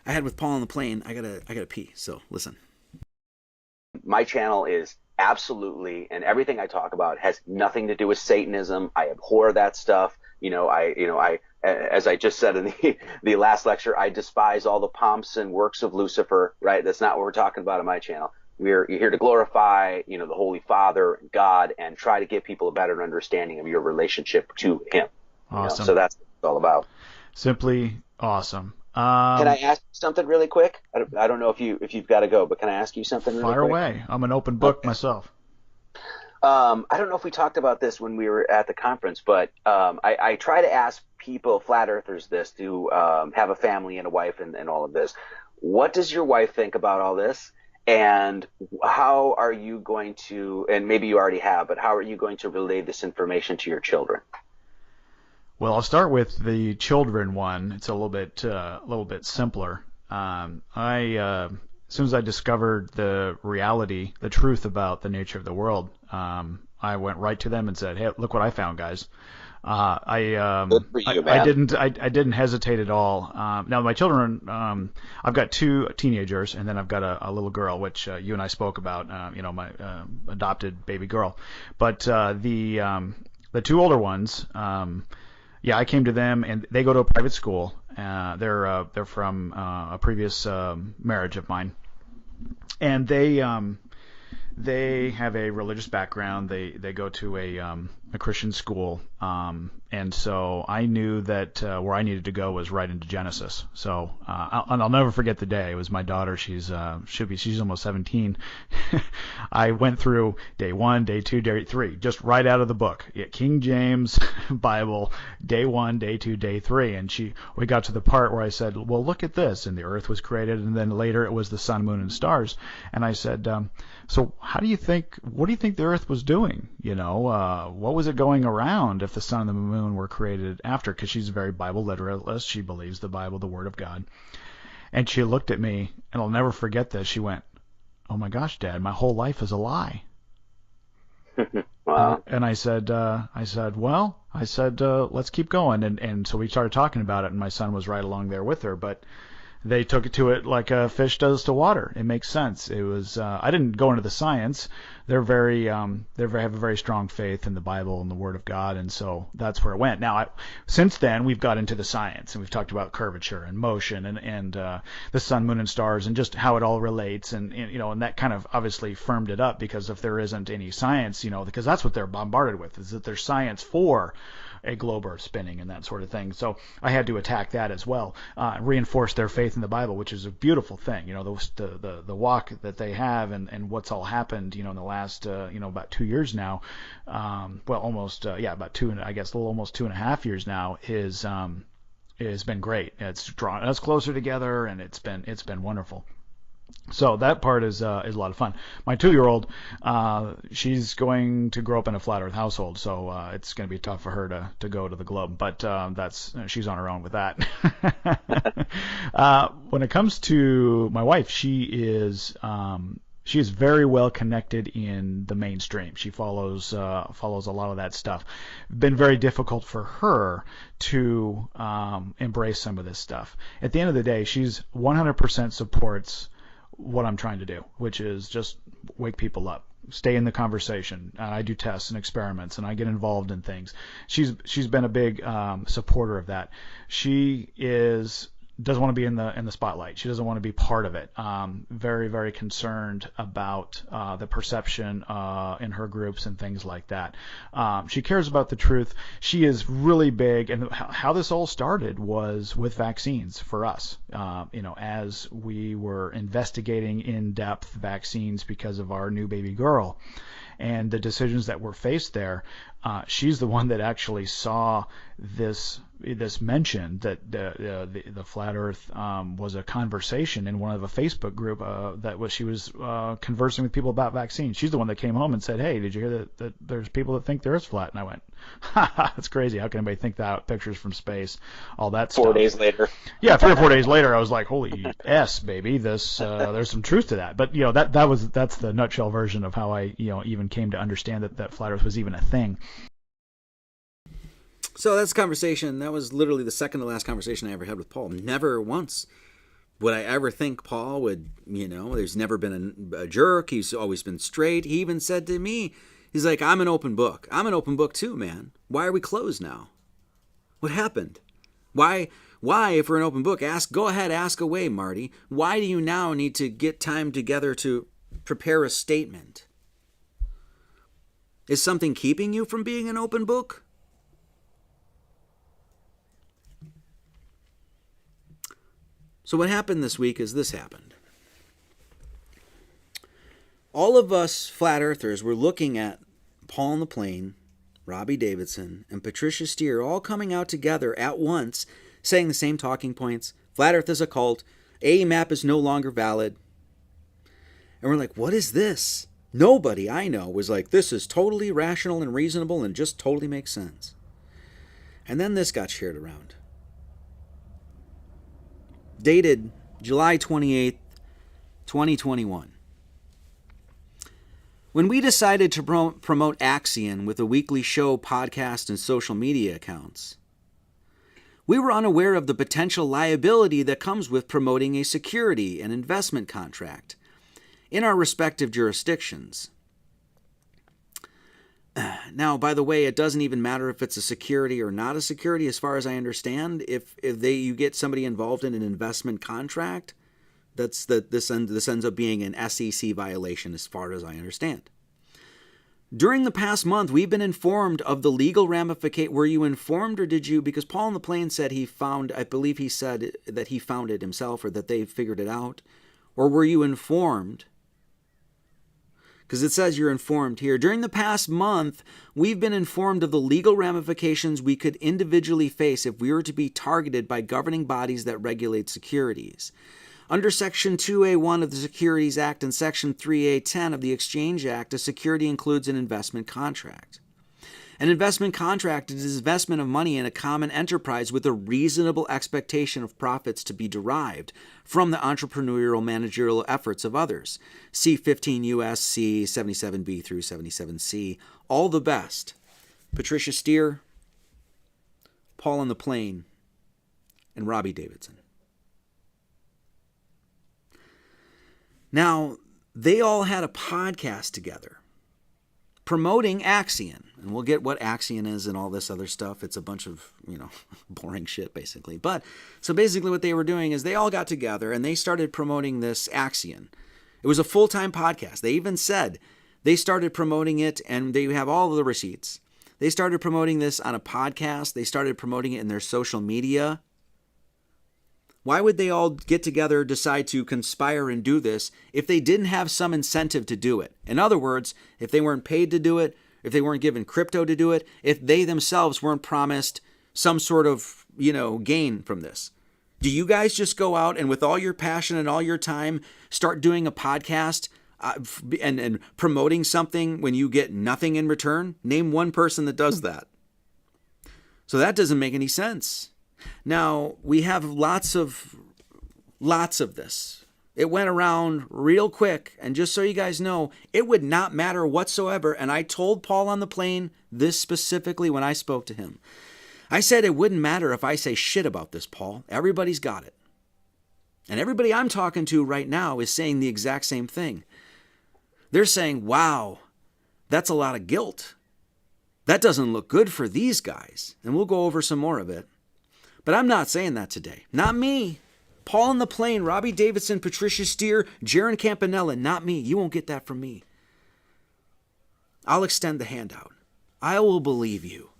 I had with Paul on the plane. I gotta pee. So listen. My channel is absolutely, and everything I talk about has nothing to do with Satanism. I abhor that stuff. I as I just said in the last lecture, I despise all the pomps and works of Lucifer, right? That's not what we're talking about on my channel. You're here to glorify, the Holy Father, God, and try to give people a better understanding of your relationship to Him. Awesome. So that's what it's all about. Simply awesome. Can I ask you something really quick? I don't know if you've got to go, but can I ask you something really quick? Fire away. I'm an open book myself. I don't know if we talked about this when we were at the conference, but I try to ask people, flat earthers, this, who have a family and a wife and all of this. What does your wife think about all this? And how are you going to, and maybe you already have, but how are you going to relay this information to your children? Well, I'll start with the children one. It's a little bit simpler. As soon as I discovered the reality, the truth about the nature of the world, I went right to them and said, "Hey, look what I found, guys." I didn't hesitate at all. Now my children, I've got 2 teenagers, and then I've got a little girl, which you and I spoke about. My adopted baby girl. But the 2 older ones. I came to them, and they go to a private school. They're from a previous marriage of mine, and they have a religious background. They go to a Christian school, and so I knew that where I needed to go was right into Genesis. So I'll never forget the day. It was my daughter. She's almost 17. I went through day 1, day 2, day 3, just right out of the book. King James Bible, day 1, day 2, day 3, and we got to the part where I said, "Well, look at this," and the earth was created, and then later it was the sun, moon, and stars, and I said, "So what do you think the earth was doing? What was it going around if the sun and the moon were created after?" Because she's a very Bible literalist. She believes the Bible, the Word of God. And she looked at me, and I'll never forget this. She went, "Oh my gosh, Dad, my whole life is a lie." Wow. Wow. And I said, let's keep going. And so we started talking about it, and my son was right along there with her. But they took it to it like a fish does to water. It makes sense. It was. I didn't go into the science. They have a very strong faith in the Bible and the Word of God, and so that's where it went. Now, since then, we've got into the science, and we've talked about curvature and motion and the sun, moon, and stars, and just how it all relates, and that kind of obviously firmed it up, because if there isn't any science, because that's what they're bombarded with, is that there's science for a globe Earth spinning and that sort of thing. So I had to attack that as well, reinforce their faith in the Bible, which is a beautiful thing. The walk that they have and what's all happened, in the last about 2 years now, about two, and I guess a little almost 2.5 years now, has been great. It's drawn us closer together, and it's been wonderful. So that part is a lot of fun. My 2-year-old, she's going to grow up in a flat Earth household, so it's going to be tough for her to go to the globe. But she's on her own with that. When it comes to my wife, she is very well connected in the mainstream. She follows a lot of that stuff. Been very difficult for her to embrace some of this stuff. At the end of the day, she's 100% supports what I'm trying to do, which is just wake people up, stay in the conversation. I do tests and experiments, and I get involved in things. She's been a big supporter of that. She doesn't want to be in the spotlight. She doesn't want to be part of it. Very, very concerned about the perception in her groups and things like that. She cares about the truth. She is really big, and how this all started was with vaccines for us. As we were investigating in depth vaccines because of our new baby girl and the decisions that were faced there, she's the one that actually saw this mention that the flat Earth was a conversation in one of a Facebook group she was conversing with people about vaccines. She's the one that came home and said, "Hey, did you hear that there's people that think the Earth's flat?" And I went, "Ha, that's crazy. How can anybody think that? Pictures from space, all that stuff." 4 days later. Yeah, 3 or 4 days later, I was like, "Holy S, baby, this there's some truth to that." But that's the nutshell version of how I even came to understand that flat Earth was even a thing. So that's conversation. That was literally the second to last conversation I ever had with Paul. Never once would I ever think Paul would, there's never been a jerk. He's always been straight. He even said to me, he's like, "I'm an open book. I'm an open book too, man. Why are we closed now? What happened? Why, if we're an open book, go ahead, ask away, Marty. Why do you now need to get time together to prepare a statement? Is something keeping you from being an open book?" So what happened this week is this happened. All of us flat earthers were looking at Paul on the Plane, Robbie Davidson, and Patricia Steer all coming out together at once, saying the same talking points. Flat Earth is a cult. AEMAP is no longer valid. And we're like, what is this? Nobody I know was like, this is totally rational and reasonable and just totally makes sense. And then this got shared around. Dated July 28th, 2021. When we decided to promote Axion with a weekly show, podcast, and social media accounts, we were unaware of the potential liability that comes with promoting a security and investment contract in our respective jurisdictions. Now, by the way, it doesn't even matter if it's a security or not a security, as far as I understand. If you get somebody involved in an investment contract, this ends up being an SEC violation, as far as I understand. During the past month, we've been informed of the legal ramification. Were you informed, or did you? Because Paul on the Plane said I believe he said that he found it himself, or that they figured it out. Or were you informed? Because it says you're informed here. During the past month, we've been informed of the legal ramifications we could individually face if we were to be targeted by governing bodies that regulate securities. Under Section 2A1 of the Securities Act and Section 3A10 of the Exchange Act, a security includes an investment contract. An investment contract is investment of money in a common enterprise with a reasonable expectation of profits to be derived from the entrepreneurial managerial efforts of others. See 15 U.S.C. 77B through 77C. All the best. Patricia Steer, Paul on the Plain, and Robbie Davidson. Now, they all had a podcast together promoting Axion. And we'll get what Axion is and all this other stuff. It's a bunch of, boring shit, basically. But, so basically what they were doing is they all got together and they started promoting this Axion. It was a full-time podcast. They even said they started promoting it, and they have all of the receipts. They started promoting this on a podcast. They started promoting it in their social media. Why would they all get together, decide to conspire and do this if they didn't have some incentive to do it? In other words, if they weren't paid to do it, if they weren't given crypto to do it, if they themselves weren't promised some sort of, gain from this. Do you guys just go out and with all your passion and all your time start doing a podcast and promoting something when you get nothing in return? Name one person that does that. So that doesn't make any sense. Now, we have lots of this. It went around real quick, and just so you guys know, it would not matter whatsoever, and I told Paul on the Plain this specifically when I spoke to him. I said it wouldn't matter if I say shit about this, Paul. Everybody's got it. And everybody I'm talking to right now is saying the exact same thing. They're saying, wow, that's a lot of guilt. That doesn't look good for these guys. And we'll go over some more of it. But I'm not saying that today. Not me. Paul on the Plain, Robbie Davidson, Patricia Steer, Jaron Campanella. Not me. You won't get that from me. I'll extend the handout. I will believe you.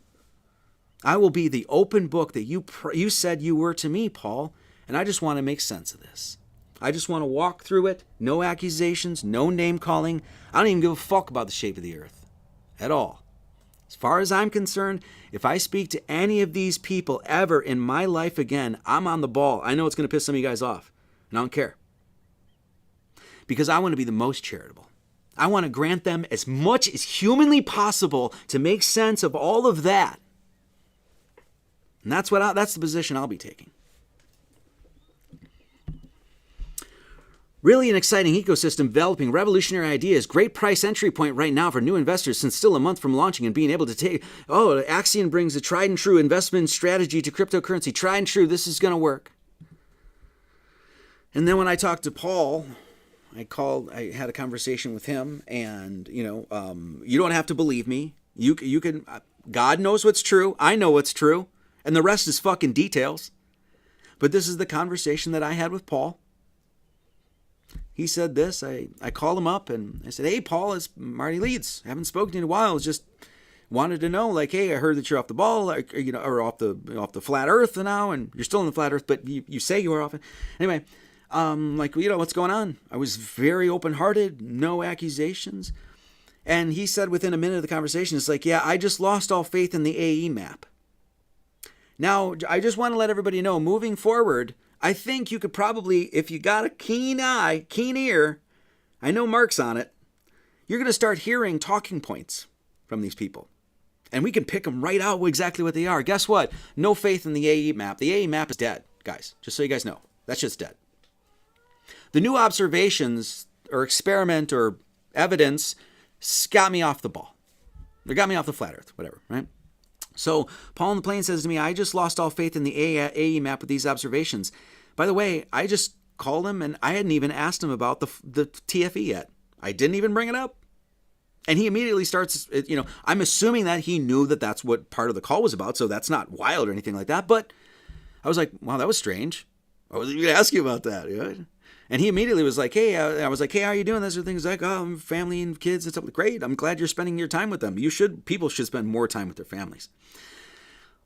I will be the open book that you said you were to me, Paul. And I just want to make sense of this. I just want to walk through it. No accusations, no name calling. I don't even give a fuck about the shape of the earth. At all. As far as I'm concerned, if I speak to any of these people ever in my life again, I'm on the ball. I know it's going to piss some of you guys off, and I don't care. Because I want to be the most charitable. I want to grant them as much as humanly possible to make sense of all of that. And that's the position I'll be taking. Really an exciting ecosystem developing, revolutionary ideas, great price entry point right now for new investors since still a month from launching and being able to take, Axion brings a tried and true investment strategy to cryptocurrency. Tried and true, this is going to work. And then when I talked to Paul, I had a conversation with him and, you don't have to believe me. You can, God knows what's true. I know what's true. And the rest is fucking details. But this is the conversation that I had with Paul. He said this. I called him up and I said, hey, Paul, it's Marty Leeds. Haven't spoken to you in a while. Just wanted to know, hey, I heard that you're off the ball, or off the flat earth now, and you're still in the flat earth, but you say you are off it. Anyway, what's going on? I was very open-hearted, no accusations. And he said within a minute of the conversation, it's I just lost all faith in the AE map. Now, I just want to let everybody know, moving forward, I think you could probably, if you got a keen eye, keen ear, I know Mark's on it, you're going to start hearing talking points from these people. And we can pick them right out exactly what they are. Guess what? No faith in the AE map. The AE map is dead, guys. Just so you guys know. That shit's dead. The new observations or experiment or evidence got me off the ball. They got me off the flat earth, whatever, right? So Paul on the Plain says to me, I just lost all faith in the AE map with these observations. By the way, I just called him and I hadn't even asked him about the TFE yet. I didn't even bring it up. And he immediately starts, I'm assuming that he knew that that's what part of the call was about. So that's not wild or anything like that. But I was like, wow, that was strange. I wasn't going to ask you about that. Right? And he immediately was like, hey, I was like, hey, how are you doing? Those are things like, oh, family and kids and stuff. Great. I'm glad you're spending your time with them. People should spend more time with their families.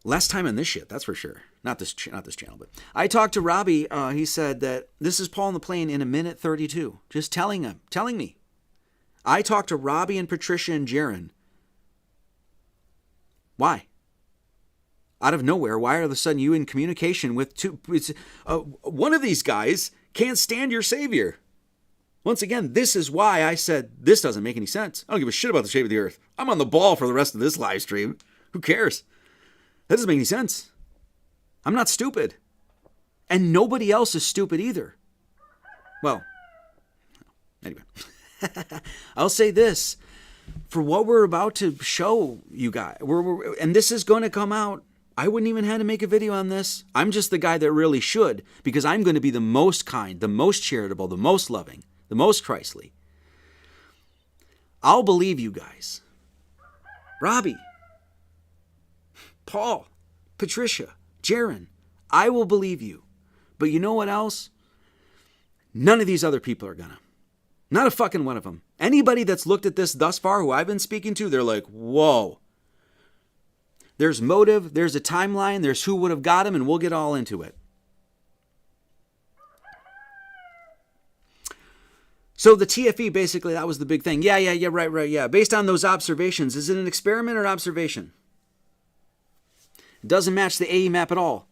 Less time on this shit, that's for sure. Not this channel, but I talked to Robbie. He said that this is Paul on the Plain in a minute 32. Just telling me. I talked to Robbie and Patricia and Jaron. Why? Out of nowhere, why are all of a sudden you in communication with one of these guys can't stand your savior? Once again, this is why I said this doesn't make any sense. I don't give a shit about the shape of the earth. I'm on the ball for the rest of this live stream. Who cares? That doesn't make any sense. I'm not stupid. And nobody else is stupid either. Well, anyway. I'll say this. For what we're about to show you guys, and this is going to come out, I wouldn't even have to make a video on this. I'm just the guy that really should, because I'm going to be the most kind, the most charitable, the most loving, the most Christly. I'll believe you guys. Robbie, Paul, Patricia, Jaron, I will believe you. But you know what else? None of these other people are gonna. Not a fucking one of them. Anybody that's looked at this thus far who I've been speaking to, they're like, whoa. There's motive, there's a timeline, there's who would have got him, and we'll get all into it. So the TFE, basically, that was the big thing. Yeah, right. Based on those observations, is it an experiment or observation? It doesn't match the AE map at all.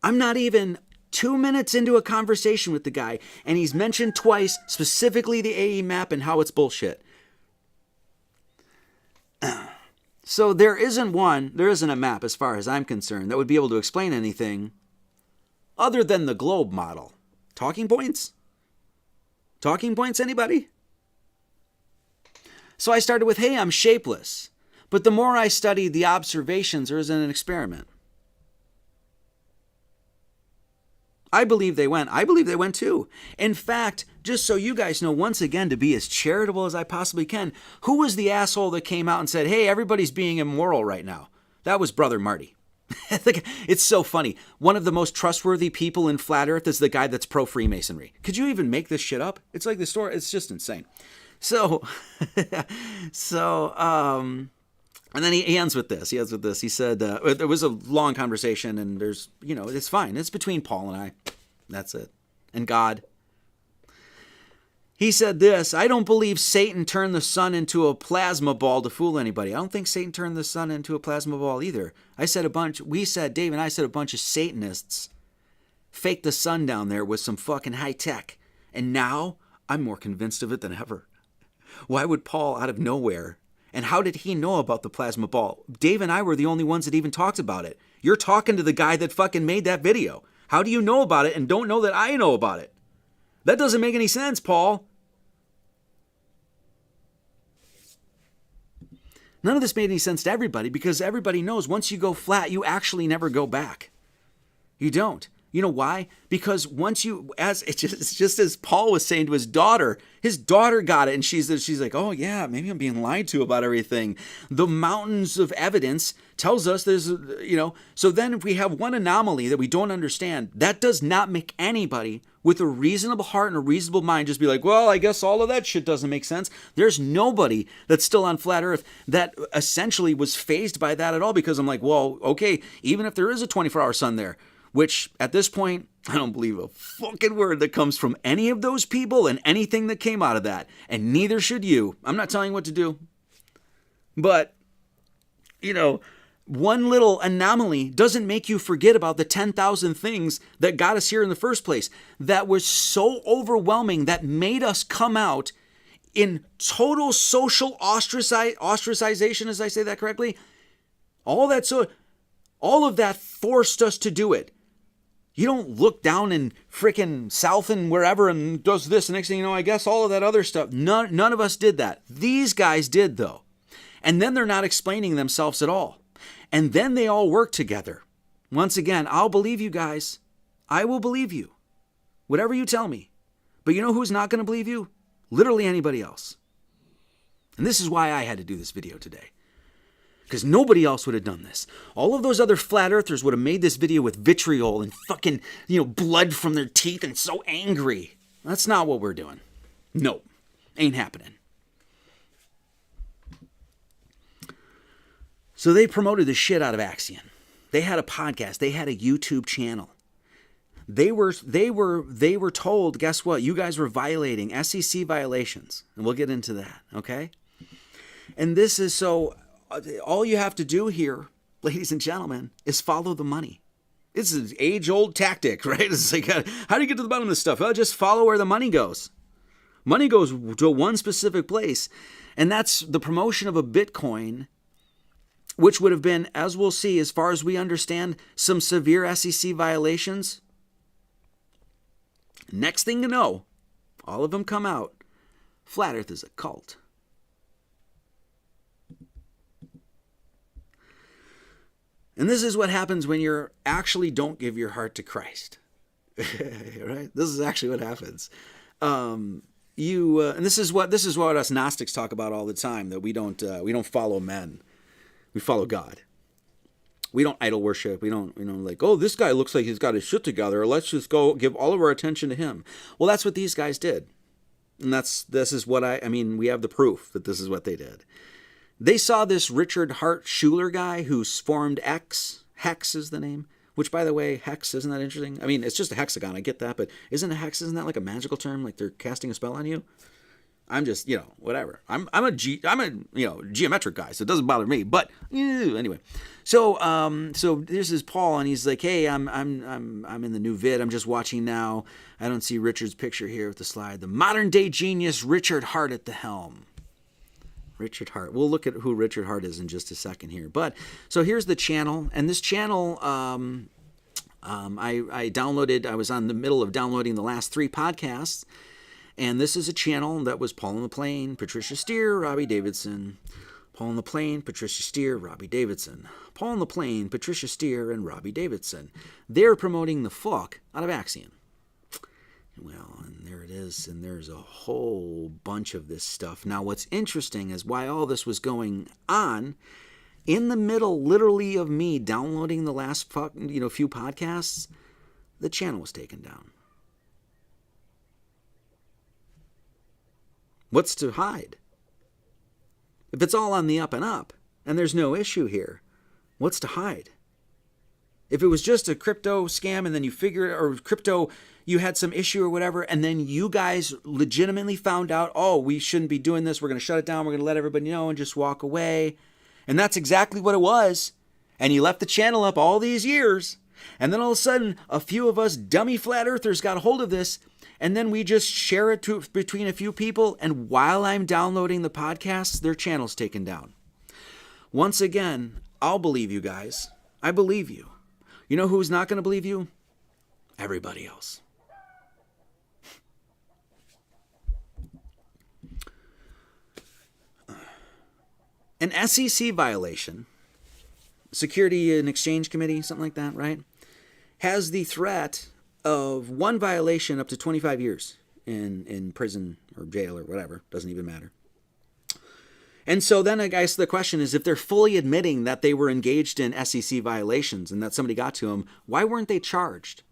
I'm not even 2 minutes into a conversation with the guy, and he's mentioned twice specifically the AE map and how it's bullshit. So there isn't a map as far as I'm concerned that would be able to explain anything other than the globe model. Talking points? Talking points, anybody? So I started with, hey, I'm shapeless. But the more I studied the observations, there isn't an experiment. I believe they went. I believe they went too. In fact, just so you guys know, once again, to be as charitable as I possibly can, who was the asshole that came out and said, hey, everybody's being immoral right now? That was Brother Marty. It's so funny. One of the most trustworthy people in Flat Earth is the guy that's pro-Freemasonry. Could you even make this shit up? It's like the story. It's just insane. So, and then he ends with this. He said, it was a long conversation, and there's, it's fine. It's between Paul and I. That's it. And God. He said this, I don't believe Satan turned the sun into a plasma ball to fool anybody. I don't think Satan turned the sun into a plasma ball either. Dave and I said a bunch of Satanists faked the sun down there with some fucking high tech. And now I'm more convinced of it than ever. Why would Paul out of nowhere? And how did he know about the plasma ball? Dave and I were the only ones that even talked about it. You're talking to the guy that fucking made that video. How do you know about it and don't know that I know about it? That doesn't make any sense, Paul. None of this made any sense to everybody because everybody knows once you go flat, you actually never go back. You don't. You know why? Because once it's just as Paul was saying to his daughter got it, and she's like, oh yeah, maybe I'm being lied to about everything. The mountains of evidence tells us there's, so then if we have one anomaly that we don't understand, that does not make anybody with a reasonable heart and a reasonable mind just be like, well, I guess all of that shit doesn't make sense. There's nobody that's still on flat earth that essentially was fazed by that at all because I'm like, well, okay, even if there is a 24-hour sun there, which at this point, I don't believe a fucking word that comes from any of those people and anything that came out of that. And neither should you. I'm not telling you what to do. But, one little anomaly doesn't make you forget about the 10,000 things that got us here in the first place. That was so overwhelming that made us come out in total social ostracization, as I say that correctly. All of that forced us to do it. You don't look down in frickin' South and wherever and does this. The next thing you know, I guess all of that other stuff. None of us did that. These guys did, though. And then they're not explaining themselves at all. And then they all work together. Once again, I'll believe you guys. I will believe you. Whatever you tell me. But you know who's not going to believe you? Literally anybody else. And this is why I had to do this video today. Because nobody else would have done this. All of those other flat earthers would have made this video with vitriol and fucking, blood from their teeth and so angry. That's not what we're doing. Nope. Ain't happening. So they promoted the shit out of Axion. They had a podcast. They had a YouTube channel. They were told, guess what? You guys were violating SEC violations. And we'll get into that, okay? And this is so... all you have to do here, ladies and gentlemen, is follow the money. It's an age-old tactic, right? It's like, how do you get to the bottom of this stuff? Well, just follow where the money goes. Money goes to one specific place, and that's the promotion of a Bitcoin, which would have been, as we'll see, as far as we understand, some severe SEC violations. Next thing to know, all of them come out. Flat Earth is a cult. And this is what happens when you actually don't give your heart to Christ. Right? This is actually what happens. And this is what us Gnostics talk about all the time, that we don't follow men. We follow God. We don't idol worship. We don't like, oh, this guy looks like he's got his shit together. Let's just go give all of our attention to him. Well, that's what these guys did. And this is what I mean, we have the proof that this is what they did. They saw this Richard Hart Schuler guy who's formed X. Hex is the name. Which, by the way, hex, isn't that interesting? I mean, it's just a hexagon, I get that, but isn't that like a magical term? Like they're casting a spell on you? I'm just, whatever. I'm a geometric guy, so it doesn't bother me. But anyway, so this is Paul, and he's like, hey, I'm in the new vid. I'm just watching now. I don't see Richard's picture here with the slide. The modern day genius Richard Hart at the helm. Richard Hart. We'll look at who Richard Hart is in just a second here. But so here's the channel, and this channel, I downloaded. I was on the middle of downloading the last 3 podcasts. And this is a channel that was Paul on the Plane, Patricia Steer, Robbie Davidson. Paul on the Plane, Patricia Steer, Robbie Davidson. Paul on the Plane, Patricia Steer, and Robbie Davidson. They're promoting the fuck out of Axiom. Well, and there it is, and there's a whole bunch of this stuff. Now, what's interesting is why all this was going on, in the middle, literally, of me downloading the last few podcasts, the channel was taken down. What's to hide? If it's all on the up and up, and there's no issue here, what's to hide? If it was just a crypto scam and then you figure, or crypto, you had some issue or whatever, and then you guys legitimately found out, oh, we shouldn't be doing this, we're going to shut it down, we're going to let everybody know and just walk away. And that's exactly what it was. And you left the channel up all these years, and then all of a sudden, a few of us dummy flat earthers got a hold of this, and then we just share it between a few people, and while I'm downloading the podcasts, their channel's taken down. Once again, I'll believe you guys. I believe you. You know who's not going to believe you? Everybody else. An SEC violation, Security and Exchange Committee, something like that, right? Has the threat of one violation up to 25 years in prison or jail or whatever. Doesn't even matter. And so then I guess the question is, if they're fully admitting that they were engaged in SEC violations and that somebody got to them, why weren't they charged?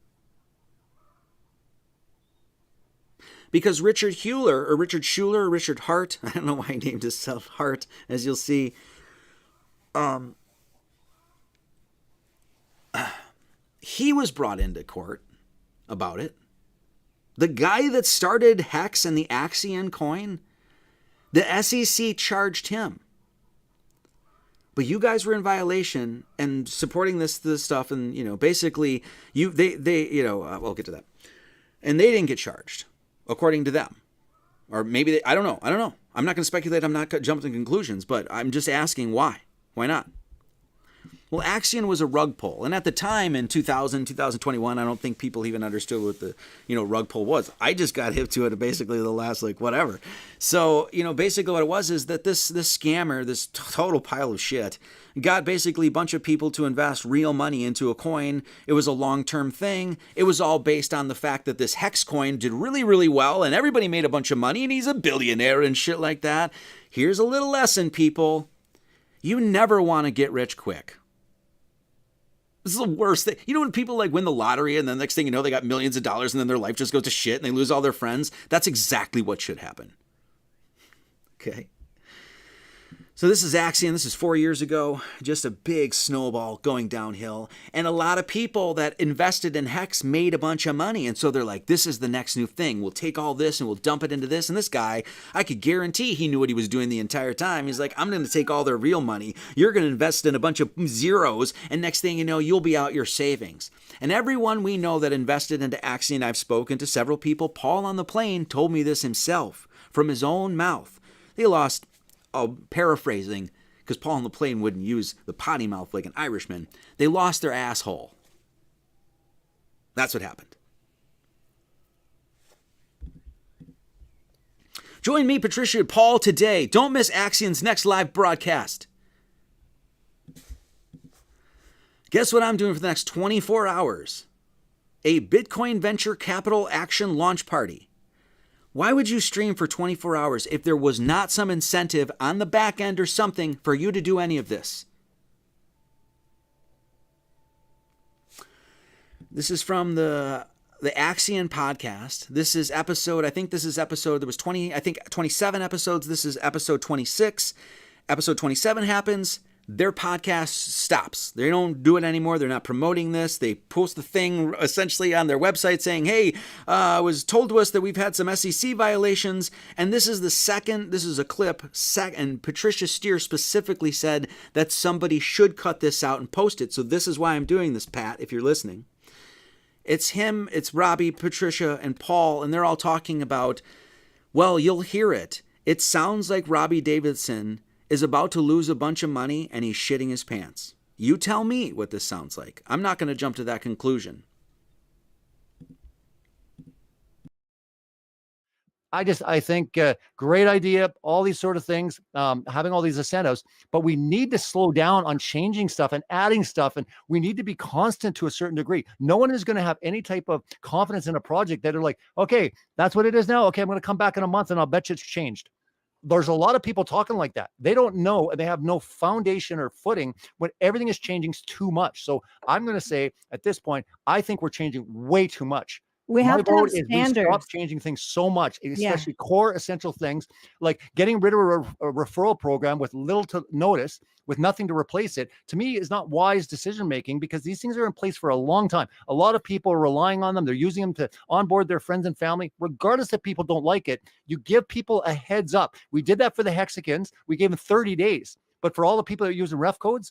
Because Richard Hart, I don't know why he named himself Hart, as you'll see, he was brought into court about it. The guy that started Hex and the Axiom coin, the SEC charged him. But you guys were in violation and supporting this stuff, and basically we'll get to that. And they didn't get charged, according to them. Or maybe I don't know. I'm not going to speculate. I'm not jumping to conclusions, but I'm just asking why. Why not? Well, Axiom was a rug pull. And at the time in 2021, I don't think people even understood what the, rug pull was. I just got hip to it basically the last, whatever. So, basically what it was is that this scammer, this total pile of shit, got basically a bunch of people to invest real money into a coin. It was a long-term thing. It was all based on the fact that this Hex coin did really, really well, and everybody made a bunch of money, and he's a billionaire and shit like that. Here's a little lesson, people. You never want to get rich quick. This is the worst thing. You know when people win the lottery and then the next thing you know, they got millions of dollars and then their life just goes to shit and they lose all their friends? That's exactly what should happen. Okay? So this is Axion. This is 4 years ago. Just a big snowball going downhill. And a lot of people that invested in Hex made a bunch of money. And so they're like, this is the next new thing. We'll take all this and we'll dump it into this. And this guy, I could guarantee he knew what he was doing the entire time. He's like, I'm going to take all their real money. You're going to invest in a bunch of zeros. And next thing you know, you'll be out your savings. And everyone we know that invested into Axion, I've spoken to several people. Paul on the plane told me this himself from his own mouth. They lost, paraphrasing, because Paul on the plane wouldn't use the potty mouth like an Irishman. They lost their asshole. That's what happened. Join me, Patricia and Paul, today. Don't miss Axion's next live broadcast. Guess what I'm doing for the next 24 hours? A Bitcoin venture capital action launch party. Why would you stream for 24 hours if there was not some incentive on the back end or something for you to do any of this? This is from the Axion podcast. This is episode, there was 27 episodes. This is episode 26. Episode 27 happens. Their podcast stops. They don't do it anymore.Ey're not promoting this. They post the thing essentially on their website saying, hey, it was told to us that we've had some SEC violations. And this is a clip. And Patricia Steer specifically said that somebody should cut this out and post it. So this is why I'm doing this, Pat, if you're listening. It's him, it's Robbie, Patricia, and Paul, and they're all talking about, well, you'll hear it. It sounds like Robbie Davidson is about to lose a bunch of money and he's shitting his pants. You tell me what this sounds like. I'm not going to jump to that conclusion. I think great idea, all these sort of things, having all these incentives, but we need to slow down on changing stuff and adding stuff. And we need to be constant to a certain degree. No one is going to have any type of confidence in a project that are like, okay, that's what it is now. Okay, I'm going to come back in a month and I'll bet you it's changed. There's a lot of people talking like that. They don't know, and they have no foundation or footing when everything is changing too much. So I'm going to say at this point, I think we're changing way too much. We have to have standards. We stop changing things so much, especially core essential things like getting rid of a referral program with little to notice, with nothing to replace it. To me, is not wise decision making because these things are in place for a long time. A lot of people are relying on them. They're using them to onboard their friends and family, regardless if people don't like it. You give people a heads up. We did that for the Hexicans. We gave them 30 days. But for all the people that are using ref codes,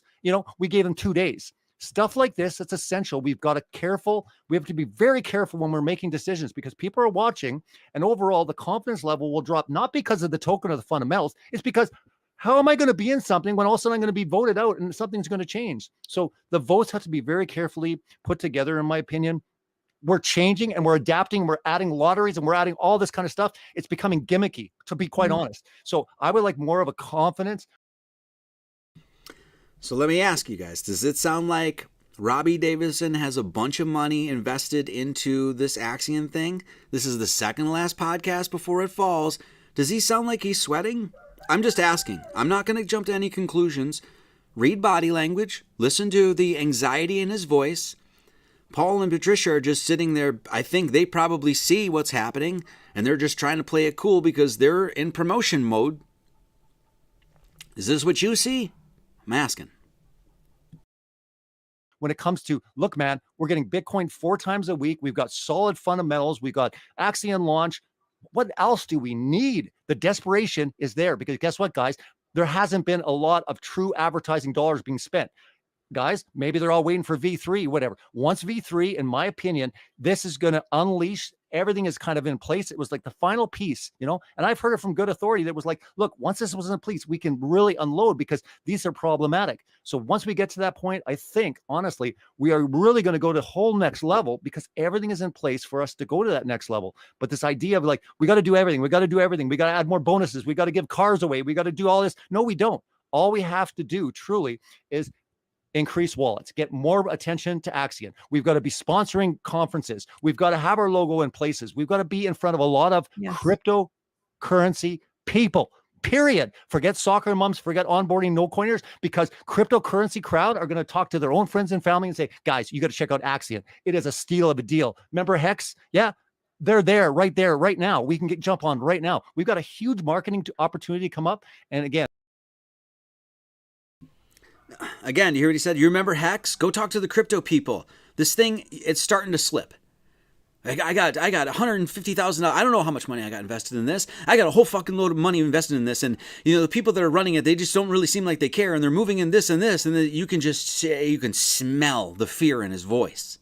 we gave them 2 days. Stuff like this, it's essential. We have to be very careful when we're making decisions because people are watching, and overall the confidence level will drop, not because of the token or the fundamentals. It's because how am I going to be in something when all of a sudden I'm going to be voted out and something's going to change? So the votes have to be very carefully put together, in my opinion. We're changing and we're adapting. We're adding lotteries and we're adding all this kind of stuff. It's becoming gimmicky, to be quite honest. So I would like more of a confidence. So let me ask you guys, does it sound like Robbie Davidson has a bunch of money invested into this Axion thing? This is the second to last podcast before it falls. Does he sound like he's sweating? I'm just asking. I'm not going to jump to any conclusions. Read body language. Listen to the anxiety in his voice. Paul and Patricia are just sitting there. I think they probably see what's happening, and they're just trying to play it cool because they're in promotion mode. Is this what you see? I'm asking. When it comes to, look, man, we're getting Bitcoin 4 times a week. We've got solid fundamentals. We've got Axion launch. What else do we need? The desperation is there because guess what, guys? There hasn't been a lot of true advertising dollars being spent. Guys, maybe they're all waiting for V3, whatever. Once V3, in my opinion, this is going to unleash. Everything is kind of in place. It was like the final piece, and I've heard it from good authority that was like, look, once this was in place, we can really unload because these are problematic. So once we get to that point, I think, honestly, we are really going to go to the whole next level because everything is in place for us to go to that next level. But this idea of like, we got to do everything. We got to do everything. We got to add more bonuses. We got to give cars away. We got to do all this. No, we don't. All we have to do truly is increase wallets, get more attention to Axion. We've got to be sponsoring conferences. We've got to have our logo in places. We've got to be in front of a lot of cryptocurrency people, period. Forget soccer moms, forget onboarding no coiners, because cryptocurrency crowd are going to talk to their own friends and family and say, guys, you got to check out Axion. It is a steal of a deal. Remember Hex? Yeah. They're there, right now. We can jump on right now. We've got a huge marketing opportunity come up. And again, again, you hear what he said? You remember Hex? Go talk to the crypto people. This thing, it's starting to slip. I got $150,000. I don't know how much money I got invested in this. I got a whole fucking load of money invested in this. And, the people that are running it, they just don't really seem like they care. And they're moving in this and this. And then you can just say, you can smell the fear in his voice.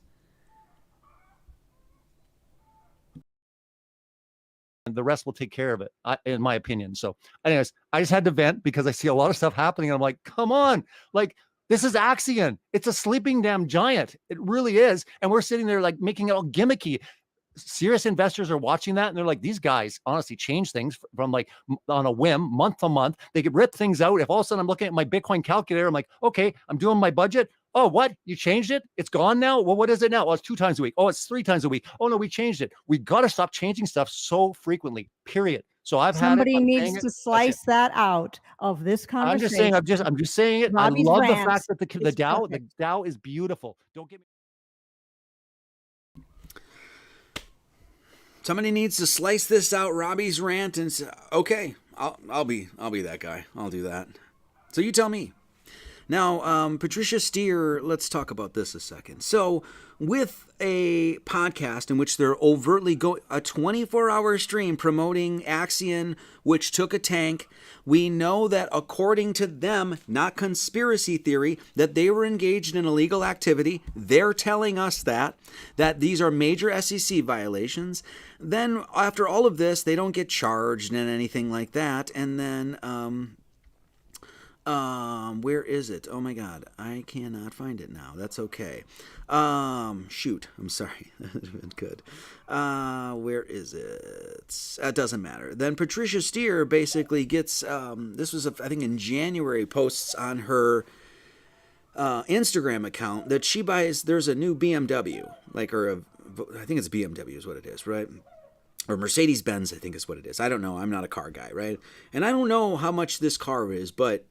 And the rest will take care of it, in my opinion. So anyways, I just had to vent because I see a lot of stuff happening. And I'm like, come on, like, this is Axion. It's a sleeping damn giant. It really is. And we're sitting there like making it all gimmicky. Serious investors are watching that and they're like, these guys honestly change things from like on a whim, month to month. They could rip things out. If all of a sudden I'm looking at my Bitcoin calculator, I'm like, okay, I'm doing my budget. Oh, what? You changed it? It's gone now? Well, what is it now? Well, it's 2 times a week. Oh, it's 3 times a week. Oh, no, we changed it. We got to stop changing stuff so frequently, period. So Somebody needs to slice that out of this conversation. I'm just saying it. Robbie's I love the rants fact that the DAO is beautiful. Don't get me. Somebody needs to slice this out, Robbie's rant, and say, okay, I'll be that guy. I'll do that. So you tell me. Now, Patricia Steer, let's talk about this a second. So, with a podcast in which they're overtly a 24-hour stream promoting Axion, which took a tank, we know that according to them, not conspiracy theory, that they were engaged in illegal activity. They're telling us that these are major SEC violations. Then, after all of this, they don't get charged and anything like that. And then, where is it? Oh my God, I cannot find it now. That's okay. Shoot, I'm sorry. That would have been good. Where is it? It doesn't matter. Then Patricia Steer basically gets, this was, I think in January, posts on her Instagram account that she buys, there's a new BMW, I think it's BMW is what it is, right? Or Mercedes-Benz, I think is what it is. I don't know. I'm not a car guy, right? And I don't know how much this car is, but,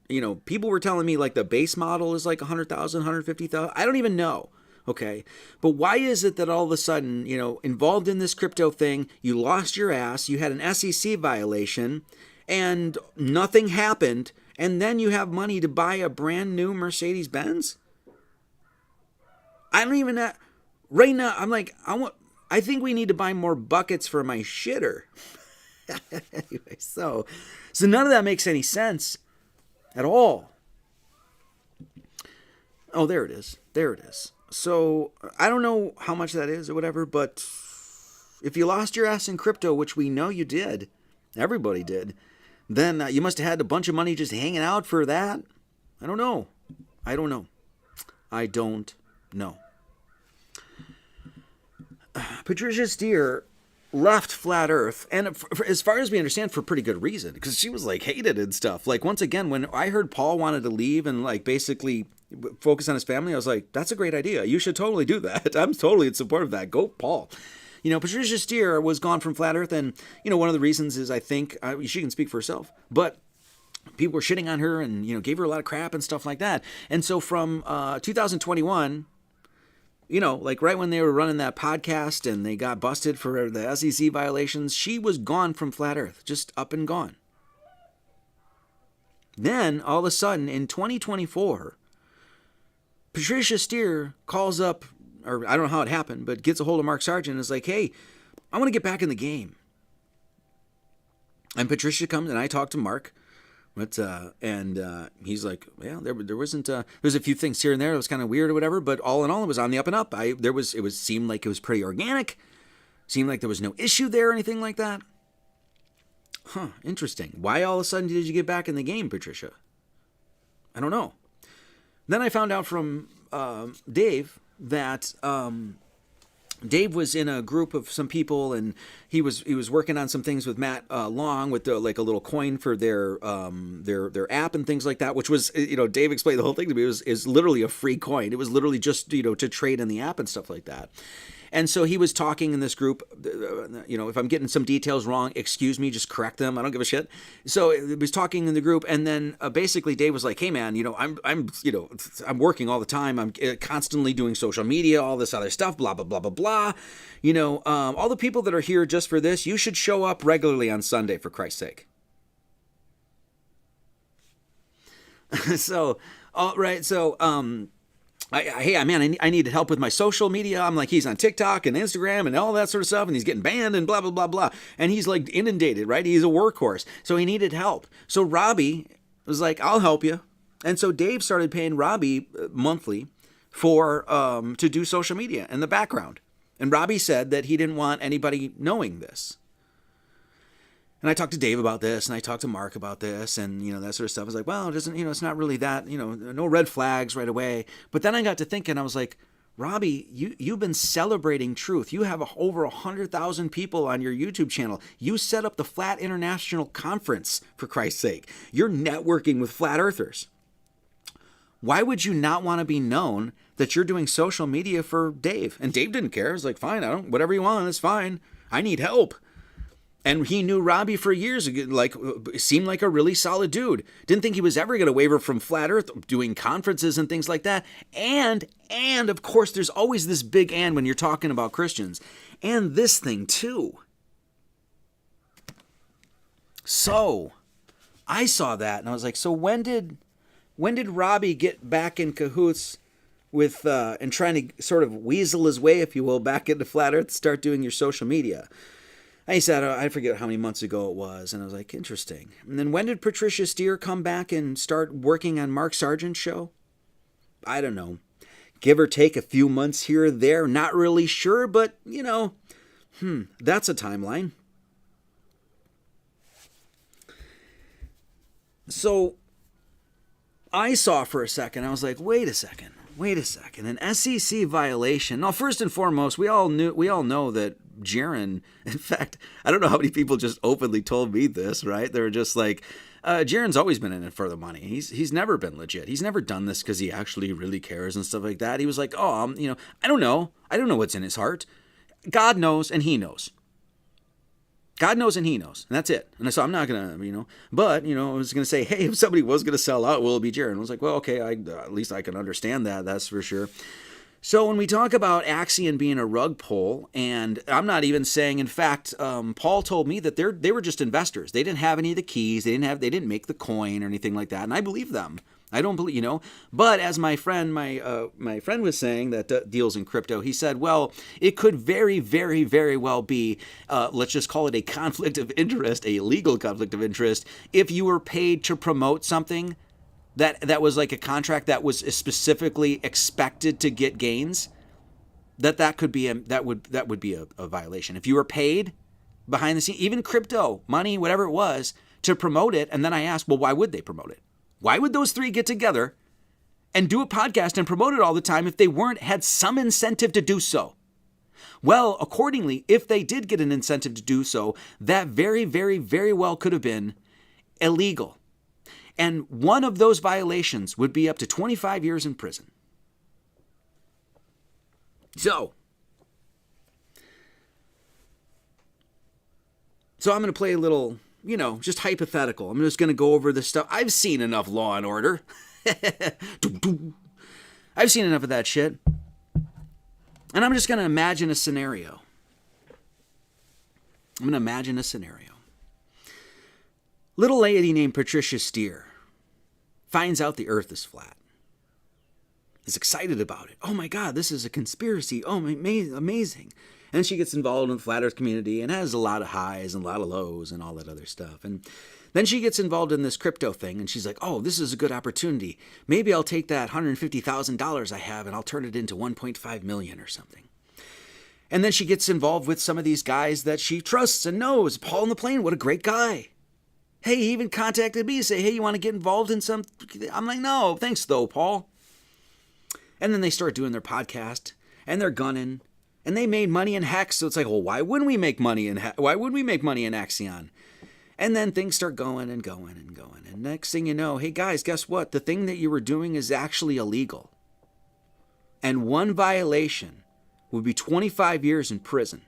people were telling me like the base model is like 100,000, 150,000. I don't even know, okay? But why is it that all of a sudden, involved in this crypto thing, you lost your ass, you had an SEC violation, and nothing happened, and then you have money to buy a brand new Mercedes-Benz? I don't even know. Right now, I'm like, I think we need to buy more buckets for my shitter. Anyway, so none of that makes any sense at all. Oh, there it is. There it is. So I don't know how much that is or whatever, but if you lost your ass in crypto, which we know you did, everybody did, then you must have had a bunch of money just hanging out for that. I don't know. Patricia Steer left Flat Earth, and as far as we understand, for pretty good reason, because she was like hated and stuff. Like, once again, when I heard Paul wanted to leave and like basically focus on his family, I was like, that's a great idea. You should totally do that. I'm totally in support of that. Go, Paul. Patricia Steer was gone from Flat Earth, and one of the reasons is I think she can speak for herself, but people were shitting on her and gave her a lot of crap and stuff like that. And so from 2021. Like right when they were running that podcast and they got busted for the SEC violations, she was gone from Flat Earth, just up and gone. Then, all of a sudden, in 2024, Patricia Steer calls up, or I don't know how it happened, but gets a hold of Mark Sargent and is like, hey, I want to get back in the game. And Patricia comes and I talk to Mark. And he's like, yeah, there wasn't, there's a few things here and there that was kind of weird or whatever, but all in all, it was on the up and up. Seemed like it was pretty organic. Seemed like there was no issue there or anything like that. Huh, interesting. Why all of a sudden did you get back in the game, Patricia? I don't know. Then I found out from Dave that Dave was in a group of some people, and he was working on some things with Matt Long with like a little coin for their app and things like that, which was, Dave explained the whole thing to me. It was literally a free coin. It was literally just to trade in the app and stuff like that. And so he was talking in this group, if I'm getting some details wrong, excuse me, just correct them. I don't give a shit. So he was talking in the group, and then basically Dave was like, hey man, I'm working all the time. I'm constantly doing social media, all this other stuff, blah, blah, blah, blah, blah. All the people that are here just for this, you should show up regularly on Sunday, for Christ's sake. So All right. So, hey, man, I needed help with my social media. I'm like, he's on TikTok and Instagram and all that sort of stuff, and he's getting banned and blah, blah, blah, blah. And he's like inundated, right? He's a workhorse. So he needed help. So Robbie was like, I'll help you. And so Dave started paying Robbie monthly for to do social media in the background. And Robbie said that he didn't want anybody knowing this. And I talked to Dave about this, and I talked to Mark about this, and, that sort of stuff. I was like, well, it doesn't, it's not really that, no red flags right away. But then I got to thinking, I was like, Robbie, you've been celebrating truth. You have over 100,000 people on your YouTube channel. You set up the Flat International Conference, for Christ's sake. You're networking with flat earthers. Why would you not want to be known that you're doing social media for Dave? And Dave didn't care. He was like, fine, whatever you want, it's fine. I need help. And he knew Robbie for years, like, seemed like a really solid dude. Didn't think he was ever going to waver from flat earth, doing conferences and things like that. And of course, there's always this big and when you're talking about Christians. And this thing too. So I saw that and I was like, so when did Robbie get back in cahoots with, and trying to sort of weasel his way, if you will, back into flat earth, start doing your social media? And he said, I forget how many months ago it was. And I was like, interesting. And then when did Patricia Steer come back and start working on Mark Sargent's show? I don't know. Give or take a few months here or there. Not really sure, but, that's a timeline. So I saw for a second, I was like, wait a second, an SEC violation. Now, first and foremost, we all know that Jaron, in fact, I don't know how many people just openly told me this, right? They were just like, Jaron's always been in it for the money. He's never been legit. He's never done this because he actually really cares and stuff like that. He was like, I don't know. I don't know what's in his heart. God knows and he knows. God knows and he knows. And that's it. And so I'm not going to, but, I was going to say, hey, if somebody was going to sell out, will it be Jaron? I was like, well, okay, at least I can understand that. That's for sure. So when we talk about Axion being a rug pull, and I'm not even saying, in fact, Paul told me that they were just investors. They didn't have any of the keys. They didn't make the coin or anything like that. And I believe them. I don't believe, but as my friend was saying that deals in crypto, he said, well, it could very, very, very well be, let's just call it a conflict of interest, a legal conflict of interest, if you were paid to promote something that was like a contract that was specifically expected to get gains, that would be a violation. If you were paid behind the scenes, even crypto, money, whatever it was, to promote it, and then I asked, well, why would they promote it? Why would those three get together and do a podcast and promote it all the time if they had some incentive to do so? Well, accordingly, if they did get an incentive to do so, that very, very, very well could have been illegal. And one of those violations would be up to 25 years in prison. So I'm going to play a little, just hypothetical. I'm just going to go over this stuff. I've seen enough Law and Order. I've seen enough of that shit. And I'm just going to imagine a scenario. Little lady named Patricia Steer finds out the earth is flat. Is excited about it. Oh my God, this is a conspiracy. Oh, amazing. And she gets involved in the flat earth community and has a lot of highs and a lot of lows and all that other stuff. And then she gets involved in this crypto thing and she's like, oh, this is a good opportunity. Maybe I'll take that $150,000 I have and I'll turn it into $1.5 million or something. And then she gets involved with some of these guys that she trusts and knows. Paul in the Plane, what a great guy. Hey, he even contacted me to say, hey, you want to get involved in some? I'm like, no, thanks though, Paul. And then they start doing their podcast and they're gunning and they made money in Hex. So it's like, well, why wouldn't we make money in Axion? And then things start going and going and going. And next thing you know, hey guys, guess what? The thing that you were doing is actually illegal. And one violation would be 25 years in prison.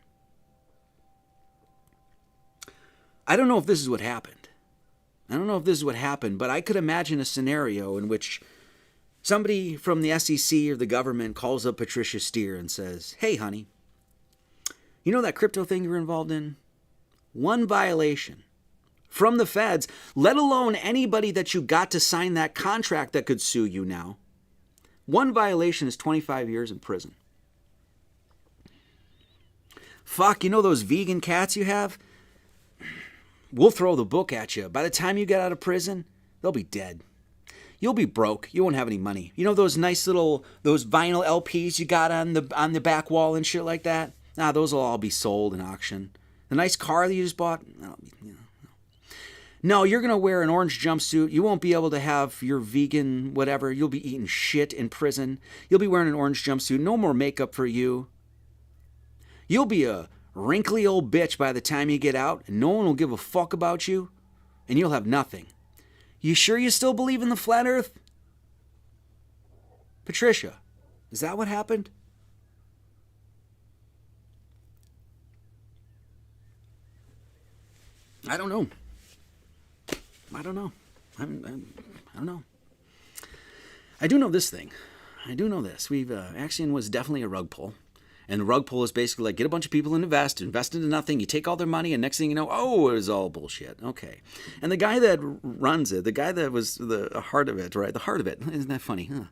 I don't know if this is what happened. But I could imagine a scenario in which somebody from the SEC or the government calls up Patricia Steer and says, hey, honey, you know that crypto thing you were involved in? One violation from the feds, let alone anybody that you got to sign that contract that could sue you now. One violation is 25 years in prison. Fuck, you know those vegan cats you have? We'll throw the book at you. By the time you get out of prison, they'll be dead. You'll be broke. You won't have any money. You know those nice little, those vinyl LPs you got on the back wall and shit like that? Nah, those will all be sold in auction. The nice car that you just bought? No, you're going to wear an orange jumpsuit. You won't be able to have your vegan whatever. You'll be eating shit in prison. You'll be wearing an orange jumpsuit. No more makeup for you. You'll be a wrinkly old bitch by the time you get out, and no one will give a fuck about you, and you'll have nothing. You sure you still believe in the flat earth? Patricia, is that what happened? I don't know. I don't know. I don't know. I do know this thing. I do know this. Axion was definitely a rug pull. And the rug pull is basically like, get a bunch of people to invest into nothing, you take all their money, and next thing you know, oh, it was all bullshit. Okay. And the guy that runs it, the guy that was the heart of it, right? The heart of it, isn't that funny? Huh?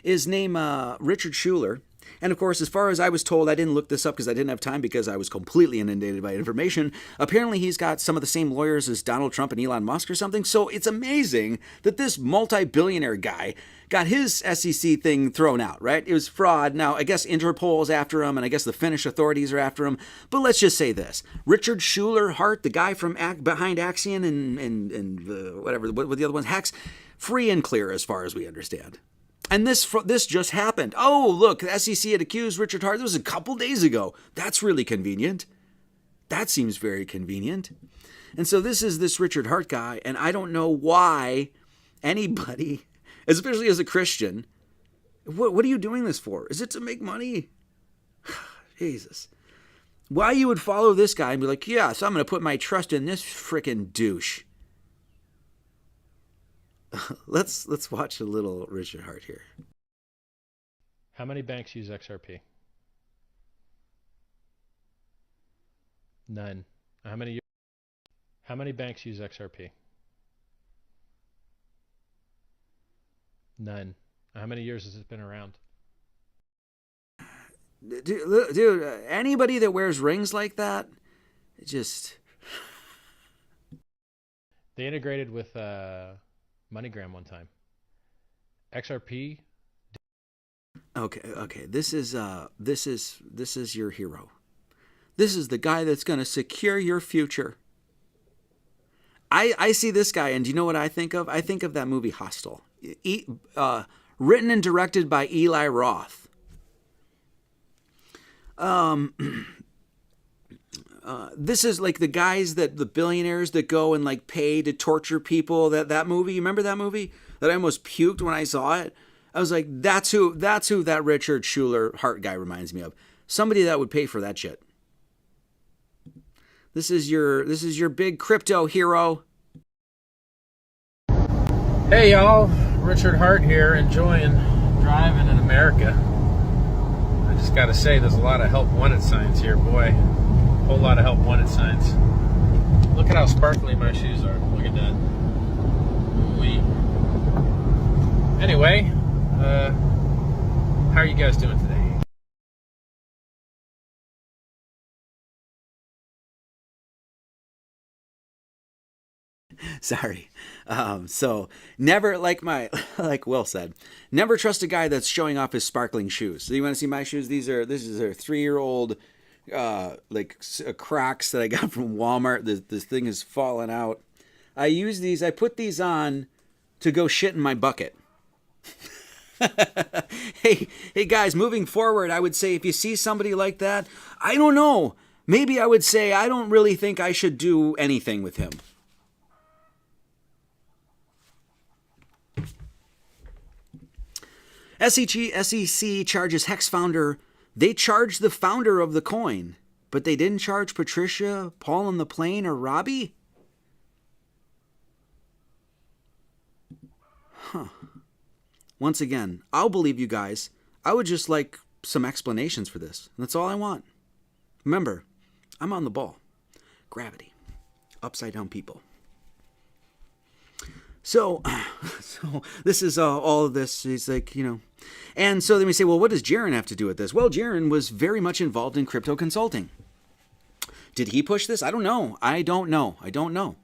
Is named Richard Schuler. And of course, as far as I was told, I didn't look this up because I didn't have time because I was completely inundated by information. Apparently, he's got some of the same lawyers as Donald Trump and Elon Musk or something. So it's amazing that this multi-billionaire guy got his SEC thing thrown out, right? It was fraud. Now, I guess Interpol's after him, and I guess the Finnish authorities are after him. But let's just say this. Richard Schuler Hart, the guy from behind Axion and whatever, what the other ones, Hex, free and clear as far as we understand. And this just happened. Oh, look, the SEC had accused Richard Hart. This was a couple days ago. That's really convenient. That seems very convenient. And so this is this Richard Hart guy, and I don't know why anybody, especially as a Christian, what are you doing this for? Is it to make money? Jesus. Why you would follow this guy and be like, yeah, so I'm going to put my trust in this frickin' douche. Let's watch a little Richard Hart here. How many banks use XRP? None. How many banks use XRP? None. How many years has it been around? Dude, anybody that wears rings like that, it just... They integrated with MoneyGram one time. XRP. Okay. This is your hero. This is the guy that's going to secure your future. I see this guy, and do you know what I think of? I think of that movie Hostel, written and directed by Eli Roth. This is like the guys the billionaires that go and like pay to torture people. That movie, you remember that movie? That I almost puked when I saw it. I was like, that's who that Richard Schuler Hart guy reminds me of. Somebody that would pay for that shit. This is your big crypto hero. Hey y'all, Richard Hart here, enjoying driving in America. I just gotta say, there's a lot of help wanted signs here, boy. Whole lot of help wanted signs. Look at how sparkly my shoes are. Look at that. Ooh-wee. Anyway, how are you guys doing today? Sorry. So never, like Will said, never trust a guy that's showing off his sparkling shoes. So you want to see my shoes? This is a 3-year-old Crocs that I got from Walmart. This thing is falling out. I put these on to go shit in my bucket. Hey guys, moving forward, I would say if you see somebody like that, I don't know. Maybe I would say I don't really think I should do anything with him. SEC charges Hex founder. They charged the founder of the coin, but they didn't charge Patricia, Paul on the plane, or Robbie? Huh. Once again, I'll believe you guys. I would just like some explanations for this. That's all I want. Remember, I'm on the ball. Gravity. Upside down people. So this is all of this. He's like, and so then we say, well, what does Jaron have to do with this? Well, Jaron was very much involved in crypto consulting. Did he push this? I don't know.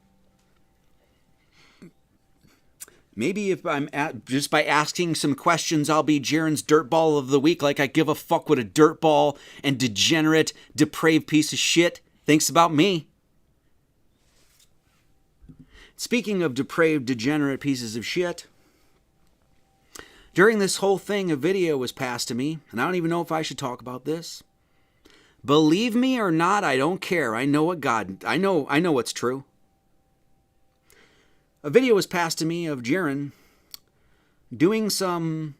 Maybe if I'm just by asking some questions, I'll be Jaron's dirtball of the week, like I give a fuck what a dirtball and degenerate, depraved piece of shit thinks about me. Speaking of depraved, degenerate pieces of shit, during this whole thing, a video was passed to me, and I don't even know if I should talk about this. Believe me or not, I don't care. I know I know what's true. A video was passed to me of Jaron doing some,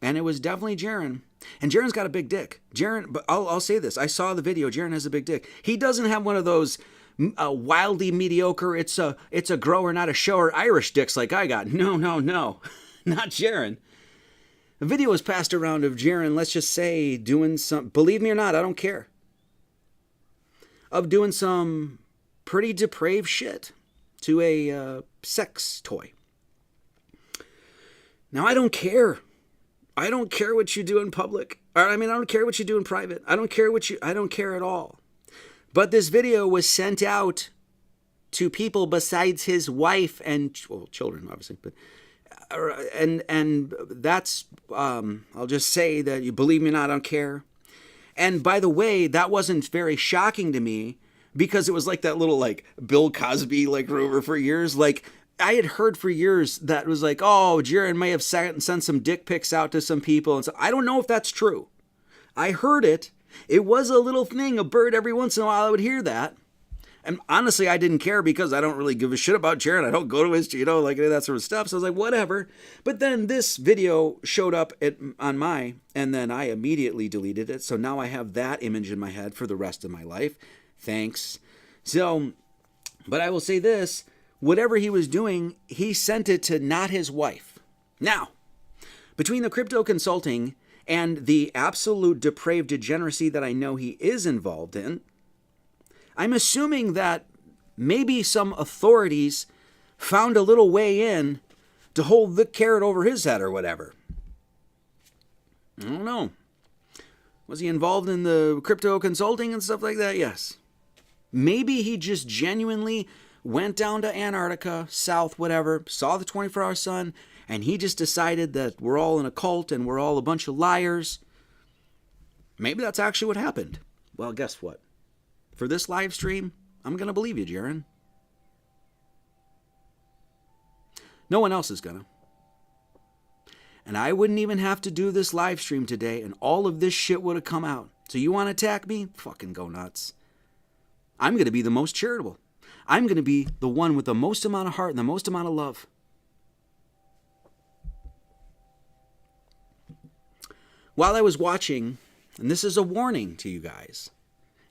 and it was definitely Jaron. And Jaron's got a big dick. Jaron, but I'll say this. I saw the video. Jaron has a big dick. He doesn't have one of those wildly mediocre, it's a grower, not a shower Irish dicks like I got. No. Not Jaron. A video was passed around of Jaron, let's just say, doing some, believe me or not, I don't care, of doing some pretty depraved shit to a sex toy. Now, I don't care. I don't care what you do in public. I don't care what you do in private. I don't care at all. But this video was sent out to people besides his wife and, well, children, obviously. But and that's, I'll just say that you believe me or not, I don't care. And by the way, that wasn't very shocking to me because it was like that little like Bill Cosby like rumor for years. Like I had heard for years that was like, oh, Jaron may have sent some dick pics out to some people. And so I don't know if that's true. I heard it. It was a little thing, a bird every once in a while I would hear that. And honestly, I didn't care because I don't really give a shit about Jaron. I don't go to his, like that sort of stuff. So I was like, whatever. But then this video showed up on and then I immediately deleted it. So now I have that image in my head for the rest of my life. Thanks. So, but I will say this, whatever he was doing, he sent it to not his wife. Now, between the crypto consulting and the absolute depraved degeneracy that I know he is involved in, I'm assuming that maybe some authorities found a little way in to hold the carrot over his head or whatever. I don't know. Was he involved in the crypto consulting and stuff like that? Yes. Maybe he just genuinely went down to Antarctica, south, whatever, saw the 24-hour sun, and he just decided that we're all in a cult and we're all a bunch of liars. Maybe that's actually what happened. Well, guess what? For this live stream, I'm going to believe you, Jaron. No one else is going to. And I wouldn't even have to do this live stream today, and all of this shit would have come out. So you want to attack me? Fucking go nuts. I'm going to be the most charitable. I'm going to be the one with the most amount of heart and the most amount of love. While I was watching, and this is a warning to you guys,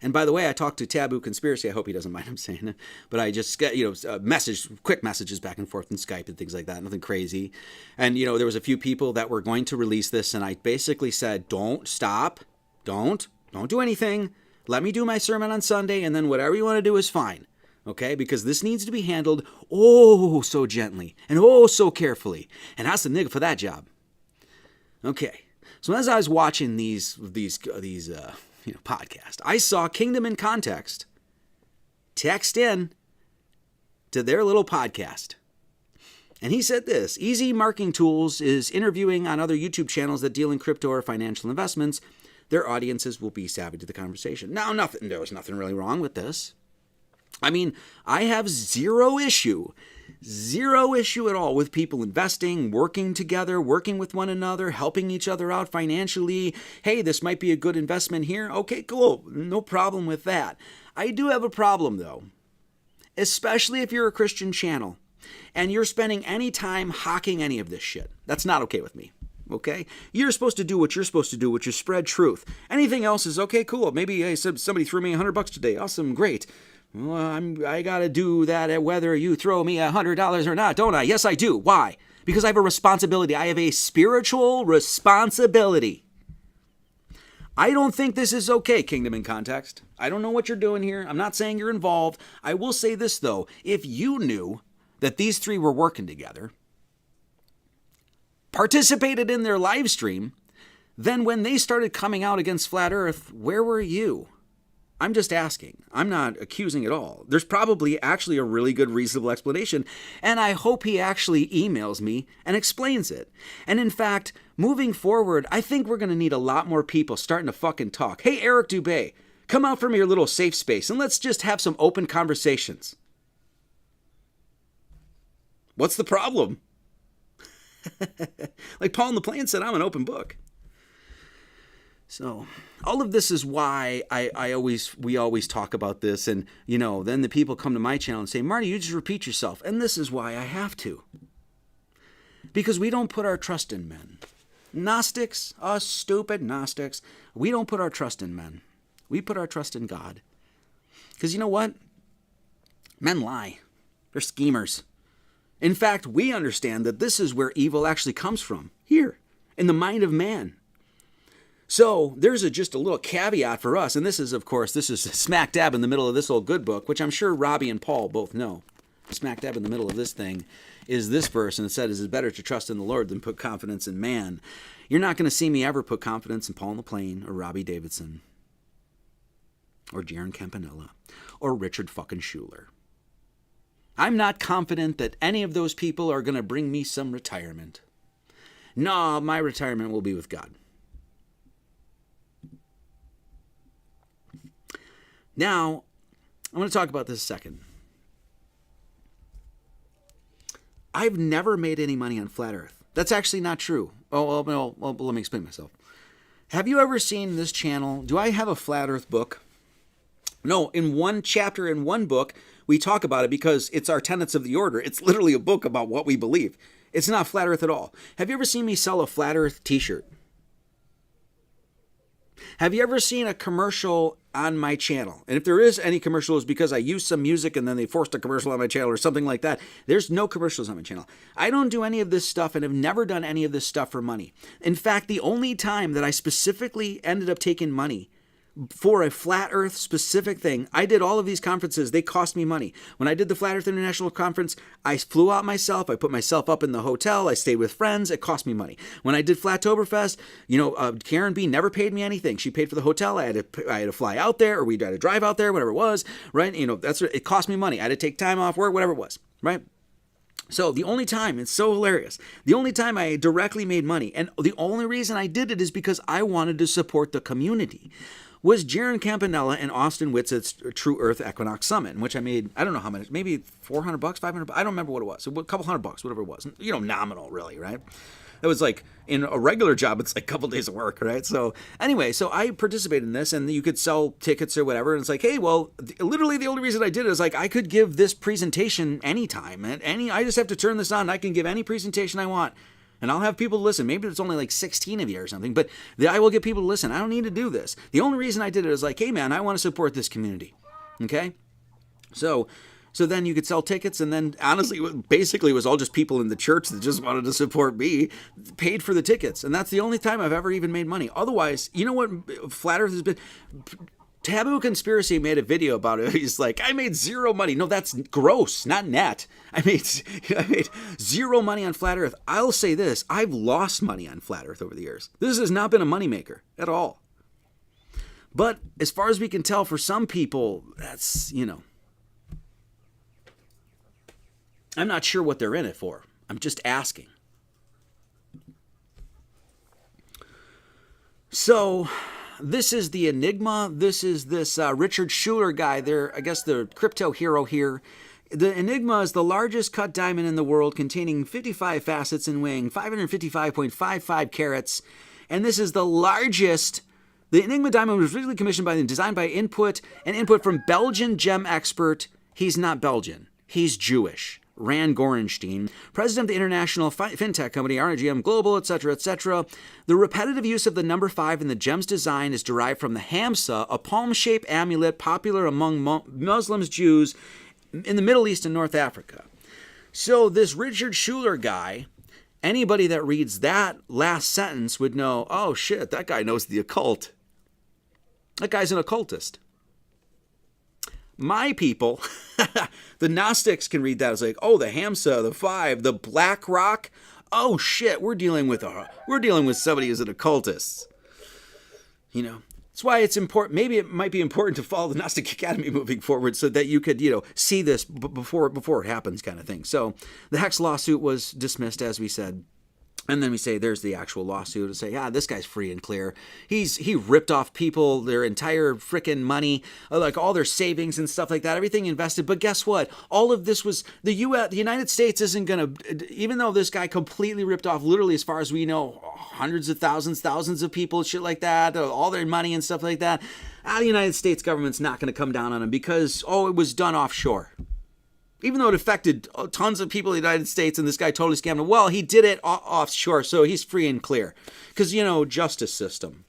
and by the way, I talked to Taboo Conspiracy. I hope he doesn't mind I'm saying it. But I just got, quick messages back and forth in Skype and things like that. Nothing crazy. And, there was a few people that were going to release this. And I basically said, don't stop. Don't do anything. Let me do my sermon on Sunday. And then whatever you want to do is fine. Okay? Because this needs to be handled oh so gently and oh so carefully. And that's the nigga for that job. Okay. So as I was watching these podcast, I saw Kingdom in Context text in to their little podcast. And he said this: Easy Marketing Tools is interviewing on other YouTube channels that deal in crypto or financial investments. Their audiences will be savvy to the conversation. Now, there was nothing really wrong with this. I mean, I have zero issue at all with people investing, working together, working with one another, helping each other out financially. Hey, this might be a good investment here. Okay, cool. No problem with that. I do have a problem, though, especially if you're a Christian channel and you're spending any time hawking any of this shit. That's not okay with me. Okay? You're supposed to do what you're supposed to do, which is spread truth. Anything else is okay, cool. Maybe somebody threw me $100 today. Awesome, great. Well, I gotta do that whether you throw me $100 or not, don't I? Yes, I do. Why? Because I have a responsibility. I have a spiritual responsibility. I don't think this is okay, Kingdom in Context. I don't know what you're doing here. I'm not saying you're involved. I will say this, though. If you knew that these three were working together, participated in their live stream, then when they started coming out against Flat Earth, where were you? I'm just asking. I'm not accusing at all. There's probably actually a really good, reasonable explanation, and I hope he actually emails me and explains it. And in fact, moving forward, I think we're going to need a lot more people starting to fucking talk. Hey, Eric Dubé, come out from your little safe space and let's just have some open conversations. What's the problem? Like Paul in the Plane said, I'm an open book. So all of this is why we always talk about this. And, then the people come to my channel and say, Marty, you just repeat yourself. And this is why I have to. Because we don't put our trust in men. Gnostics, us stupid Gnostics, we don't put our trust in men. We put our trust in God. Because you know what? Men lie. They're schemers. In fact, we understand that this is where evil actually comes from. Here, in the mind of man. So there's just a little caveat for us, and this is smack dab in the middle of this old good book, which I'm sure Robbie and Paul both know. Smack dab in the middle of this thing is this verse, and it said, "It is better to trust in the Lord than put confidence in man." You're not going to see me ever put confidence in Paul in the Plane, or Robbie Davidson, or Jaron Campanella, or Richard fucking Schuler. I'm not confident that any of those people are going to bring me some retirement. No, my retirement will be with God. Now, I'm going to talk about this a second. I've never made any money on Flat Earth. That's actually not true. Well, let me explain myself. Have you ever seen this channel? Do I have a Flat Earth book? No, in one chapter in one book, we talk about it because it's our tenets of the order. It's literally a book about what we believe. It's not Flat Earth at all. Have you ever seen me sell a Flat Earth t-shirt? Have you ever seen a commercial on my channel? And if there is any commercial, it's because I used some music and then they forced a commercial on my channel or something like that. There's no commercials on my channel. I don't do any of this stuff and have never done any of this stuff for money. In fact, the only time that I specifically ended up taking money for a Flat Earth specific thing, I did all of these conferences. They cost me money. When I did the Flat Earth International Conference, I flew out myself. I put myself up in the hotel. I stayed with friends. It cost me money. When I did Flattoberfest, Karen B never paid me anything. She paid for the hotel. I had to fly out there, or we had to drive out there, whatever it was, right? It cost me money. I had to take time off work, whatever it was, right? So the only time, it's so hilarious, the only time I directly made money, and the only reason I did it is because I wanted to support the community, was Jaron Campanella and Austin Whitsett's True Earth Equinox Summit, in which I made, I don't know how much, maybe $400, $500, I don't remember what it was, a couple $100, whatever it was, nominal really, right? It was like, in a regular job, it's like a couple days of work, right? So anyway, so I participated in this, and you could sell tickets or whatever, and it's like, hey, well, literally the only reason I did it is like, I could give this presentation anytime, I just have to turn this on, I can give any presentation I want. And I'll have people listen. Maybe it's only like 16 of you or something, but I will get people to listen. I don't need to do this. The only reason I did it is like, hey man, I want to support this community. Okay? So then you could sell tickets, and then honestly, basically it was all just people in the church that just wanted to support me, paid for the tickets. And that's the only time I've ever even made money. Otherwise, you know what Flat Earth has been... Taboo Conspiracy made a video about it. He's like, I made zero money. No, that's gross, not net. I made zero money on Flat Earth. I'll say this. I've lost money on Flat Earth over the years. This has not been a moneymaker at all. But as far as we can tell, for some people, that's, I'm not sure what they're in it for. I'm just asking. So... this is the Enigma. This is this Richard Schuler guy there, I guess the crypto hero here. The Enigma is the largest cut diamond in the world, containing 55 facets and weighing 555.55 carats. And this is the largest. The Enigma diamond was originally commissioned by and designed by input from Belgian gem expert. He's not Belgian. He's Jewish. Rand Gorenstein, president of the international fintech company RGM Global, etc., etc. The repetitive use of the number 5 in the gem's design is derived from the Hamsa, a palm-shaped amulet popular among Muslims, Jews in the Middle East and North Africa. So this Richard Schuler guy, anybody that reads that last sentence would know, oh shit, that guy knows the occult. That guy's an occultist. My people... The Gnostics can read that as like, oh, the Hamsa, the Five, the Black Rock. Oh shit, we're dealing with somebody who's an occultist. You know, that's why it's important. Maybe it might be important to follow the Gnostic Academy moving forward, so that you could, see this before it happens, kind of thing. So the Hex lawsuit was dismissed, as we said. And then we say there's the actual lawsuit to say, this guy's free and clear. He ripped off people, their entire freaking money, like all their savings and stuff like that, everything invested. But guess what? All of this was the United States isn't going to, even though this guy completely ripped off, literally, as far as we know, hundreds of thousands of people, shit like that, all their money and stuff like that. The United States government's not going to come down on him because, it was done offshore. Even though it affected tons of people in the United States and this guy totally scammed him, well, he did it offshore, so he's free and clear. Because, justice system.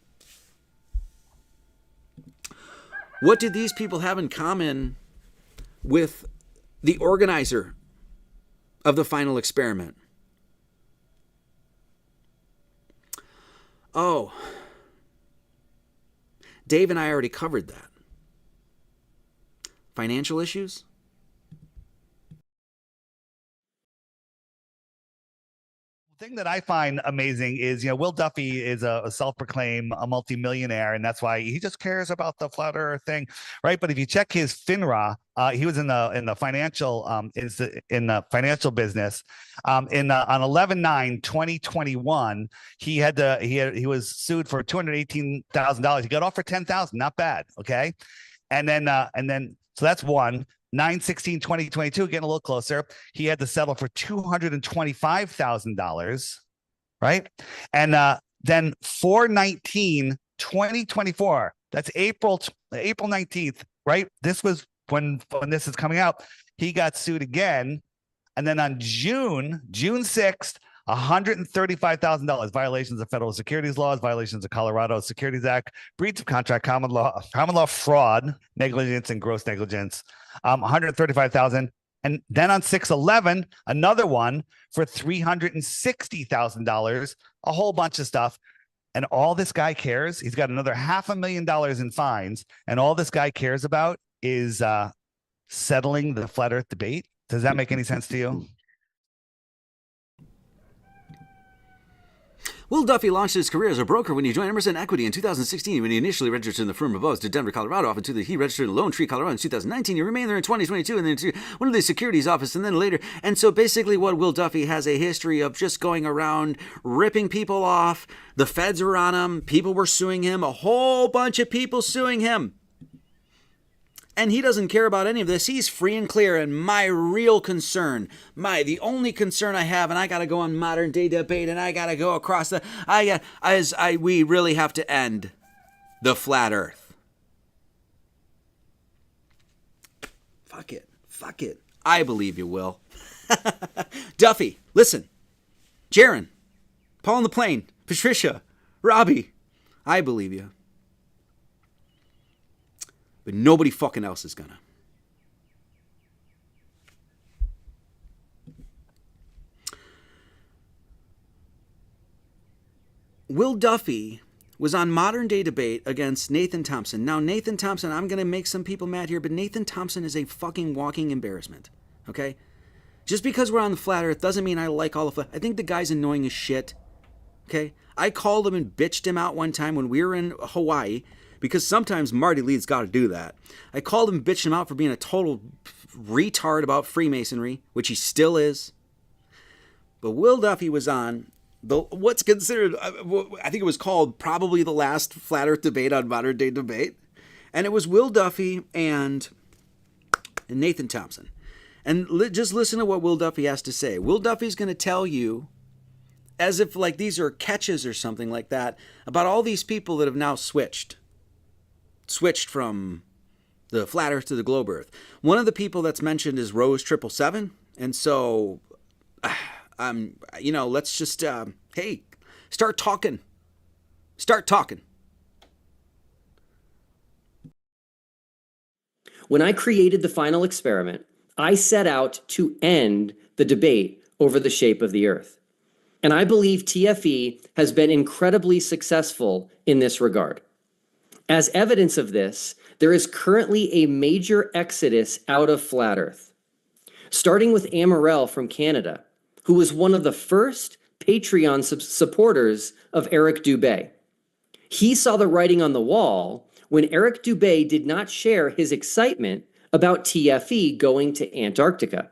What did these people have in common with the organizer of the final experiment? Oh, Dave and I already covered that. Financial issues? Thing that I find amazing is, Will Duffy is a self-proclaimed a multimillionaire, and that's why he just cares about the flat earth thing, right? But if you check his FINRA, he was in the financial business. On 11/9/2021, he was sued for $218,000. He got off for $10,000, not bad, okay? And then so that's one. 9/16/2022, getting a little closer, he had to settle for $225,000, right? And then 4/19/2024, that's April 19th, right? This was when this is coming out. He got sued again, and then on June 6th, $135,000, violations of federal securities laws, violations of Colorado Securities Act, breach of contract, common law fraud, negligence, and gross negligence. $135,000, and then on 6/11, another one for $360,000, a whole bunch of stuff. And all this guy cares, he's got another $500,000 in fines, and all this guy cares about is settling the flat earth debate. Does that make any sense to you? Will Duffy launched his career as a broker when he joined Emerson Equity in 2016. When he initially registered in the firm of O's to Denver, Colorado, he registered in Lone Tree, Colorado in 2019. He remained there in 2022 and then to one of the securities office and then later. And so basically what Will Duffy has a history of just going around ripping people off. The feds were on him. People were suing him. A whole bunch of people suing him. And he doesn't care about any of this. He's free and clear. And my real concern, the only concern I have, and I got to go on modern day debate, and I got to go across we really have to end the flat earth. Fuck it. I believe you will. Duffy, listen. Jaron, Paul on the plane, Patricia, Robbie, I believe you. But nobody fucking else is gonna. Will Duffy was on Modern Day Debate against Nathan Thompson. Now, Nathan Thompson, I'm going to make some people mad here, but Nathan Thompson is a fucking walking embarrassment, okay? Just because we're on the flat earth doesn't mean I like all of it. I think the guy's annoying as shit, okay? I called him and bitched him out one time when we were in Hawaii, because sometimes Marty Leeds got to do that. I called him and bitched him out for being a total retard about Freemasonry, which he still is. But Will Duffy was on what's considered, I think it was called probably the last flat earth debate on Modern Day Debate. And it was Will Duffy and Nathan Thompson. And just listen to what Will Duffy has to say. Will Duffy's going to tell you, as if like these are catches or something like that, about all these people that have now switched from the flat earth to the globe earth. One of the people that's mentioned is Rose 777. And so, let's just, hey, start talking. When I created the final experiment, I set out to end the debate over the shape of the earth. And I believe TFE has been incredibly successful in this regard. As evidence of this, there is currently a major exodus out of flat Earth, starting with Amarel from Canada, who was one of the first Patreon supporters of Eric Dubé. He saw the writing on the wall when Eric Dubé did not share his excitement about TFE going to Antarctica.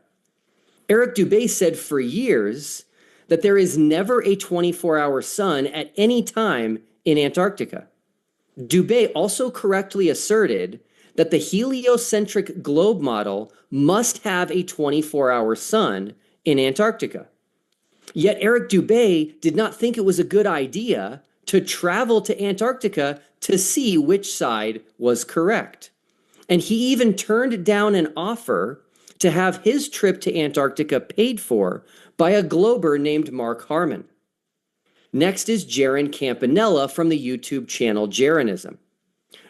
Eric Dubé said for years that there is never a 24-hour sun at any time in Antarctica. Dubé also correctly asserted that the heliocentric globe model must have a 24-hour sun in Antarctica. Yet Eric Dubé did not think it was a good idea to travel to Antarctica to see which side was correct. And he even turned down an offer to have his trip to Antarctica paid for by a glober named Mark Harmon. Next is Jaron Campanella from the YouTube channel Jaronism.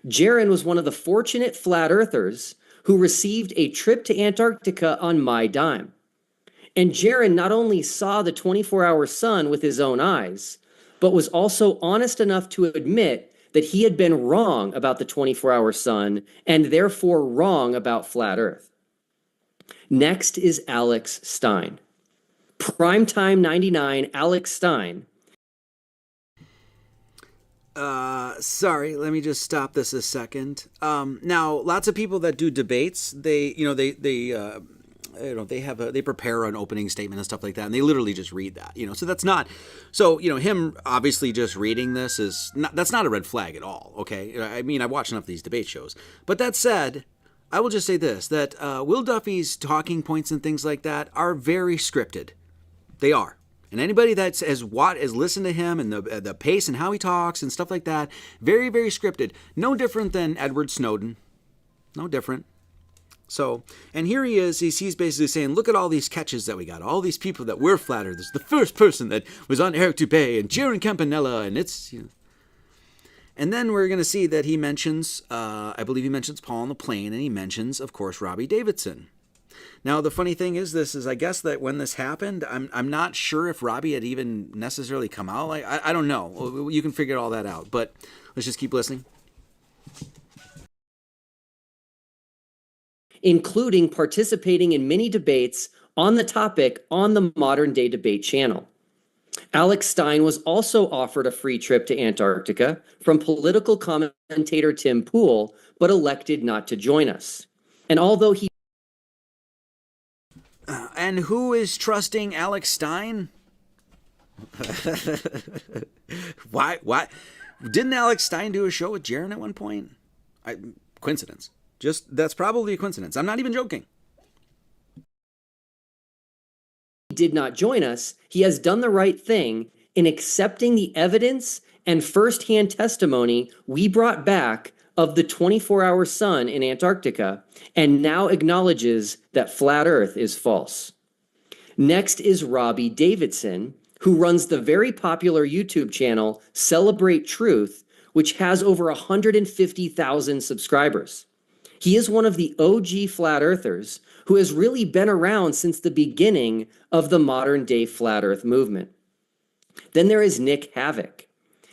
Jaron was one of the fortunate flat earthers who received a trip to Antarctica on my dime. And Jaron not only saw the 24-hour sun with his own eyes, but was also honest enough to admit that he had been wrong about the 24-hour sun and therefore wrong about flat Earth. Next is Alex Stein. Primetime 99 Alex Stein. Sorry, let me just stop this a second. Now, lots of people that do debates, they prepare an opening statement and stuff like that, and they literally just read that, so that's not, him obviously just reading this that's not a red flag at all, okay? I mean, I've watched enough of these debate shows, but that said, I will just say this, that Will Duffy's talking points and things like that are very scripted. They are. And anybody that has listened to him and the pace and how he talks and stuff like that, very, very scripted. No different than Edward Snowden. No different. So, and here he is, he's basically saying, look at all these catches that we got, all these people that were flat earthers. The first person that was on Eric Dubé and Jaron Campanella, and it's, And then we're going to see that he mentions, I believe he mentions Paul on the plane, and he mentions, of course, Robbie Davidson. Now, the funny thing is I guess that when this happened, I'm not sure if Robbie had even necessarily come out. I don't know. You can figure all that out, but let's just keep listening. Including participating in many debates on the topic on the Modern Day Debate channel. Alex Stein was also offered a free trip to Antarctica from political commentator Tim Pool, but elected not to join us. And although he... And who is trusting Alex Stein? Why? Didn't Alex Stein do a show with Jaron at one point? Coincidence. That's probably a coincidence. I'm not even joking. Did not join us, he has done the right thing in accepting the evidence and firsthand testimony we brought back of the 24-hour sun in Antarctica, and now acknowledges that flat Earth is false. Next is Robbie Davidson, who runs the very popular YouTube channel Celebrate Truth, which has over 150,000 subscribers. He is one of the OG flat earthers who has really been around since the beginning of the modern day flat earth movement. Then there is Nick Havoc.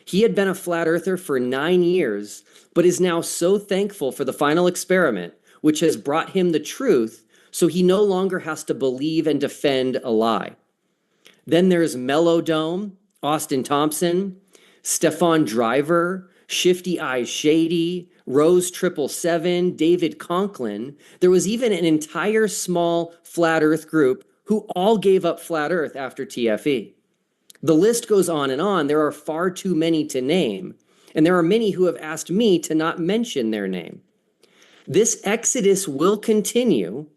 He had been a flat earther for 9 years, but is now so thankful for the final experiment, which has brought him the truth, so he no longer has to believe and defend a lie. Then there's Mellow Dome, Austin Thompson, Stefan Driver, Shifty Eyes Shady, Rose 777, David Conklin. There was even an entire small flat earth group who all gave up flat earth after TFE. The list goes on and on. There are far too many to name, and there are many who have asked me to not mention their name. This exodus will continue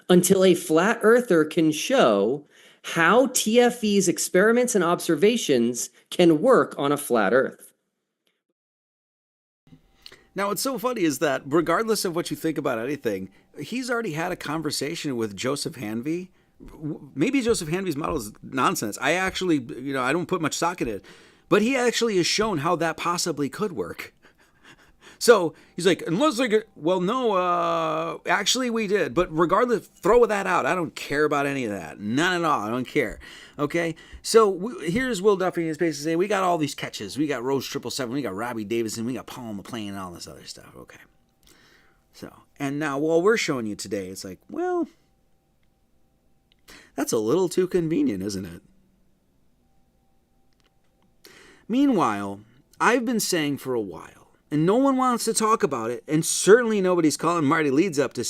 until a flat earther can show how TFE's experiments and observations can work on a flat earth. Now, what's so funny is that regardless of what you think about anything, he's already had a conversation with Joseph Hanvey. Maybe Joseph Hanvey's model is nonsense. I actually, I don't put much stock in it, but he actually has shown how that possibly could work. So he's like, unless they get, well, no, actually we did. But regardless, throw that out. I don't care about any of that. None at all. I don't care. Okay? So here's Will Duffy. He's basically saying, we got all these catches. We got Rose 777. We got Robbie Davison. We got Paul McLean and all this other stuff. Okay. So, and now while we're showing you today, it's like, well, that's a little too convenient, isn't it? Meanwhile, I've been saying for a while, and no one wants to talk about it, and certainly nobody's calling Marty Leeds up to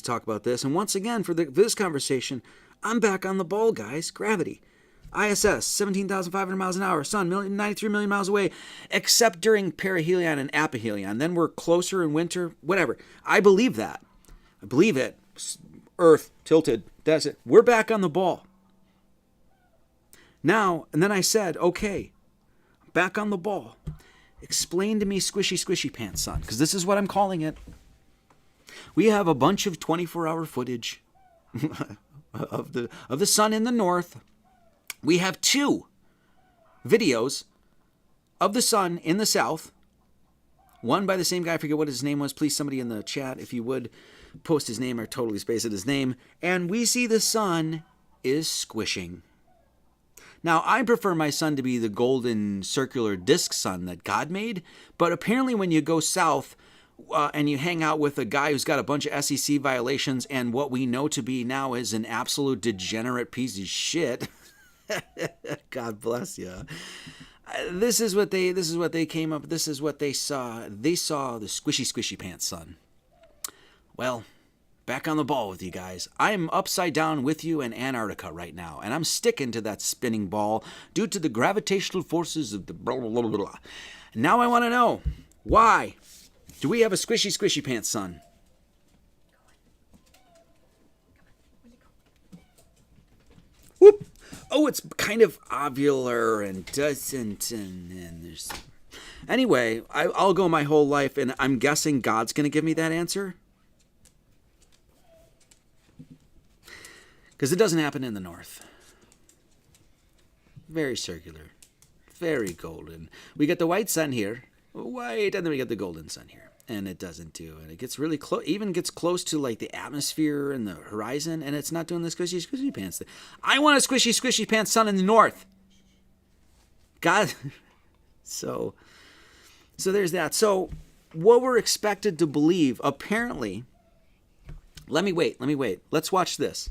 talk about this. And once again, for this conversation, I'm back on the ball, guys. Gravity. ISS, 17,500 miles an hour. Sun, 93 million miles away, except during perihelion and aphelion. Then we're closer in winter, whatever. I believe that. I believe it. Earth, tilted, that's it. We're back on the ball. Now, and then I said, okay, back on the ball. Explain to me squishy pants, son, because this is what I'm calling it. We have a bunch of 24-hour footage of the sun in the north. We have 2 videos of the sun in the south. One by the same guy, I forget what his name was. Please, somebody in the chat, if you would, post his name or totally space at his name. And we see the sun is squishing. Now, I prefer my sun to be the golden circular disc sun that God made. But apparently when you go south and you hang out with a guy who's got a bunch of SEC violations and what we know to be now is an absolute degenerate piece of shit. God bless you. This is what they came up. This is what they saw. They saw the squishy pants sun. Well, back on the ball with you guys. I'm upside down with you in Antarctica right now, and I'm sticking to that spinning ball due to the gravitational forces of the blah, blah, blah, blah. Now I want to know, why do we have a squishy pants sun? Whoop. Oh, it's kind of ovular and doesn't, and there's... Anyway, I'll go my whole life, and I'm guessing God's going to give me that answer. Because it doesn't happen in the north. Very circular. Very golden. We get the white sun here. White, and then we get the golden sun here. And it doesn't do. And it gets really close, even gets close to like the atmosphere and the horizon, and it's not doing the squishy pants thing. I want a squishy pants sun in the north. God. So there's that. So what we're expected to believe, apparently, let me wait. Let's watch this.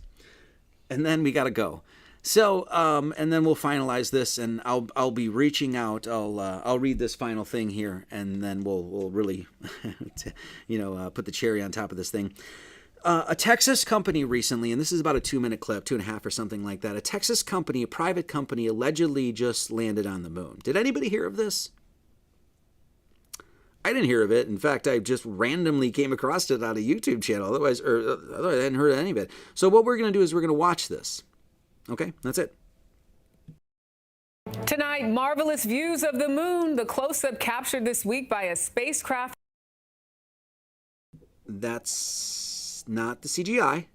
And then we got to go. So, and then we'll finalize this, and I'll be reaching out. I'll read this final thing here, and then we'll really, put the cherry on top of this thing. A Texas company recently, and this is about a 2-minute clip, 2.5 or something like that. A Texas company, a private company, allegedly just landed on the moon. Did anybody hear of this? I didn't hear of it. In fact, I just randomly came across it on a YouTube channel. Otherwise, I hadn't heard of any of it. So what we're going to do is we're going to watch this. Okay, that's it. Tonight, marvelous views of the moon. The close-up captured this week by a spacecraft. That's not the CGI.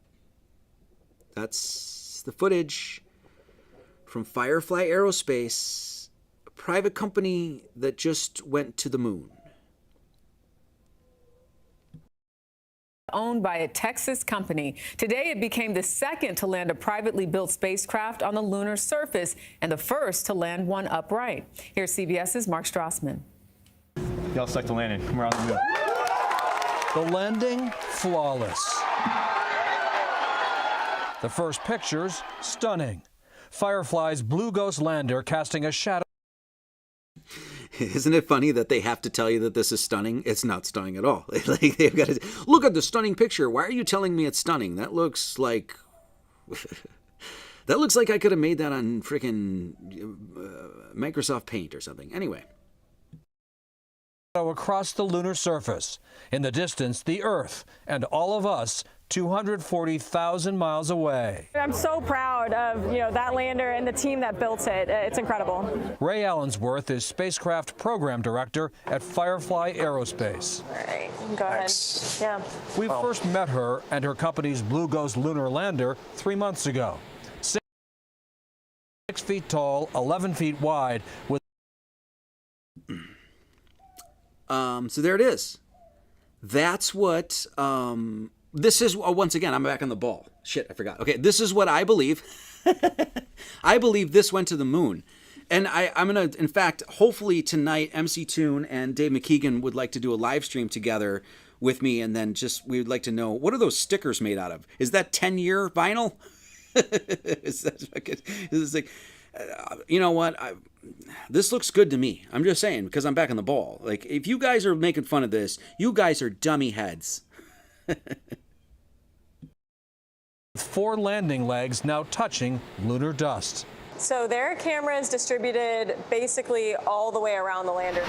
That's the footage from Firefly Aerospace, a private company that just went to the moon. Owned by a Texas company. Today, it became the second to land a privately built spacecraft on the lunar surface and the first to land one upright. Here's CBS's Mark Strassman. Y'all stuck the landing. We're on the moon. The landing, flawless. The first pictures, stunning. Firefly's Blue Ghost lander casting a shadow. Isn't it funny that they have to tell you that this is stunning? It's not stunning at all. Like they've got to look at the stunning picture. Why are you telling me it's stunning? That looks like I could have made that on freaking Microsoft Paint or something. Anyway. Across the lunar surface. In the distance, the Earth and all of us 240,000 miles away. I'm so proud of that lander and the team that built it. It's incredible. Ray Allensworth is spacecraft program director at Firefly Aerospace. All right, go ahead. Yeah. We first met her and her company's Blue Ghost lunar lander 3 months ago. 6 feet tall, 11 feet wide, with So there it is. That's what this is. Once again, I'm back on the ball. Shit, I forgot. Okay, this is what I believe. I believe this went to the moon. And I'm going to, in fact, hopefully tonight, MC Toon and Dave McKeegan would like to do a live stream together with me. And then we would like to know, what are those stickers made out of? Is that 10-year vinyl? Is this like, you know what? This looks good to me. I'm just saying, because I'm back on the ball. Like, if you guys are making fun of this, you guys are dummy heads. 4 landing legs now touching lunar dust. So there are cameras distributed basically all the way around the lander.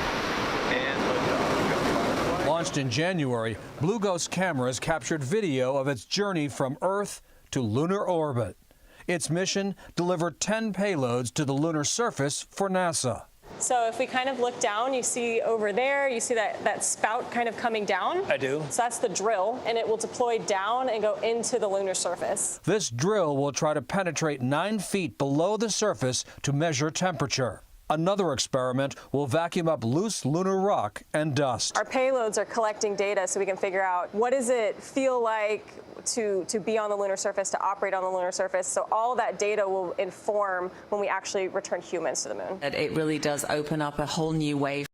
Launched in January, Blue Ghost cameras captured video of its journey from Earth to lunar orbit. Its mission, deliver 10 payloads to the lunar surface for NASA. So if we kind of look down, you see over there, you see that spout kind of coming down? I do. So that's the drill, and it will deploy down and go into the lunar surface. This drill will try to penetrate 9 feet below the surface to measure temperature. Another experiment will vacuum up loose lunar rock and dust. Our payloads are collecting data so we can figure out what does it feel like to be on the lunar surface, to operate on the lunar surface. So all that data will inform when we actually return humans to the moon. It really does open up a whole new way.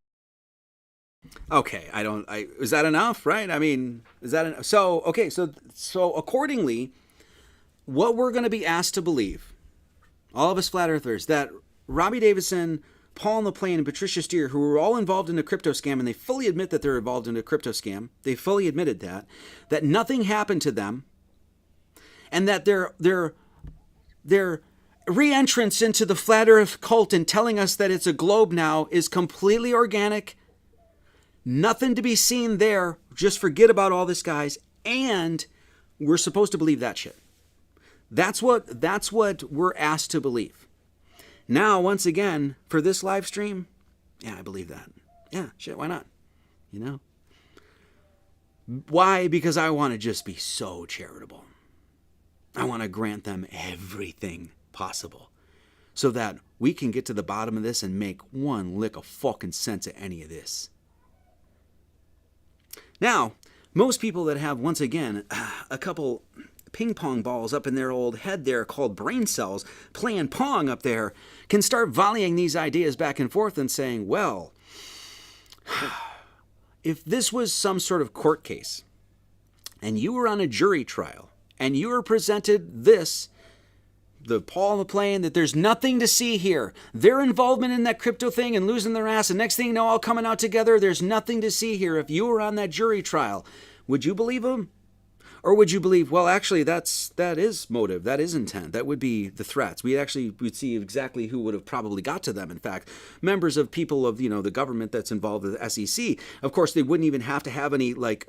Okay, is that enough, right? I mean, is that enough? So accordingly, what we're going to be asked to believe, all of us flat earthers, that Robbie Davidson, Paul LaPlane, and Patricia Steer, who were all involved in a crypto scam, and they fully admit that they're involved in a crypto scam. They fully admitted that nothing happened to them, and that their re-entrance into the flat earth cult and telling us that it's a globe now is completely organic. Nothing to be seen there. Just forget about all this, guys. And we're supposed to believe that shit. That's what we're asked to believe. Now, once again, for this live stream, yeah, I believe that. Yeah, shit, why not? You know? Why? Because I want to just be so charitable. I want to grant them everything possible so that we can get to the bottom of this and make one lick of fucking sense of any of this. Now, most people that have, once again, a couple ping pong balls up in their old head there called brain cells playing pong up there can start volleying these ideas back and forth and saying, well, if this was some sort of court case and you were on a jury trial and you were presented the Paul LaPlane, that there's nothing to see here, their involvement in that crypto thing and losing their ass, and next thing you know, all coming out together, there's nothing to see here. If you were on that jury trial, would you believe them? Or would you believe, well, actually, that is motive, that is intent, that would be the threats. We'd see exactly who would have probably got to them. In fact, members of people of, the government that's involved with the SEC, of course, they wouldn't even have to have any, if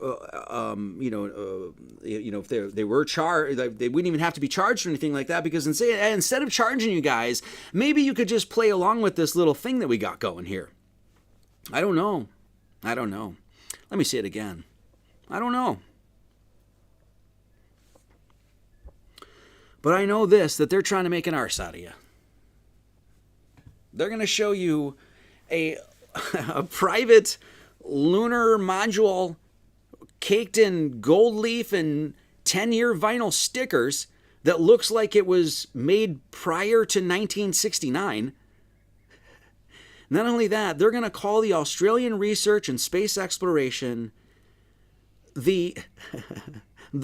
they were charged, they wouldn't even have to be charged or anything like that, because instead of charging you guys, maybe you could just play along with this little thing that we got going here. I don't know. Let me say it again. I don't know. But I know this, that they're trying to make an arse out of you. They're going to show you a private lunar module caked in gold leaf and 10-year vinyl stickers that looks like it was made prior to 1969. Not only that, they're going to call the Australian Research and Space Exploration the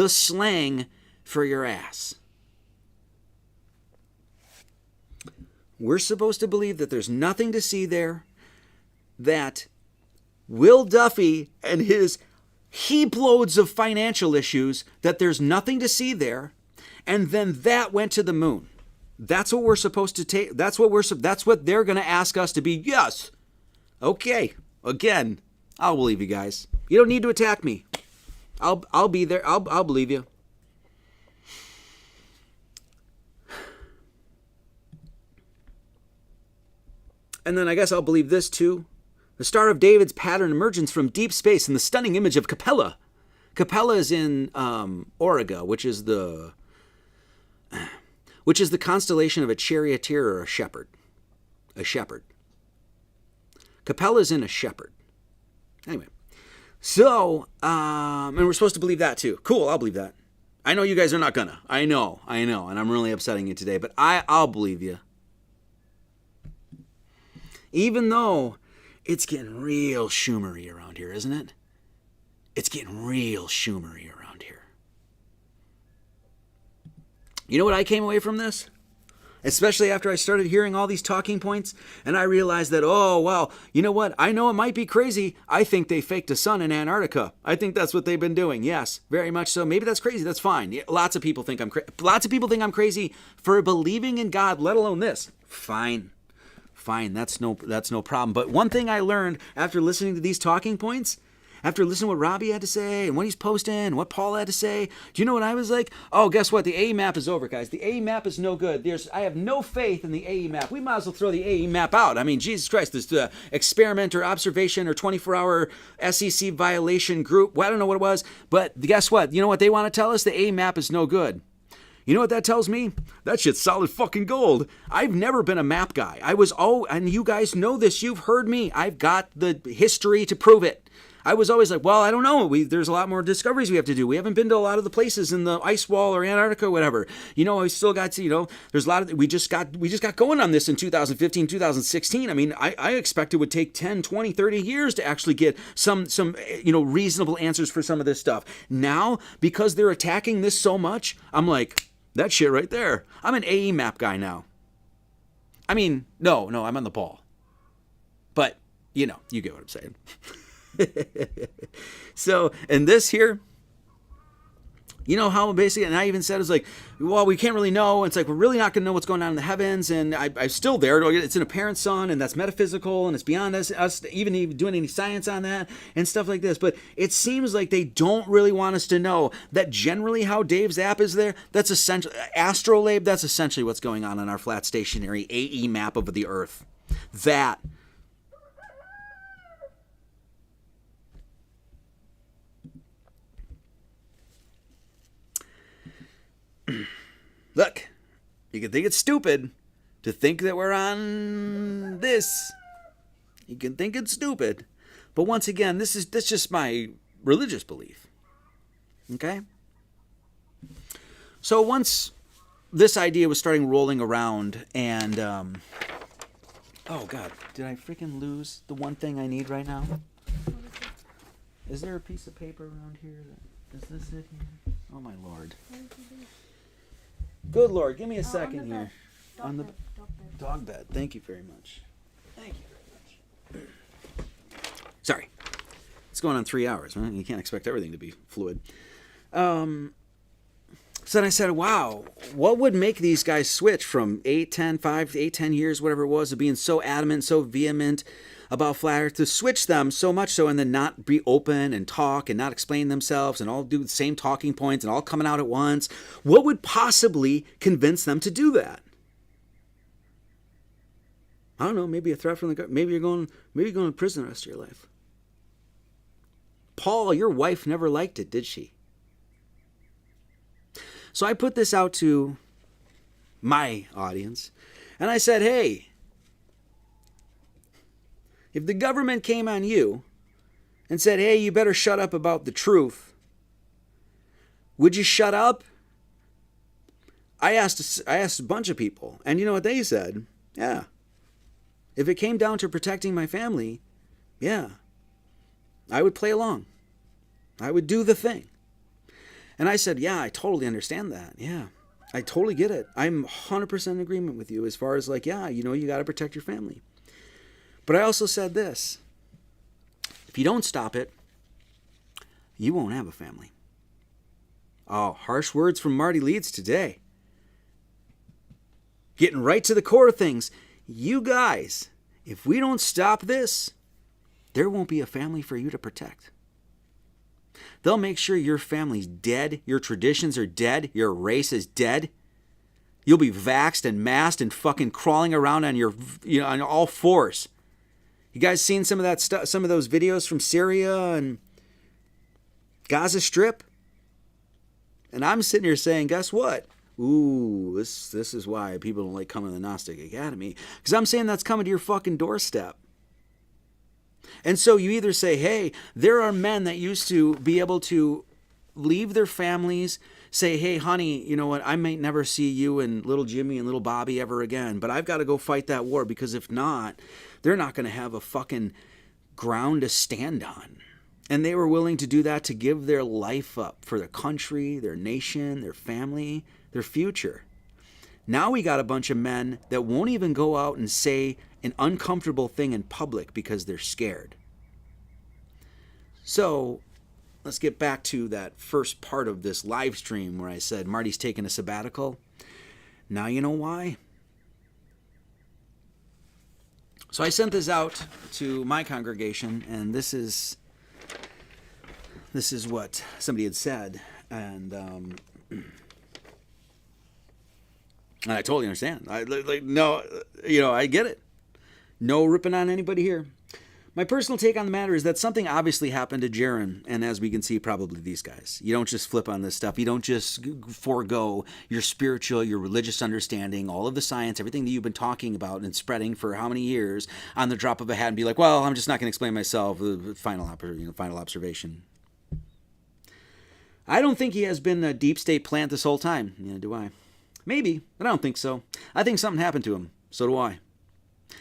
slang for your ass. We're supposed to believe that there's nothing to see there, that Will Duffy and his heap loads of financial issues, that there's nothing to see there, and then that went to the moon. That's what we're supposed to take. That's what they're going to ask us to be. Yes. Okay. Again, I'll believe you guys. You don't need to attack me. I'll be there. I'll believe you. And then I guess I'll believe this too. The Star of David's pattern emergence from deep space in the stunning image of Capella. Capella is in Auriga, which is the constellation of a charioteer or a shepherd. A shepherd. Capella is in a shepherd. Anyway, so, and we're supposed to believe that too. Cool, I'll believe that. I know you guys are not gonna. I know, and I'm really upsetting you today, but I'll believe you. Even though it's getting real Schumery around here, isn't it? It's getting real Schumery around here. You know what I came away from this? Especially after I started hearing all these talking points, and I realized that, oh, well, you know what? I know it might be crazy. I think they faked a sun in Antarctica. I think that's what they've been doing. Yes, very much so. Maybe that's crazy. That's fine. Yeah, lots of people think I'm I'm crazy for believing in God, let alone this. Fine. That's no problem. But one thing I learned after listening to these talking points, after listening to what Robbie had to say and what he's posting and what Paul had to say, do you know what I was like? Oh, guess what? The AE map is over, guys. The AE map is no good. I have no faith in the AE map. We might as well throw the AE map out. I mean, Jesus Christ, this experiment or observation or 24-hour SEC violation group. Well, I don't know what it was, but guess what? You know what they want to tell us? The AE map is no good. You know what that tells me? That shit's solid fucking gold. I've never been a map guy. And you guys know this. You've heard me. I've got the history to prove it. I was always like, well, I don't know. There's a lot more discoveries we have to do. We haven't been to a lot of the places in the ice wall or Antarctica or whatever. You know, I still got to, there's a lot of, we just got going on this in 2015, 2016. I mean, I expect it would take 10, 20, 30 years to actually get some reasonable answers for some of this stuff. Now, because they're attacking this so much, I'm like, that shit right there. I'm an AE map guy now. I mean, no, I'm on the ball. But, you get what I'm saying. So, and this here, you know how basically, and I even said, it's like, well, we can't really know. It's like, we're really not going to know what's going on in the heavens. And I'm still there. It's an apparent sun, and that's metaphysical, and it's beyond us even doing any science on that and stuff like this. But it seems like they don't really want us to know that generally how Dave's app is there. That's essentially, astrolabe, that's essentially what's going on our flat stationary AE map of the Earth. That. Look, you can think it's stupid to think that we're on this. You can think it's stupid. But once again, that's just my religious belief. Okay? So once this idea was starting rolling around and, oh God, did I freaking lose the one thing I need right now? Is there a piece of paper around here? Is this it here? Oh my Lord. Good Lord, give me a second here. On the dog bed. Thank you very much. Thank you very much. Sorry. It's going on 3 hours, man. You can't expect everything to be fluid. So then I said, wow, what would make these guys switch from 5 to 8, 10 years, whatever it was, of being so adamant, so vehement about flat Earth, to switch them so much so and then not be open and talk and not explain themselves and all do the same talking points and all coming out at once? What would possibly convince them to do that? I don't know, maybe a threat from the government. Maybe you're going to prison the rest of your life. Paul, your wife never liked it, did she? So I put this out to my audience and I said, hey, if the government came on you and said, hey, you better shut up about the truth, would you shut up? I asked a bunch of people, and you know what they said? Yeah. If it came down to protecting my family, yeah, I would play along. I would do the thing. And I said, yeah, I totally understand that. Yeah, I totally get it. I'm 100% in agreement with you as far as like, yeah, you got to protect your family. But I also said this, if you don't stop it, you won't have a family. Oh, harsh words from Marty Leeds today. Getting right to the core of things. You guys, if we don't stop this, there won't be a family for you to protect. They'll make sure your family's dead, your traditions are dead, your race is dead. You'll be vaxxed and masked and fucking crawling around on on all fours. You guys seen some of that stuff, some of those videos from Syria and Gaza Strip? And I'm sitting here saying, guess what? Ooh, this is why people don't like coming to the Gnostic Academy. Because I'm saying that's coming to your fucking doorstep. And so you either say, hey, there are men that used to be able to leave their families, say, hey, honey, you know what, I may never see you and little Jimmy and little Bobby ever again, but I've got to go fight that war, because if not, they're not going to have a fucking ground to stand on. And they were willing to do that, to give their life up for their country, their nation, their family, their future. Now we got a bunch of men that won't even go out and say an uncomfortable thing in public because they're scared. So let's get back to that first part of this live stream where I said Marty's taking a sabbatical. Now you know why. So I sent this out to my congregation, and this is what somebody had said, and I totally understand. No, I get it. No ripping on anybody here. My personal take on the matter is that something obviously happened to Jaron, and as we can see, probably these guys. You don't just flip on this stuff. You don't just forego your spiritual, your religious understanding, all of the science, everything that you've been talking about and spreading for how many years on the drop of a hat and be like, well, I'm just not going to explain myself. Final observation. I don't think he has been a deep state plant this whole time. Do I? Maybe, but I don't think so. I think something happened to him. So do I.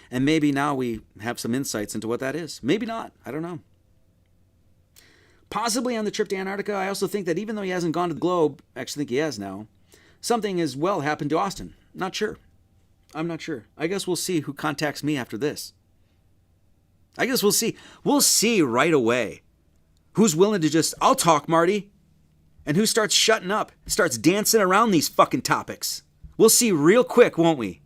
And maybe now we have some insights into what that is. Maybe not. I don't know. Possibly on the trip to Antarctica, I also think that even though he hasn't gone to the globe, I actually think he has now, something as well happened to Austin. Not sure. I'm not sure. I guess we'll see who contacts me after this. I guess we'll see. We'll see right away who's willing to just, I'll talk, Marty, and who starts shutting up, starts dancing around these fucking topics. We'll see real quick, won't we?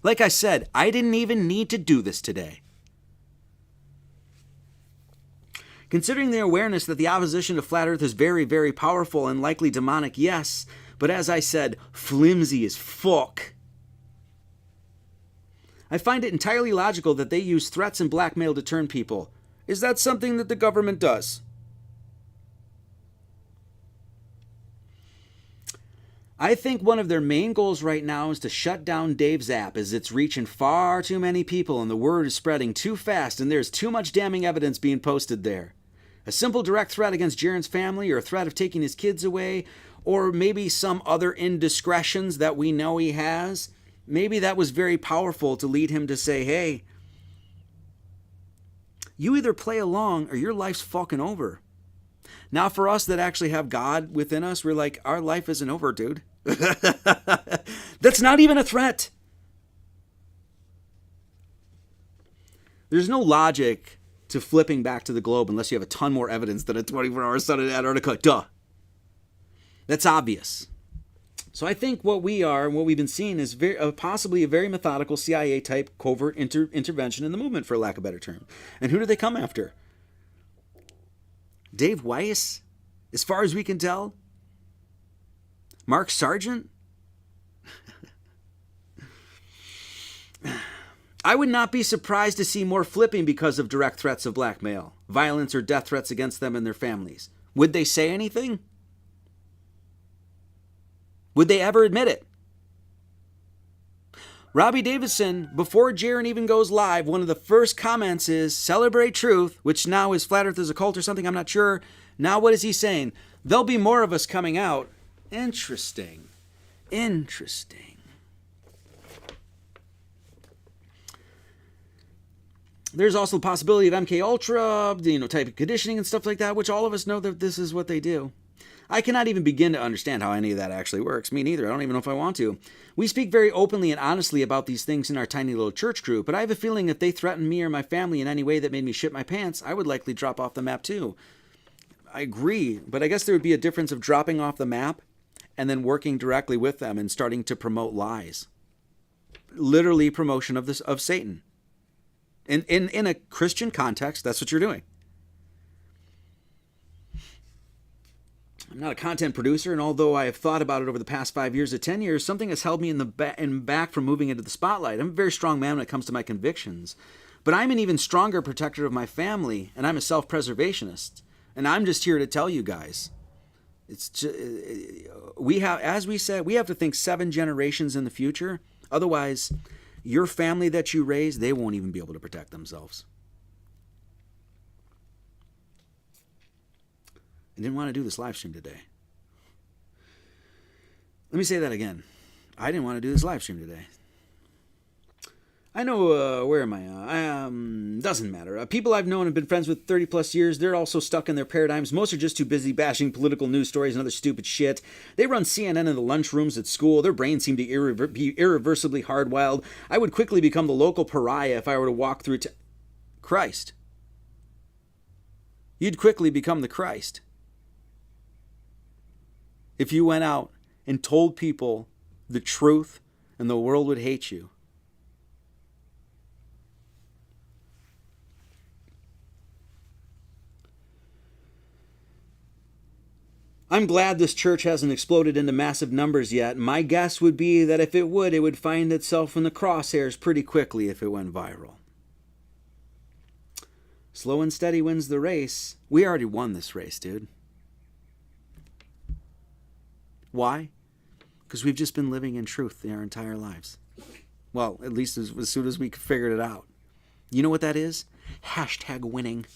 Like I said, I didn't even need to do this today. Considering the awareness that the opposition to Flat Earth is very, very powerful and likely demonic, yes, but as I said, flimsy as fuck. I find it entirely logical that they use threats and blackmail to turn people. Is that something that the government does? I think one of their main goals right now is to shut down Dave's app, as it's reaching far too many people and the word is spreading too fast and there's too much damning evidence being posted there. A simple direct threat against Jaron's family, or a threat of taking his kids away, or maybe some other indiscretions that we know he has. Maybe that was very powerful to lead him to say, hey, you either play along or your life's fucking over. Now for us that actually have God within us, we're like, our life isn't over, dude. That's not even a threat. There's no logic to flipping back to the globe unless you have a ton more evidence than a 24-hour sun in Antarctica. Duh. That's obvious. So I think what we are and what we've been seeing is possibly a very methodical CIA-type covert intervention in the movement, for lack of a better term. And who do they come after? Dave Weiss, as far as we can tell? Mark Sargent? I would not be surprised to see more flipping because of direct threats of blackmail, violence, or death threats against them and their families. Would they say anything? Would they ever admit it? Robbie Davidson, before Jaron even goes live, one of the first comments is, celebrate truth, which now is Flat Earth is a cult or something, I'm not sure. Now what is he saying? There'll be more of us coming out. Interesting. There's also the possibility of MK Ultra, type of conditioning and stuff like that, which all of us know that this is what they do. I cannot even begin to understand how any of that actually works. Me neither. I don't even know if I want to. We speak very openly and honestly about these things in our tiny little church group, but I have a feeling if they threatened me or my family in any way that made me shit my pants, I would likely drop off the map too. I agree, but I guess there would be a difference of dropping off the map and then working directly with them and starting to promote lies. Literally promotion of Satan. In a Christian context, that's what you're doing. I'm not a content producer, and although I have thought about it over the past 5 years to 10 years, something has held me in back from moving into the spotlight. I'm a very strong man when it comes to my convictions, but I'm an even stronger protector of my family, and I'm a self-preservationist. And I'm just here to tell you guys, it's just, we have, as we said, we have to think 7 generations in the future. Otherwise, your family that you raise, they won't even be able to protect themselves. I didn't want to do this live stream today. Let me say that again. I didn't want to do this live stream today. I know, where am I? Doesn't matter. People I've known and been friends with 30 plus years, they're also stuck in their paradigms. Most are just too busy bashing political news stories and other stupid shit. They run CNN in the lunchrooms at school. Their brains seem to be irreversibly hardwired. I would quickly become the local pariah if I were to walk through Christ. You'd quickly become the Christ if you went out and told people the truth, and the world would hate you. I'm glad this church hasn't exploded into massive numbers yet. My guess would be that if it would find itself in the crosshairs pretty quickly if it went viral. Slow and steady wins the race. We already won this race, dude. Why? Because we've just been living in truth our entire lives. Well, at least as soon as we figured it out. You know what that is? Hashtag winning.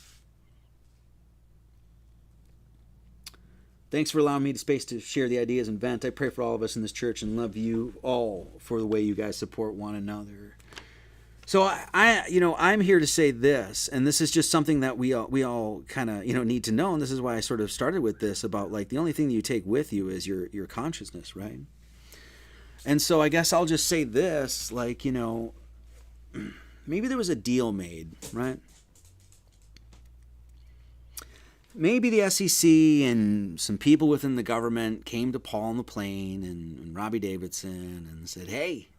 Thanks for allowing me the space to share the ideas and vent. I pray for all of us in this church and love you all for the way you guys support one another. So I'm here to say this, and this is just something that we all kind of need to know, and this is why I sort of started with this about like the only thing that you take with you is your consciousness, right? And so I guess I'll just say this, like, maybe there was a deal made, right? Maybe the SEC and some people within the government came to Paul on the plane and Robbie Davidson and said, hey,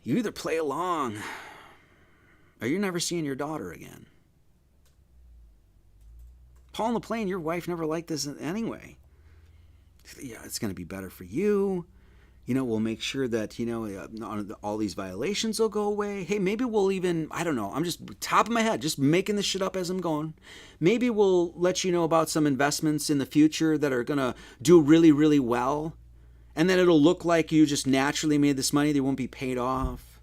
you either play along or you're never seeing your daughter again. Paul on the plane, your wife never liked this anyway. Yeah, it's going to be better for you. We'll make sure that, all these violations will go away. Hey, maybe we'll even, I don't know, I'm just top of my head, just making this shit up as I'm going. Maybe we'll let you know about some investments in the future that are going to do really, really well. And then it'll look like you just naturally made this money. They won't be paid off.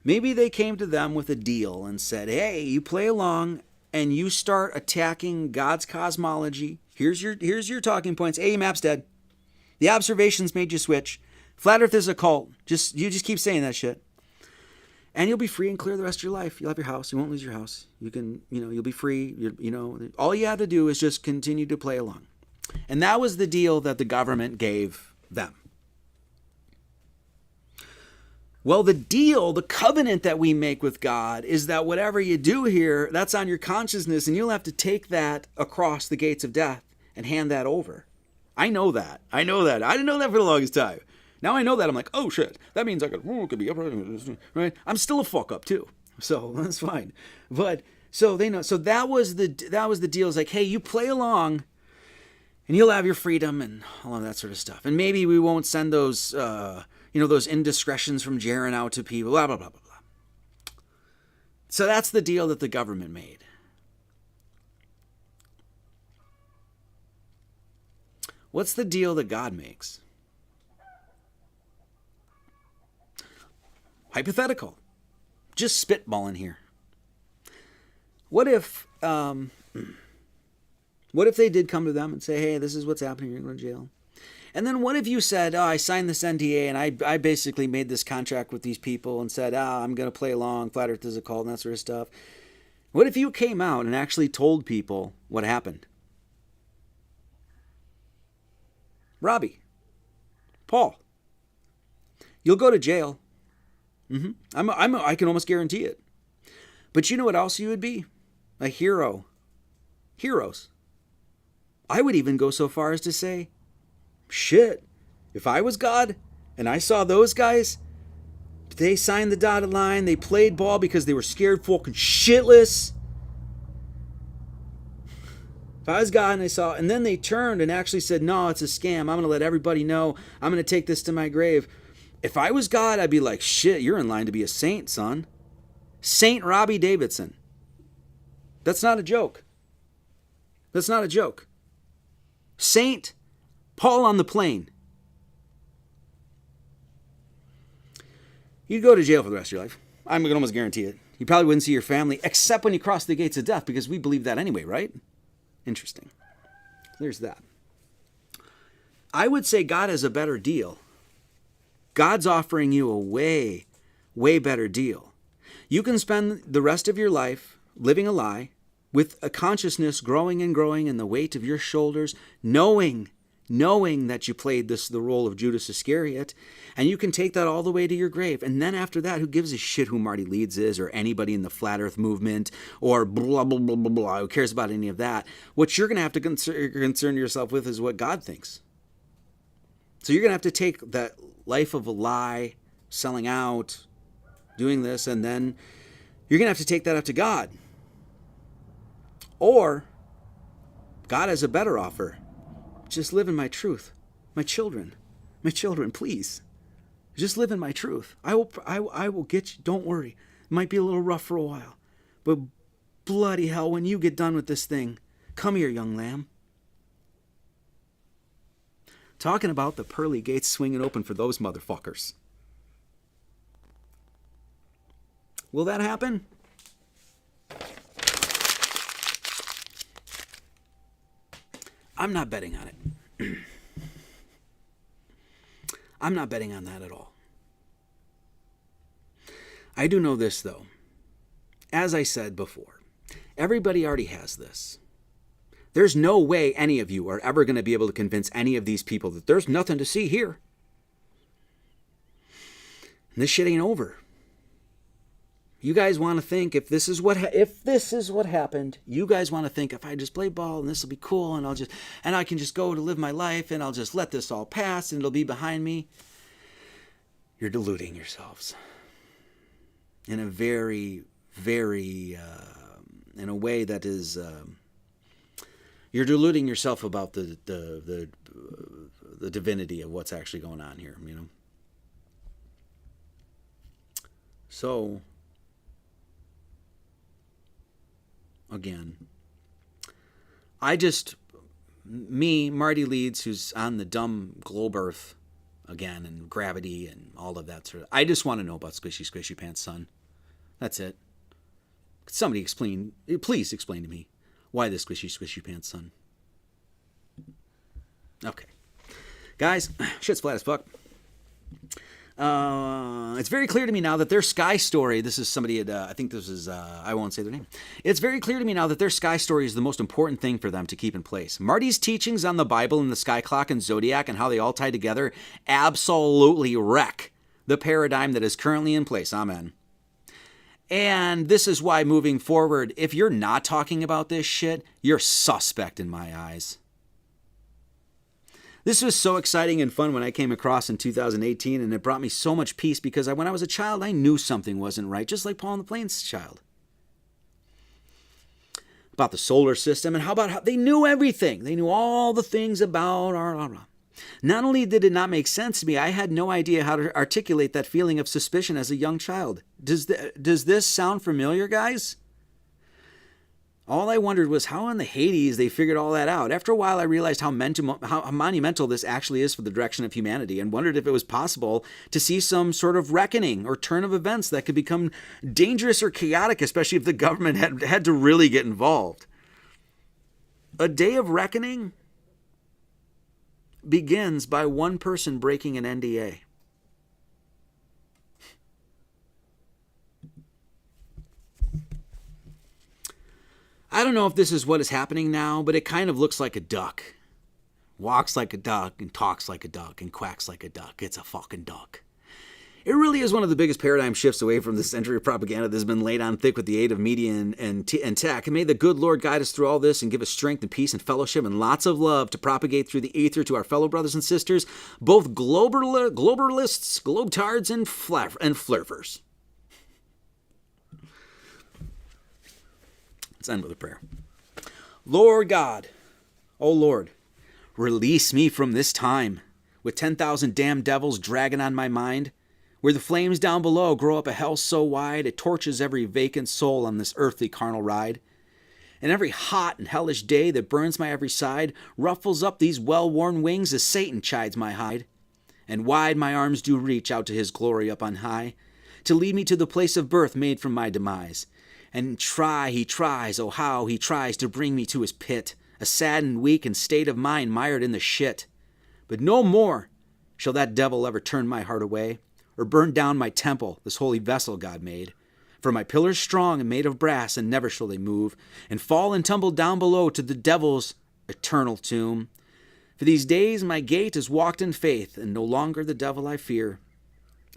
Maybe they came to them with a deal and said, hey, you play along and you start attacking God's cosmology. Here's your talking points. AEMAP's dead. The observations made you switch. Flat Earth is a cult. You just keep saying that shit. And you'll be free and clear the rest of your life. You'll have your house. You won't lose your house. You can, you'll be free. All you have to do is just continue to play along. And that was the deal that the government gave them. Well, the deal, the covenant that we make with God is that whatever you do here, that's on your consciousness, and you'll have to take that across the gates of death and hand that over. I know that. I didn't know that for the longest time. Now I know that. I'm like, oh shit, that means I could be upright, right? I'm still a fuck up too, so that's fine. But so they know. So that was the deal. It's like, hey, you play along, and you'll have your freedom and all of that sort of stuff. And maybe we won't send those, those indiscretions from Jaron out to people. Blah blah blah blah blah. So that's the deal that the government made. What's the deal that God makes? Hypothetical. Just spitballing here. What if they did come to them and say, hey, this is what's happening, you're going to jail? And then what if you said, oh, I signed this NDA and I basically made this contract with these people and said, I'm going to play along, Flat Earth is a cult and that sort of stuff. What if you came out and actually told people what happened? Robbie, Paul, you'll go to jail. I can almost guarantee it. But you know what else you would be? A hero. Heroes. I would even go so far as to say, shit, if I was God and I saw those guys, they signed the dotted line, they played ball because they were scared fucking shitless. If I was God and I saw, and then they turned and actually said, no, it's a scam. I'm going to let everybody know. I'm going to take this to my grave. If I was God, I'd be like, shit, you're in line to be a saint, son. Saint Robbie Davidson. That's not a joke. That's not a joke. Saint Paul on the plane. You'd go to jail for the rest of your life. I'm going to almost guarantee it. You probably wouldn't see your family except when you cross the gates of death, because we believe that anyway, right? Interesting. There's that. I would say God has a better deal. God's offering you a way, way better deal. You can spend the rest of your life living a lie with a consciousness growing and growing in the weight of your shoulders, knowing that you played the role of Judas Iscariot, and you can take that all the way to your grave. And then after that, who gives a shit who Marty Leeds is, or anybody in the Flat Earth movement, or blah, blah, blah, blah, blah. Who cares about any of that? What you're going to have to concern yourself with is what God thinks. So you're going to have to take that life of a lie, selling out, doing this, and then you're going to have to take that up to God. Or God has a better offer. Just live in my truth. My children, please. Just live in my truth. I will get you. Don't worry. It might be a little rough for a while. But bloody hell, when you get done with this thing, come here, young lamb. Talking about the pearly gates swinging open for those motherfuckers. Will that happen? I'm not betting on it. I'm not betting on that at all. I do know this, though. As I said before, everybody already has this. There's no way any of you are ever going to be able to convince any of these people that there's nothing to see here. And this shit ain't over. You guys want to think if this is what happened, you guys want to think if I just play ball and this will be cool and I can just go to live my life and I'll just let this all pass and it'll be behind me. You're deluding yourselves in a very, very, in a way that is, you're deluding yourself about the divinity of what's actually going on here, you know. So, again, Marty Leeds, who's on the dumb globe earth again, and gravity and all of that sort of, I just want to know about Squishy Squishy Pants Son. That's it. Could somebody please explain to me why the Squishy Squishy Pants Son? Okay. Guys, shit's flat as fuck. It's very clear to me now that their Sky story, this is somebody I think this is, I won't say their name. It's very clear to me now that their Sky story is the most important thing for them to keep in place. Marty's teachings on the Bible and the Sky Clock and Zodiac and how they all tie together absolutely wreck the paradigm that is currently in place. Amen. And this is why moving forward, if you're not talking about this shit, you're suspect in my eyes. This was so exciting and fun when I came across in 2018, and it brought me so much peace because when I was a child, I knew something wasn't right, just like Paul and the Plains child. About the solar system and how they knew everything. They knew all the things about our. Not only did it not make sense to me, I had no idea how to articulate that feeling of suspicion as a young child. Does this sound familiar, guys? All I wondered was how in the Hades they figured all that out. After a while, I realized how monumental this actually is for the direction of humanity, and wondered if it was possible to see some sort of reckoning or turn of events that could become dangerous or chaotic, especially if the government had to really get involved. A day of reckoning begins by one person breaking an NDA. I don't know if this is what is happening now, but it kind of looks like a duck. Walks like a duck and talks like a duck and quacks like a duck. It's a fucking duck. It really is one of the biggest paradigm shifts away from the century of propaganda that has been laid on thick with the aid of media and tech. And may the good Lord guide us through all this and give us strength and peace and fellowship and lots of love to propagate through the ether to our fellow brothers and sisters, both globalists, globetards, and flirfers. Let's end with a prayer. Lord God, oh Lord, release me from this time with 10,000 damn devils dragging on my mind, where the flames down below grow up a hell so wide it torches every vacant soul on this earthly carnal ride. And every hot and hellish day that burns my every side ruffles up these well-worn wings as Satan chides my hide. And wide my arms do reach out to his glory up on high, to lead me to the place of birth made from my demise. And he tries, oh how he tries to bring me to his pit, a sad and weak and state of mind mired in the shit. But no more shall that devil ever turn my heart away, or burn down my temple, this holy vessel God made. For my pillars strong and made of brass, and never shall they move, and fall and tumble down below to the devil's eternal tomb. For these days my gait is walked in faith, and no longer the devil I fear.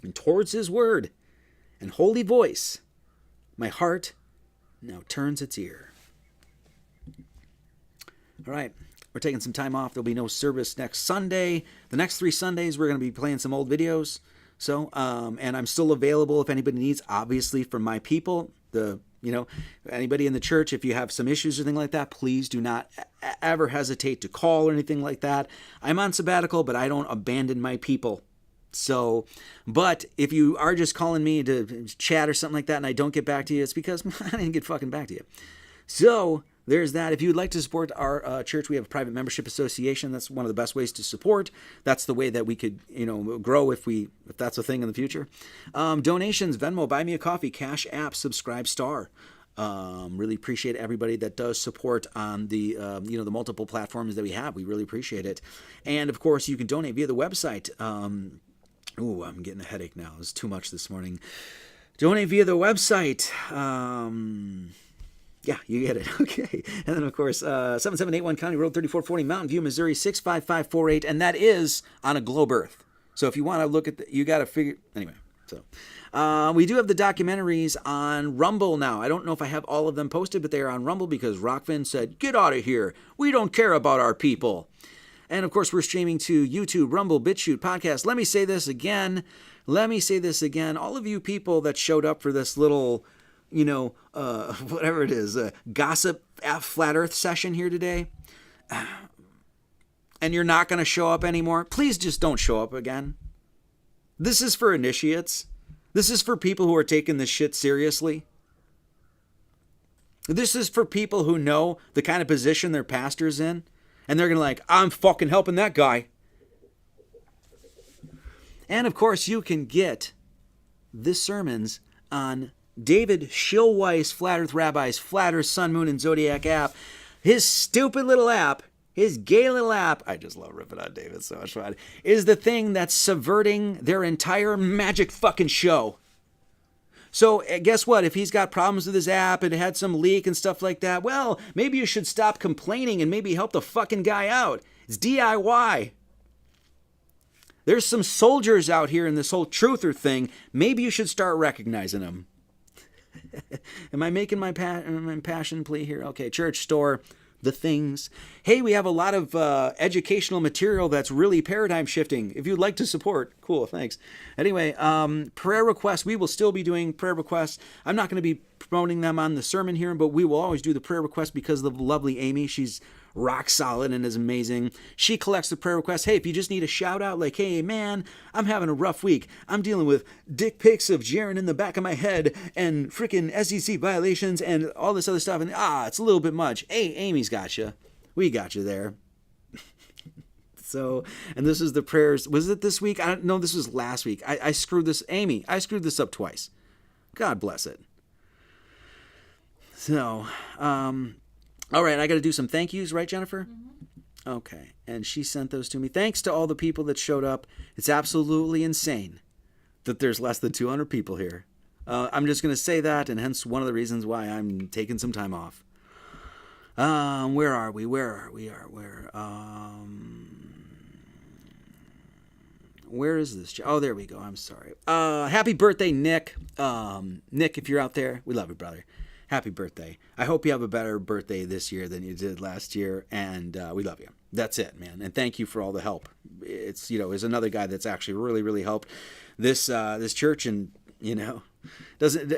And towards his word and holy voice, my heart now turns its ear. All right, we're taking some time off. There'll be no service next Sunday. The next 3 Sundays, we're going to be playing some old videos. So, and I'm still available if anybody needs, obviously, from my people, anybody in the church, if you have some issues or anything like that, please do not ever hesitate to call or anything like that. I'm on sabbatical, but I don't abandon my people. So, but if you are just calling me to chat or something like that and I don't get back to you, it's because I didn't get fucking back to you. So, there's that. If you would like to support our church, we have a private membership association. That's one of the best ways to support. That's the way that we could, grow if that's a thing in the future. Donations, Venmo, Buy Me a Coffee, Cash App, Subscribe Star. Really appreciate everybody that does support on the the multiple platforms that we have. We really appreciate it. And of course, you can donate via the website. I'm getting a headache now. It was too much this morning. Donate via the website. Yeah, you get it. Okay. And then, of course, 7781 County Road 3440, Mountain View, Missouri, 65548. And that is on a globe Earth. So if you want to look at you got to figure. Anyway, so we do have the documentaries on Rumble now. I don't know if I have all of them posted, but they are on Rumble because Rockfin said, get out of here. We don't care about our people. And, of course, we're streaming to YouTube, Rumble, BitChute, Podcast. Let me say this again. All of you people that showed up for this little whatever it is, gossip flat earth session here today, and you're not going to show up anymore, please just don't show up again. This is for initiates. This is for people who are taking this shit seriously. This is for people who know the kind of position their pastor's in, and they're going to I'm fucking helping that guy. And of course, you can get the sermons on David Schillweiss, Flat Earth Rabbi's Flat Earth, Sun, Moon, and Zodiac app. His stupid little app, his gay little app, I just love ripping on David so much fun, is the thing that's subverting their entire magic fucking show. So guess what? If he's got problems with his app and it had some leak and stuff like that, well, maybe you should stop complaining and maybe help the fucking guy out. It's DIY. There's some soldiers out here in this whole truther thing. Maybe you should start recognizing them. Am I making my passion plea here? Okay, church store, the things. Hey, we have a lot of educational material that's really paradigm shifting. If you'd like to support, cool, thanks. Anyway, prayer requests. We will still be doing prayer requests. I'm not going to be promoting them on the sermon here, but we will always do the prayer requests because of the lovely Amy. She's rock solid and is amazing. She collects the prayer requests. Hey, if you just need a shout out, like, hey, man, I'm having a rough week. I'm dealing with dick pics of Jaron in the back of my head and freaking SEC violations and all this other stuff. And it's a little bit much. Hey, Amy's got you. We got you there. So, and this is the prayers. Was it this week? I don't know. This was last week. I screwed this. Amy, I screwed this up twice. God bless it. So, all right, I got to do some thank yous, right, Jennifer? Mm-hmm. Okay, and she sent those to me. Thanks to all the people that showed up. It's absolutely insane that there's less than 200 people here. I'm just going to say that, and hence one of the reasons why I'm taking some time off. Where are we? Where is this? Oh, there we go. I'm sorry. Happy birthday, Nick. Nick, if you're out there, we love you, brother. Happy birthday. I hope you have a better birthday this year than you did last year, and we love you. That's it, man. And thank you for all the help. It's, is another guy that's actually really, really helped this church, and, doesn't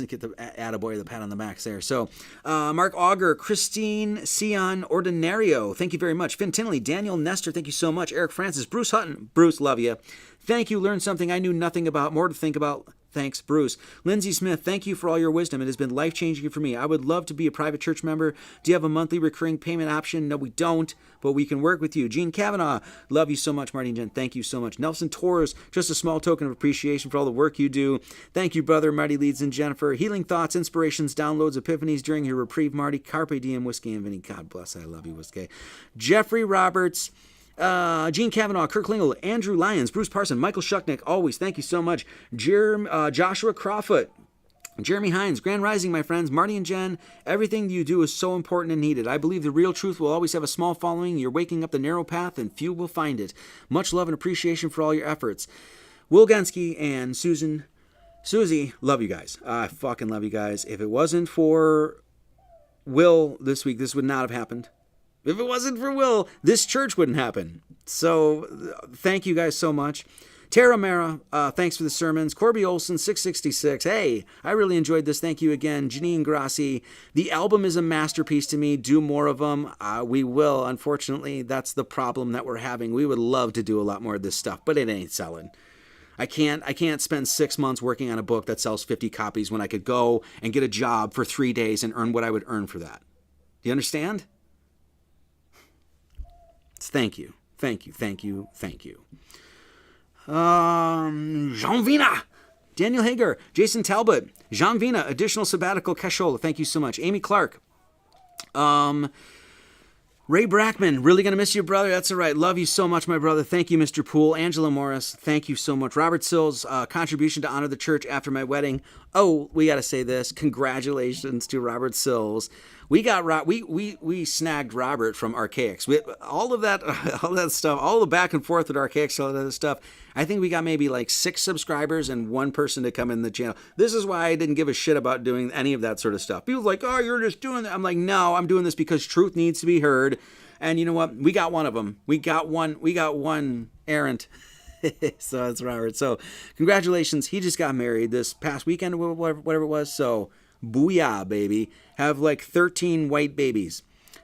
get the attaboy or the pat on the back there. So, Mark Auger, Christine Sion Ordinario, thank you very much. Finn Tinley, Daniel Nestor, thank you so much. Eric Francis, Bruce Hutton, Bruce, love you. Thank you, learned something I knew nothing about, more to think about. Thanks, Bruce. Lindsay Smith, thank you for all your wisdom. It has been life-changing for me. I would love to be a private church member. Do you have a monthly recurring payment option? No, we don't, but we can work with you. Gene Kavanaugh, love you so much, Marty and Jen. Thank you so much. Nelson Torres, just a small token of appreciation for all the work you do. Thank you, brother, Marty, Leeds, and Jennifer. Healing thoughts, inspirations, downloads, epiphanies during your reprieve, Marty. Carpe diem, Whiskey and Vinny. God bless. I love you, Whiskey. Jeffrey Roberts, Gene Kavanaugh, Kirk Lingle, Andrew Lyons, Bruce Parson, Michael Shucknick, always, thank you so much. Joshua Crawfoot, Jeremy Hines, Grand Rising, my friends, Marty and Jen, everything you do is so important and needed. I believe the real truth will always have a small following. You're waking up the narrow path and few will find it. Much love and appreciation for all your efforts. Will Gensky and Susie, love you guys. I fucking love you guys. If it wasn't for Will this week, this would not have happened. If it wasn't for Will, this church wouldn't happen. So thank you guys so much. Tara Mara, thanks for the sermons. Corby Olson, 666. Hey, I really enjoyed this. Thank you again. Janine Grassi, the album is a masterpiece to me. Do more of them. We will. Unfortunately, that's the problem that we're having. We would love to do a lot more of this stuff, but it ain't selling. I can't spend 6 months working on a book that sells 50 copies when I could go and get a job for 3 days and earn what I would earn for that. Do you understand? Thank you. Jean Vina, Daniel Hager, Jason Talbot, Jean Vina, additional sabbatical cashola. Thank you so much. Amy Clark, Ray Brackman, really going to miss you, brother. That's all right. Love you so much, my brother. Thank you, Mr. Poole. Angela Morris, thank you so much. Robert Sills, contribution to honor the church after my wedding. Oh, we got to say this. Congratulations to Robert Sills. We snagged Robert from Archaics. All that stuff, all the back and forth with Archaics, all that other stuff. I think we got maybe like 6 subscribers and 1 person to come in the channel. This is why I didn't give a shit about doing any of that sort of stuff. People are like, oh, you're just doing that. I'm like, no, I'm doing this because truth needs to be heard. And you know what? We got one of them. We got one errant. So that's Robert. So congratulations. He just got married this past weekend or whatever it was. So booyah, baby. Have like 13 white babies.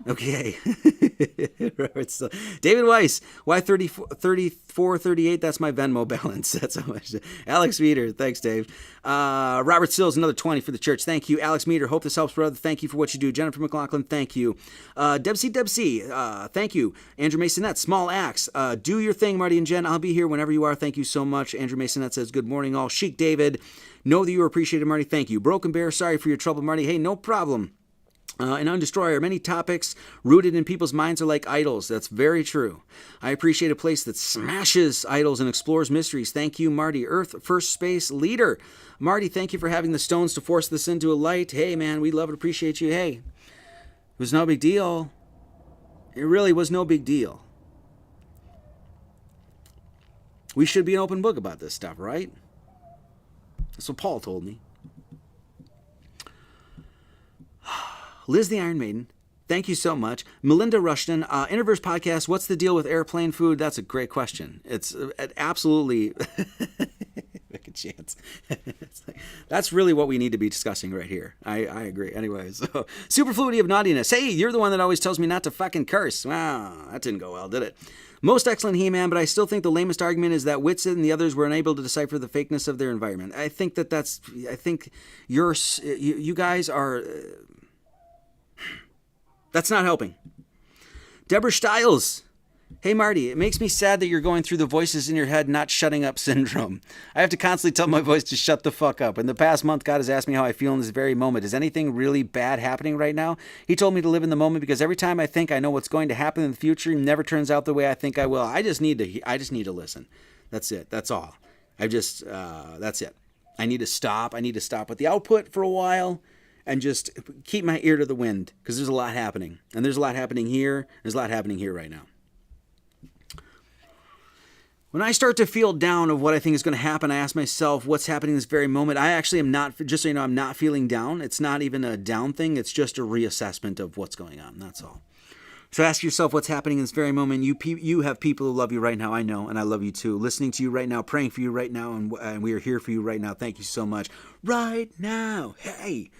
Okay. David Weiss, why 3438? That's my Venmo balance. That's how much. Alex Meter, thanks, Dave. Robert Sills, another 20 for the church. Thank you. Alex Meter, hope this helps, brother. Thank you for what you do. Jennifer McLaughlin, thank you. Debsy, thank you. Andrew Masonette, small axe. Do your thing, Marty and Jen. I'll be here whenever you are. Thank you so much. Andrew Masonette says, good morning, all. Chic David, know that you are appreciated, Marty. Thank you. Broken Bear, sorry for your trouble, Marty. Hey, no problem. And Undestroyer, many topics rooted in people's minds are like idols. That's very true. I appreciate a place that smashes idols and explores mysteries. Thank you, Marty. Earth First Space Leader. Marty, thank you for having the stones to force this into a light. Hey, man, we love and appreciate you. Hey, it was no big deal. It really was no big deal. We should be an open book about this stuff, right? That's what Paul told me. Liz the Iron Maiden, thank you so much. Melinda Rushton, Interverse Podcast, what's the deal with airplane food? That's a great question. It's absolutely make a chance. That's really what we need to be discussing right here. I agree. Anyways, so, Superfluity of Naughtiness. Hey, you're the one that always tells me not to fucking curse. Wow, that didn't go well, did it? Most excellent He-Man, but I still think the lamest argument is that Whitsitt and the others were unable to decipher the fakeness of their environment. I think you guys are... That's not helping. Deborah Stiles. Hey, Marty, it makes me sad that you're going through the voices in your head not shutting up syndrome. I have to constantly tell my voice to shut the fuck up. In the past month, God has asked me how I feel in this very moment. Is anything really bad happening right now? He told me to live in the moment because every time I think I know what's going to happen in the future, it never turns out the way I think I will. I just need to listen. That's it. That's all. That's it. I need to stop. I need to stop with the output for a while. And just keep my ear to the wind because there's a lot happening. And there's a lot happening here. There's a lot happening here right now. When I start to feel down of what I think is going to happen, I ask myself what's happening in this very moment. I actually am not, just so you know, I'm not feeling down. It's not even a down thing. It's just a reassessment of what's going on. That's all. So ask yourself what's happening in this very moment. You have people who love you right now. I know, and I love you too. Listening to you right now, praying for you right now, and we are here for you right now. Thank you so much. Right now. Hey.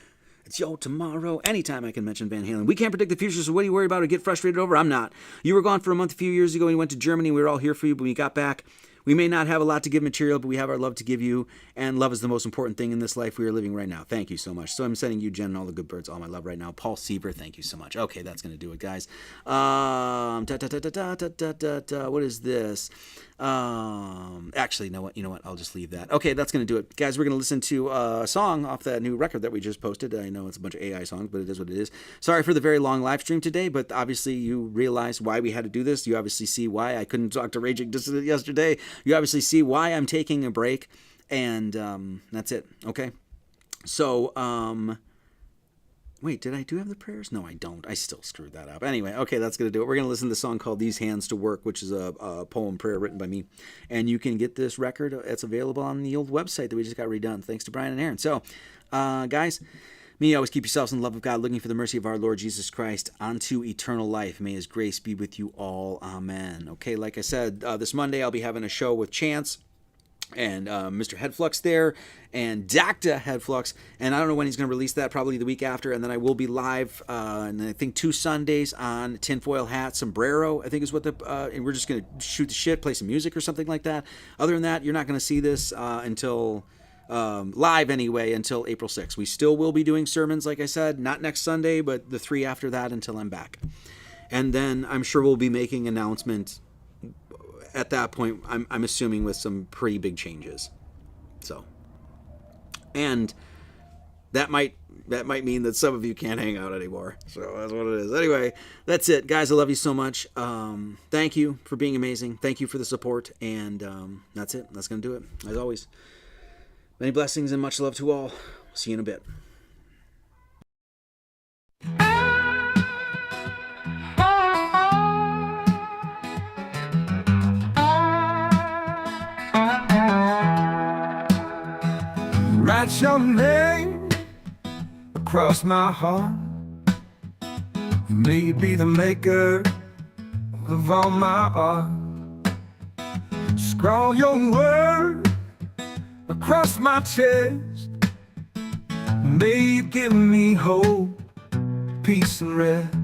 It's yo tomorrow. Anytime I can mention Van Halen. We can't predict the future, so what do you worry about or get frustrated over? I'm not. You were gone for a month a few years ago. You went to Germany. We were all here for you, but when you got back, We may not have a lot to give material, but we have our love to give you, and love is the most important thing in this life we are living right now. Thank you so much. So I'm sending you, Jen, and all the good birds, all my love right now. Paul Sieber, thank you so much. Okay, that's going to do it, guys. What is this? Actually, you know what? I'll just leave that. Okay, that's going to do it. Guys, we're going to listen to a song off that new record that we just posted. I know it's a bunch of AI songs, but it is what it is. Sorry for the very long live stream today, but obviously you realize why we had to do this. You obviously see why I couldn't talk to Raging Dissident yesterday. You obviously see why I'm taking a break, and that's it. Okay? So, wait, did I have the prayers? No, I don't. I still screwed that up. Anyway, okay, that's going to do it. We're going to listen to the song called These Hands to Work, which is a poem prayer written by me. And you can get this record. It's available on the old website that we just got redone, thanks to Brian and Aaron. So, guys, always keep yourselves in the love of God, looking for the mercy of our Lord Jesus Christ unto eternal life. May his grace be with you all. Amen. Okay, like I said, this Monday I'll be having a show with Chance and Mr. Headflux there, and Dr. Headflux, and I don't know when he's going to release that, probably the week after, and then I will be live, and I think 2 Sundays on Tinfoil Hat Sombrero, I think is what and we're just going to shoot the shit, play some music or something like that. Other than that, you're not going to see this until, live anyway, until April 6th. We still will be doing sermons, like I said, not next Sunday, but the 3 after that until I'm back. And then I'm sure we'll be making announcements at that point, I'm assuming with some pretty big changes. So, and that might mean that some of you can't hang out anymore. So that's what it is. Anyway, that's it, guys. I love you so much. Thank you for being amazing. Thank you for the support. And that's it. That's gonna do it. As always, many blessings and much love to all. See you in a bit. Write your name across my heart. You may be the maker of all my art. Scrawl your word across my chest. May you give me hope, peace and rest.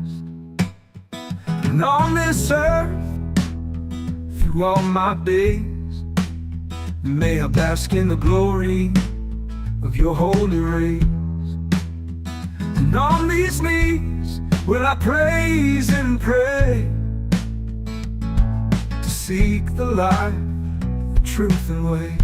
And on this earth, through all my days, may I bask in the glory of your holy rays. And on these knees will I praise and pray, to seek the life, the truth and way.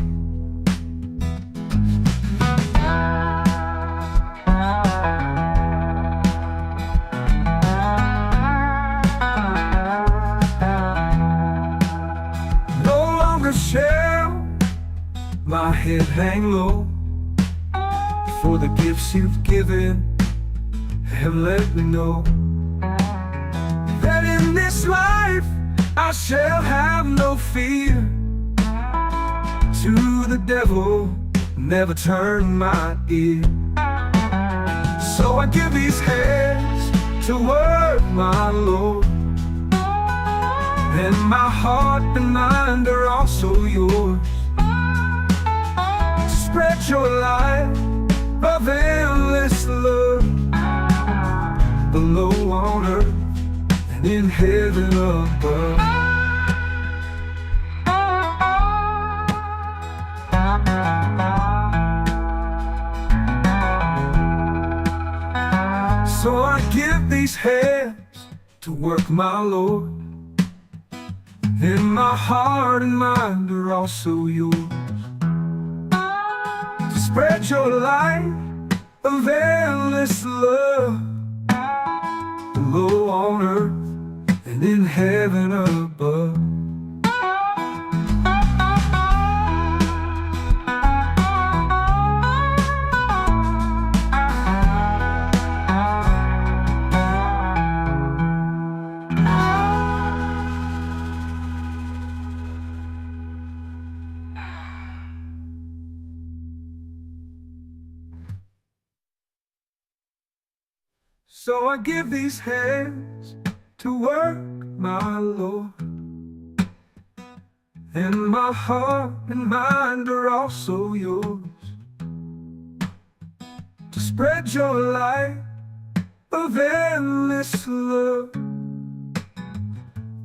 No longer shall my head hang low, for the gifts you've given have let me know that in this life I shall have no fear. To the devil never turn my ear. So I give these hands to work, my Lord, and my heart and mind are also yours. To spread your light of endless love, below on earth and in heaven above. So I give these hands to work, my Lord, and my heart and mind are also yours. Spread your light of endless love, below on earth and in heaven above. So I give these hands to work, my Lord, and my heart and mind are also yours. To spread your light of endless love,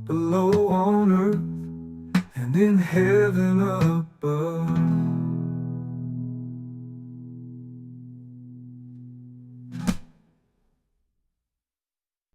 below on earth and and in heaven above.